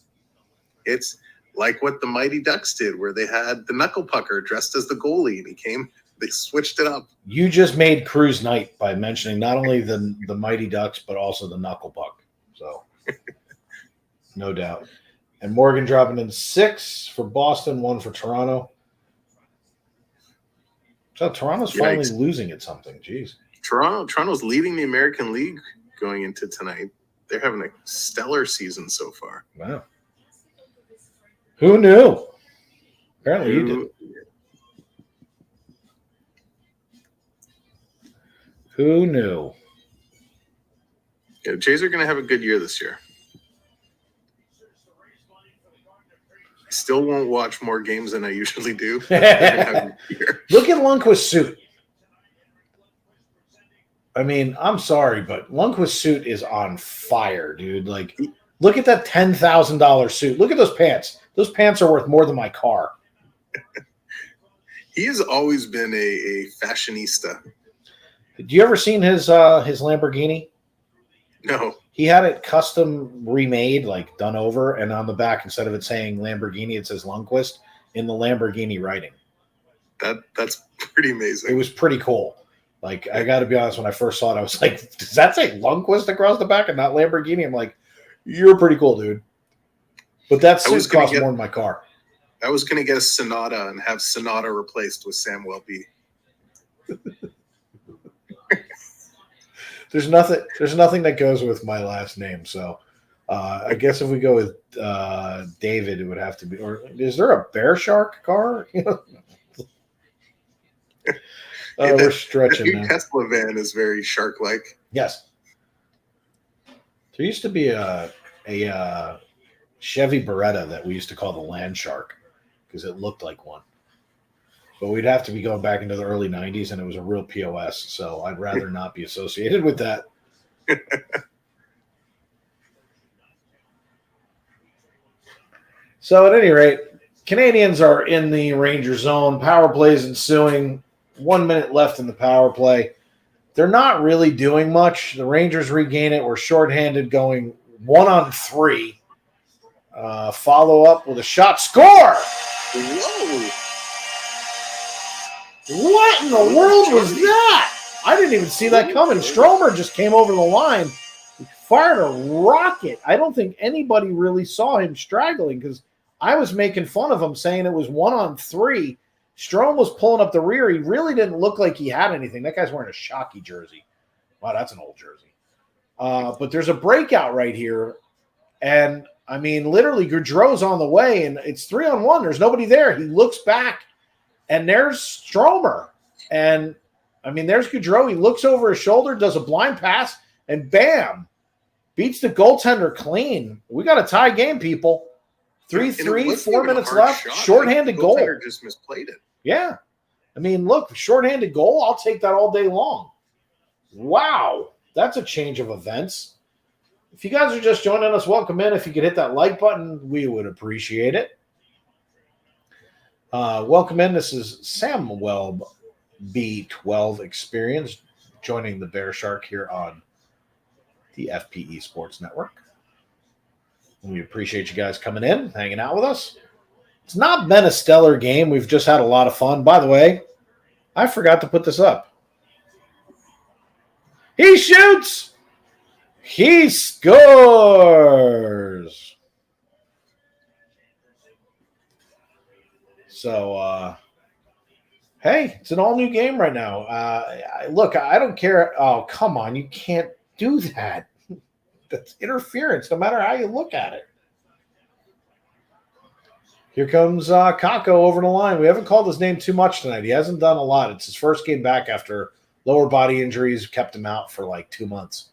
It's like what the Mighty Ducks did, where they had the knuckle pucker dressed as the goalie, and they switched it up. You just made Crew's night by mentioning not only the Mighty Ducks, but also the knuckle puck. So, no doubt. And Morgan dropping in 6 for Boston, 1 for Toronto. So Toronto's finally losing at something. Jeez. Toronto's leading the American League going into tonight. They're having a stellar season so far. Wow. Who knew? Apparently you did. Who knew? Yeah, Jays are going to have a good year this year. I still won't watch more games than I usually do. Look at Lundqvist's suit. I mean, I'm sorry, but Lundqvist's suit is on fire, dude. Like, look at that $10,000 suit. Look at those pants. Those pants are worth more than my car. He has always been a fashionista. Do you ever seen his Lamborghini? No. He had it custom remade, like done over, and on the back, instead of it saying Lamborghini, it says Lundqvist in the Lamborghini writing. That's pretty amazing. It was pretty cool. Like, I got to be honest, when I first saw it, I was like, does that say Lundqvist across the back and not Lamborghini? I'm like, you're pretty cool, dude. But that suit cost more than my car. I was going to get a Sonata and have Sonata replaced with Sam Welby. There's nothing that goes with my last name. So I guess if we go with David, it would have to be. Or is there a BearShark car? We're stretching. The new Tesla van is very shark-like. Yes. There used to be a Chevy Beretta that we used to call the Land Shark because it looked like one. But we'd have to be going back into the early 90s, and it was a real POS, so I'd rather not be associated with that. So at any rate, Canadiens are in the Ranger zone. Power play is ensuing. 1 minute left in the power play. They're not really doing much. The Rangers regain it. We're shorthanded going 1-on-3. Follow up with a shot. Score! Whoa! What in the world was that? I didn't even see that coming. Stromer just came over the line. He fired a rocket. I don't think anybody really saw him straggling because I was making fun of him saying it was 1-on-3. Strome was pulling up the rear. He really didn't look like he had anything. That guy's wearing a Shockey jersey. Wow, that's an old jersey. But there's a breakout right here. And, I mean, literally, Gaudreau's on the way, and it's 3-on-1. There's nobody there. He looks back, and there's Stromer. And, I mean, there's Gaudreau. He looks over his shoulder, does a blind pass, and bam, beats the goaltender clean. We got a tie game, people. 3-3, 4 minutes left. Shorthanded goal. Just misplayed it. Yeah. I mean, look, shorthanded goal, I'll take that all day long. Wow. That's a change of events. If you guys are just joining us, welcome in. If you could hit that like button, we would appreciate it. Welcome in. This is Sam Welb, B12 Experience, joining the BearShark here on the FPE Sports Network. We appreciate you guys coming in, hanging out with us. It's not been a stellar game. We've just had a lot of fun. By the way, I forgot to put this up. He shoots. He scores. So, hey, it's an all-new game right now. Look, I don't care. Oh, come on. You can't do that. That's interference, no matter how you look at it. Here comes Kako over the line. We haven't called his name too much tonight. He hasn't done a lot. It's his first game back after lower body injuries kept him out for like 2 months.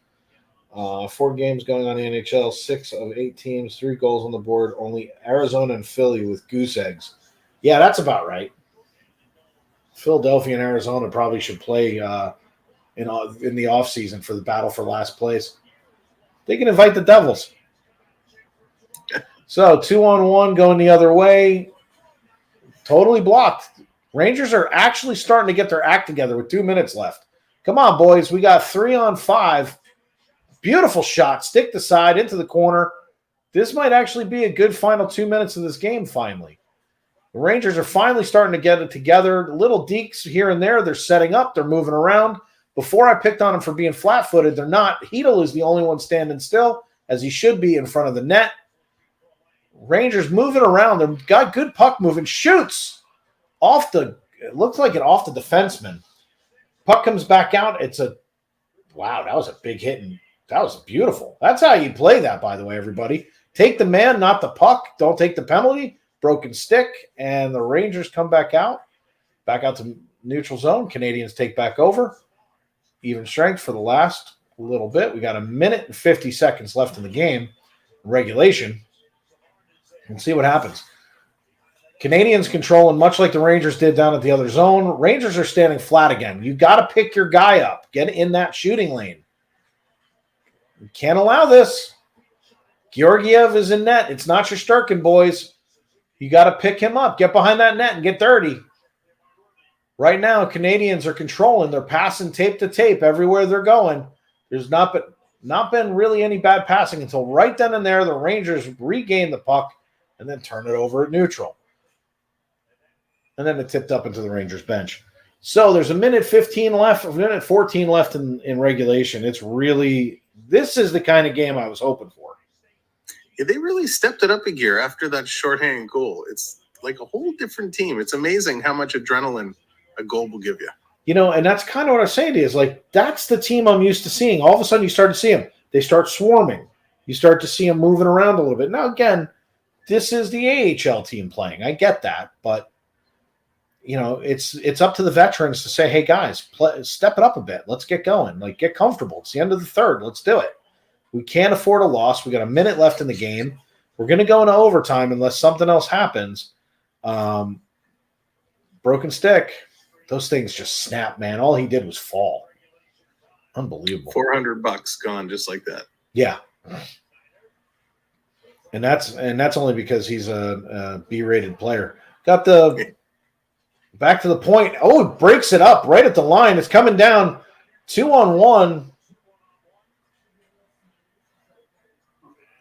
4 games going on in the NHL, 6 of 8 teams, 3 goals on the board, only Arizona and Philly with goose eggs. Yeah, that's about right. Philadelphia and Arizona probably should play in the offseason for the battle for last place. They can invite the Devils. So 2-on-1 going the other way. Totally blocked. Rangers are actually starting to get their act together with 2 minutes left. Come on, boys. We got 3-on-5. Beautiful shot. Stick the side into the corner. This might actually be a good final 2 minutes of this game finally. The Rangers are finally starting to get it together. Little deeks here and there. They're setting up. They're moving around. Before I picked on them for being flat-footed, they're not. Hedl is the only one standing still, as he should be in front of the net. Rangers moving around. They've got good puck moving. Shoots off the – it looks like it off the defenseman. Puck comes back out. It's a – wow, that was a big hit, and that was beautiful. That's how you play that, by the way, everybody. Take the man, not the puck. Don't take the penalty. Broken stick, and the Rangers come back out to neutral zone. Canadiens take back over. Even strength for the last little bit. We got 1 minute and 50 seconds left in the game, regulation. And see what happens. Canadiens controlling, much like the Rangers did down at the other zone. Rangers are standing flat again. You got to pick your guy up. Get in that shooting lane. You can't allow this. Georgiev is in net. It's not your Sturkin, boys. You got to pick him up. Get behind that net and get dirty. Right now, Canadiens are controlling. They're passing tape to tape everywhere they're going. There's not but Not been really any bad passing until right then and there. The Rangers regained the puck and then turned it over at neutral. And then it tipped up into the Rangers bench. So there's a minute 14 left in regulation. It's really, this is the kind of game I was hoping for. Yeah, they really stepped it up a gear after that shorthand goal. It's like a whole different team. It's amazing how much adrenaline a goal will give you. You know, and that's kind of what I'm saying to you is like, that's the team I'm used to seeing. All of a sudden you start to see them. They start swarming. You start to see them moving around a little bit. Now, again, this is the AHL team playing. I get that. But, you know, it's up to the veterans to say, hey, guys, step it up a bit. Let's get going. Like, get comfortable. It's the end of the third. Let's do it. We can't afford a loss. We got a minute left in the game. We're going to go into overtime unless something else happens. Broken stick. Those things just snap, man. All he did was fall. Unbelievable. $400 gone just like that. Yeah. And that's only because he's a B-rated player. Got the back to the point. Oh, it breaks it up right at the line. It's coming down 2-on-1.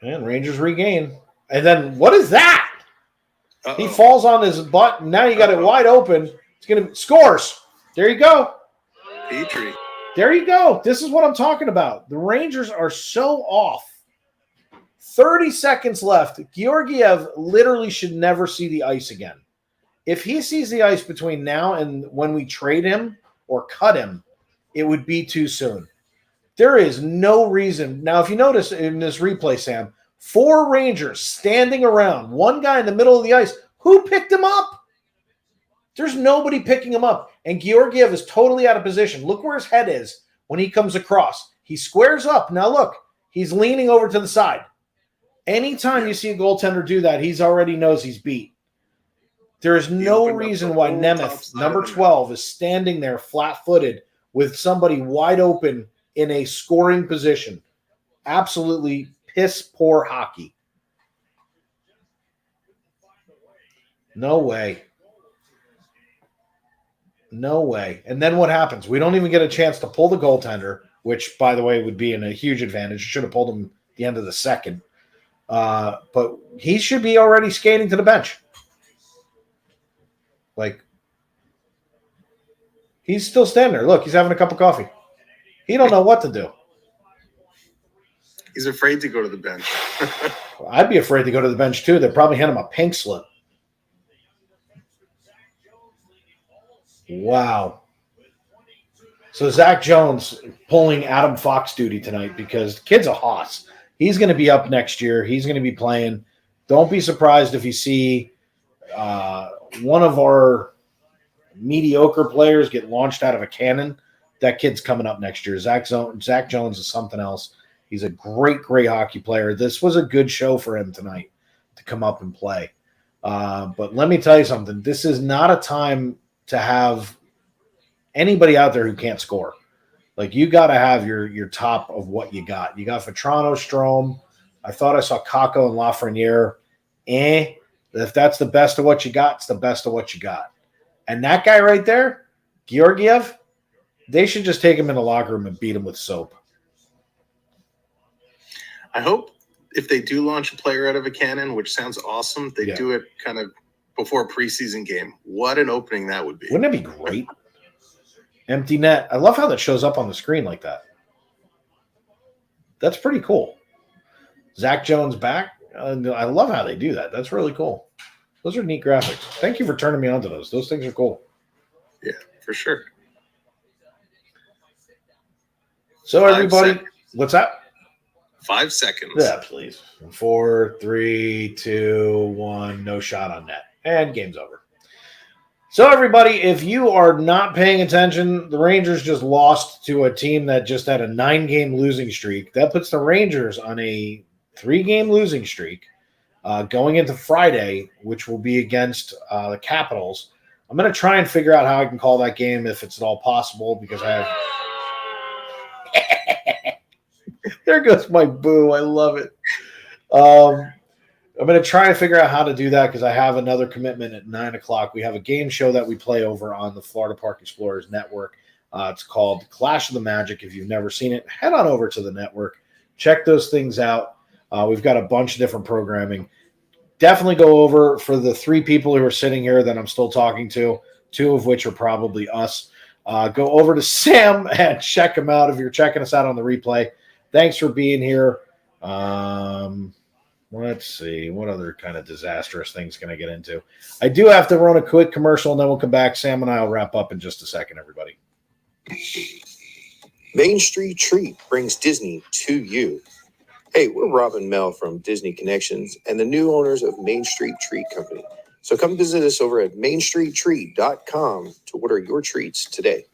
And Rangers regain. And then what is that? Uh-oh. He falls on his butt. Now you got it wide open. It's going to scores. There you go. Petrie. There you go. This is what I'm talking about. The Rangers are so off. 30 seconds left. Georgiev literally should never see the ice again. If he sees the ice between now and when we trade him or cut him, it would be too soon. There is no reason. Now, if you notice in this replay, Sam, 4 Rangers standing around, one guy in the middle of the ice. Who picked him up? There's nobody picking him up. And Georgiev is totally out of position. Look where his head is when he comes across. He squares up. Now look, he's leaning over to the side. Anytime you see a goaltender do that, he already knows he's beat. There is no reason why Nemeth, number 12, is standing there flat-footed with somebody wide open in a scoring position. Absolutely piss-poor hockey. No way. No way. And then what happens? We don't even get a chance to pull the goaltender, which, by the way, would be in a huge advantage. Should have pulled him at the end of the second. But he should be already skating to the bench. Like, he's still standing there. Look, he's having a cup of coffee. He don't know what to do. He's afraid to go to the bench. I'd be afraid to go to the bench, too. They'd probably hand him a pink slip. Wow. So Zach Jones pulling Adam Fox duty tonight because the kid's a hoss. He's going to be up next year. He's going to be playing. Don't be surprised if you see one of our mediocre players get launched out of a cannon. That kid's coming up next year. Zach Jones is something else. He's a great, great hockey player. This was a good show for him tonight to come up and play. But let me tell you something. This is not a time to have anybody out there who can't score. Like, you got to have your top of what you got. You got Vetrano, Strome. I thought I saw Kakko and Lafreniere. If that's the best of what you got, it's the best of what you got. And that guy right there, Georgiev, they should just take him in the locker room and beat him with soap. I hope if they do launch a player out of a cannon, which sounds awesome, they do it kind of before a preseason game. What an opening that would be. Wouldn't it be great? Empty net. I love how that shows up on the screen like that. That's pretty cool. Zach Jones back. I love how they do that. That's really cool. Those are neat graphics. Thank you for turning me on to those. Those things are cool. Yeah, for sure. So everybody, what's that? 5 seconds. Yeah, please. 4, 3, 2, 1. No shot on net. And game's over. So everybody, if you are not paying attention, the Rangers just lost to a team that just had a 9-game losing streak. That puts the Rangers on a 3-game losing streak going into Friday, which will be against the Capitals. I'm going to try and figure out how I can call that game if it's at all possible because I have... There goes my boo. I love it. I'm going to try and figure out how to do that because I have another commitment at 9 o'clock. We have a game show that we play over on the Florida Park Explorers Network. It's called Clash of the Magic. If you've never seen it, head on over to the network. Check those things out. We've got a bunch of different programming. Definitely go over for the 3 people who are sitting here that I'm still talking to, 2 of which are probably us. Go over to Sam and check him out if you're checking us out on the replay. Thanks for being here. Let's see. What other kind of disastrous things can I get into? I do have to run a quick commercial, and then we'll come back. Sam and I will wrap up in just a second, everybody. Main Street Treat brings Disney to you. Hey, we're Rob and Mel from Disney Connections and the new owners of Main Street Treat Company. So come visit us over at mainstreettreat.com to order your treats today.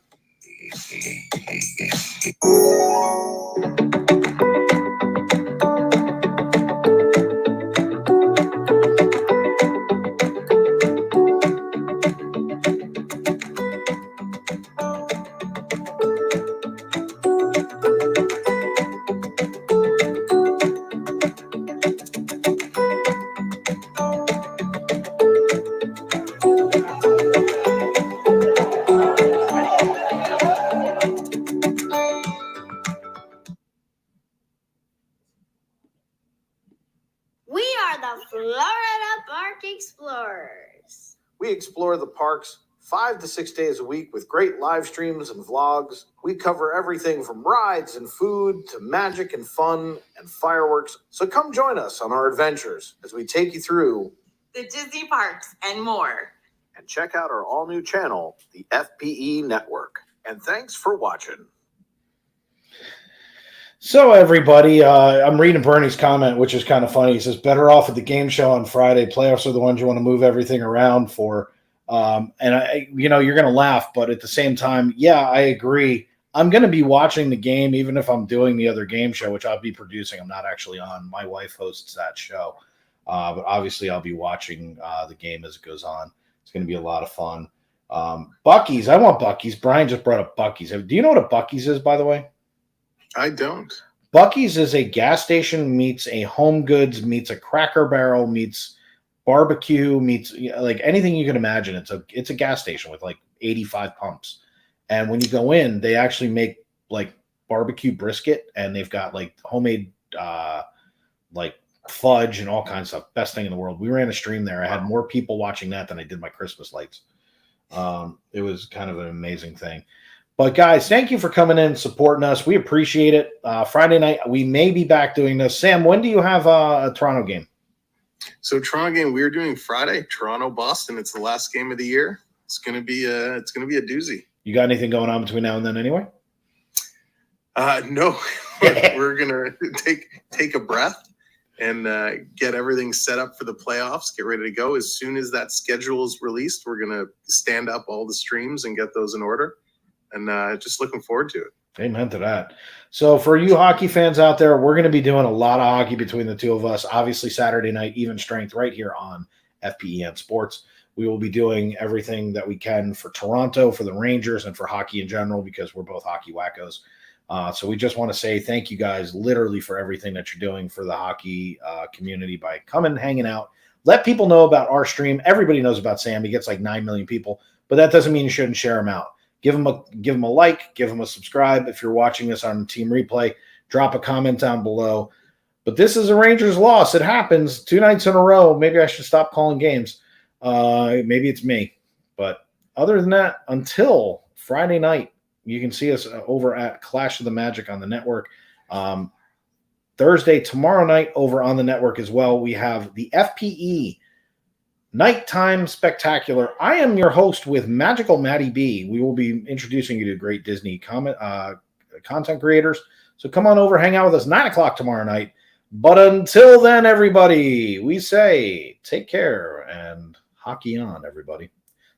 Explorers. We explore the parks 5 to 6 days a week with great live streams and vlogs. We cover everything from rides and food to magic and fun and fireworks. So come join us on our adventures as we take you through the Disney parks and more. And check out our all-new channel, the FPE Network. And thanks for watching. So, everybody, I'm reading Bernie's comment, which is kind of funny. He says, better off at the game show on Friday. Playoffs are the ones you want to move everything around for. And, you're going to laugh, but at the same time, yeah, I agree. I'm going to be watching the game, even if I'm doing the other game show, which I'll be producing. I'm not actually on. My wife hosts that show. But obviously, I'll be watching the game as it goes on. It's going to be a lot of fun. Buc-ee's. I want Buc-ee's. Brian just brought up Buc-ee's. Do you know what a Buc-ee's is, by the way? I don't. Buc-ee's is a gas station meets a Home Goods meets a Cracker Barrel meets barbecue meets like anything you can imagine. It's a gas station with like 85 pumps. And when you go in, they actually make like barbecue brisket, and they've got like homemade like fudge and all kinds of stuff. Best thing in the world. We ran a stream there. I had more people watching that than I did my Christmas lights. It was kind of an amazing thing. But guys, thank you for coming in and supporting us. We appreciate it. Friday night, we may be back doing this. Sam, when do you have a Toronto game? So Toronto game, we're doing Friday, Toronto, Boston. It's the last game of the year. It's gonna be a doozy. You got anything going on between now and then anyway? No. We're gonna take a breath and get everything set up for the playoffs, get ready to go. As soon as that schedule is released, we're gonna stand up all the streams and get those in order. And just looking forward to it. Amen to that. So for you hockey fans out there, we're going to be doing a lot of hockey between the two of us. Obviously, Saturday night, even strength right here on FPEN Sports. We will be doing everything that we can for Toronto, for the Rangers, and for hockey in general, because we're both hockey wackos. So we just want to say thank you guys literally for everything that you're doing for the hockey community by coming, hanging out. Let people know about our stream. Everybody knows about Sam. He gets like 9 million people, but that doesn't mean you shouldn't share him out. Give them a like, give them a subscribe. If you're watching this on Team Replay, drop a comment down below. But this is a Rangers loss. It happens 2 nights in a row. Maybe I should stop calling games. Maybe it's me. But other than that, until Friday night, you can see us over at Clash of the Magic on the network. Thursday, tomorrow night, over on the network as well, we have the FPE Nighttime Spectacular. I am your host with Magical Maddie B. We will be introducing you to great Disney content creators. So come on over, hang out with us 9 o'clock tomorrow night. But until then, everybody, we say take care and hockey on, everybody.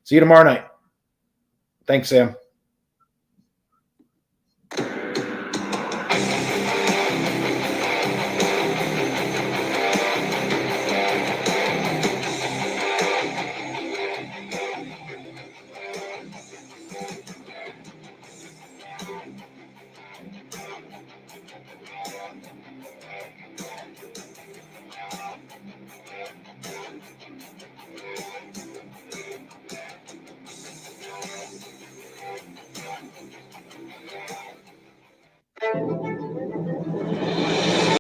See you tomorrow night. Thanks, Sam.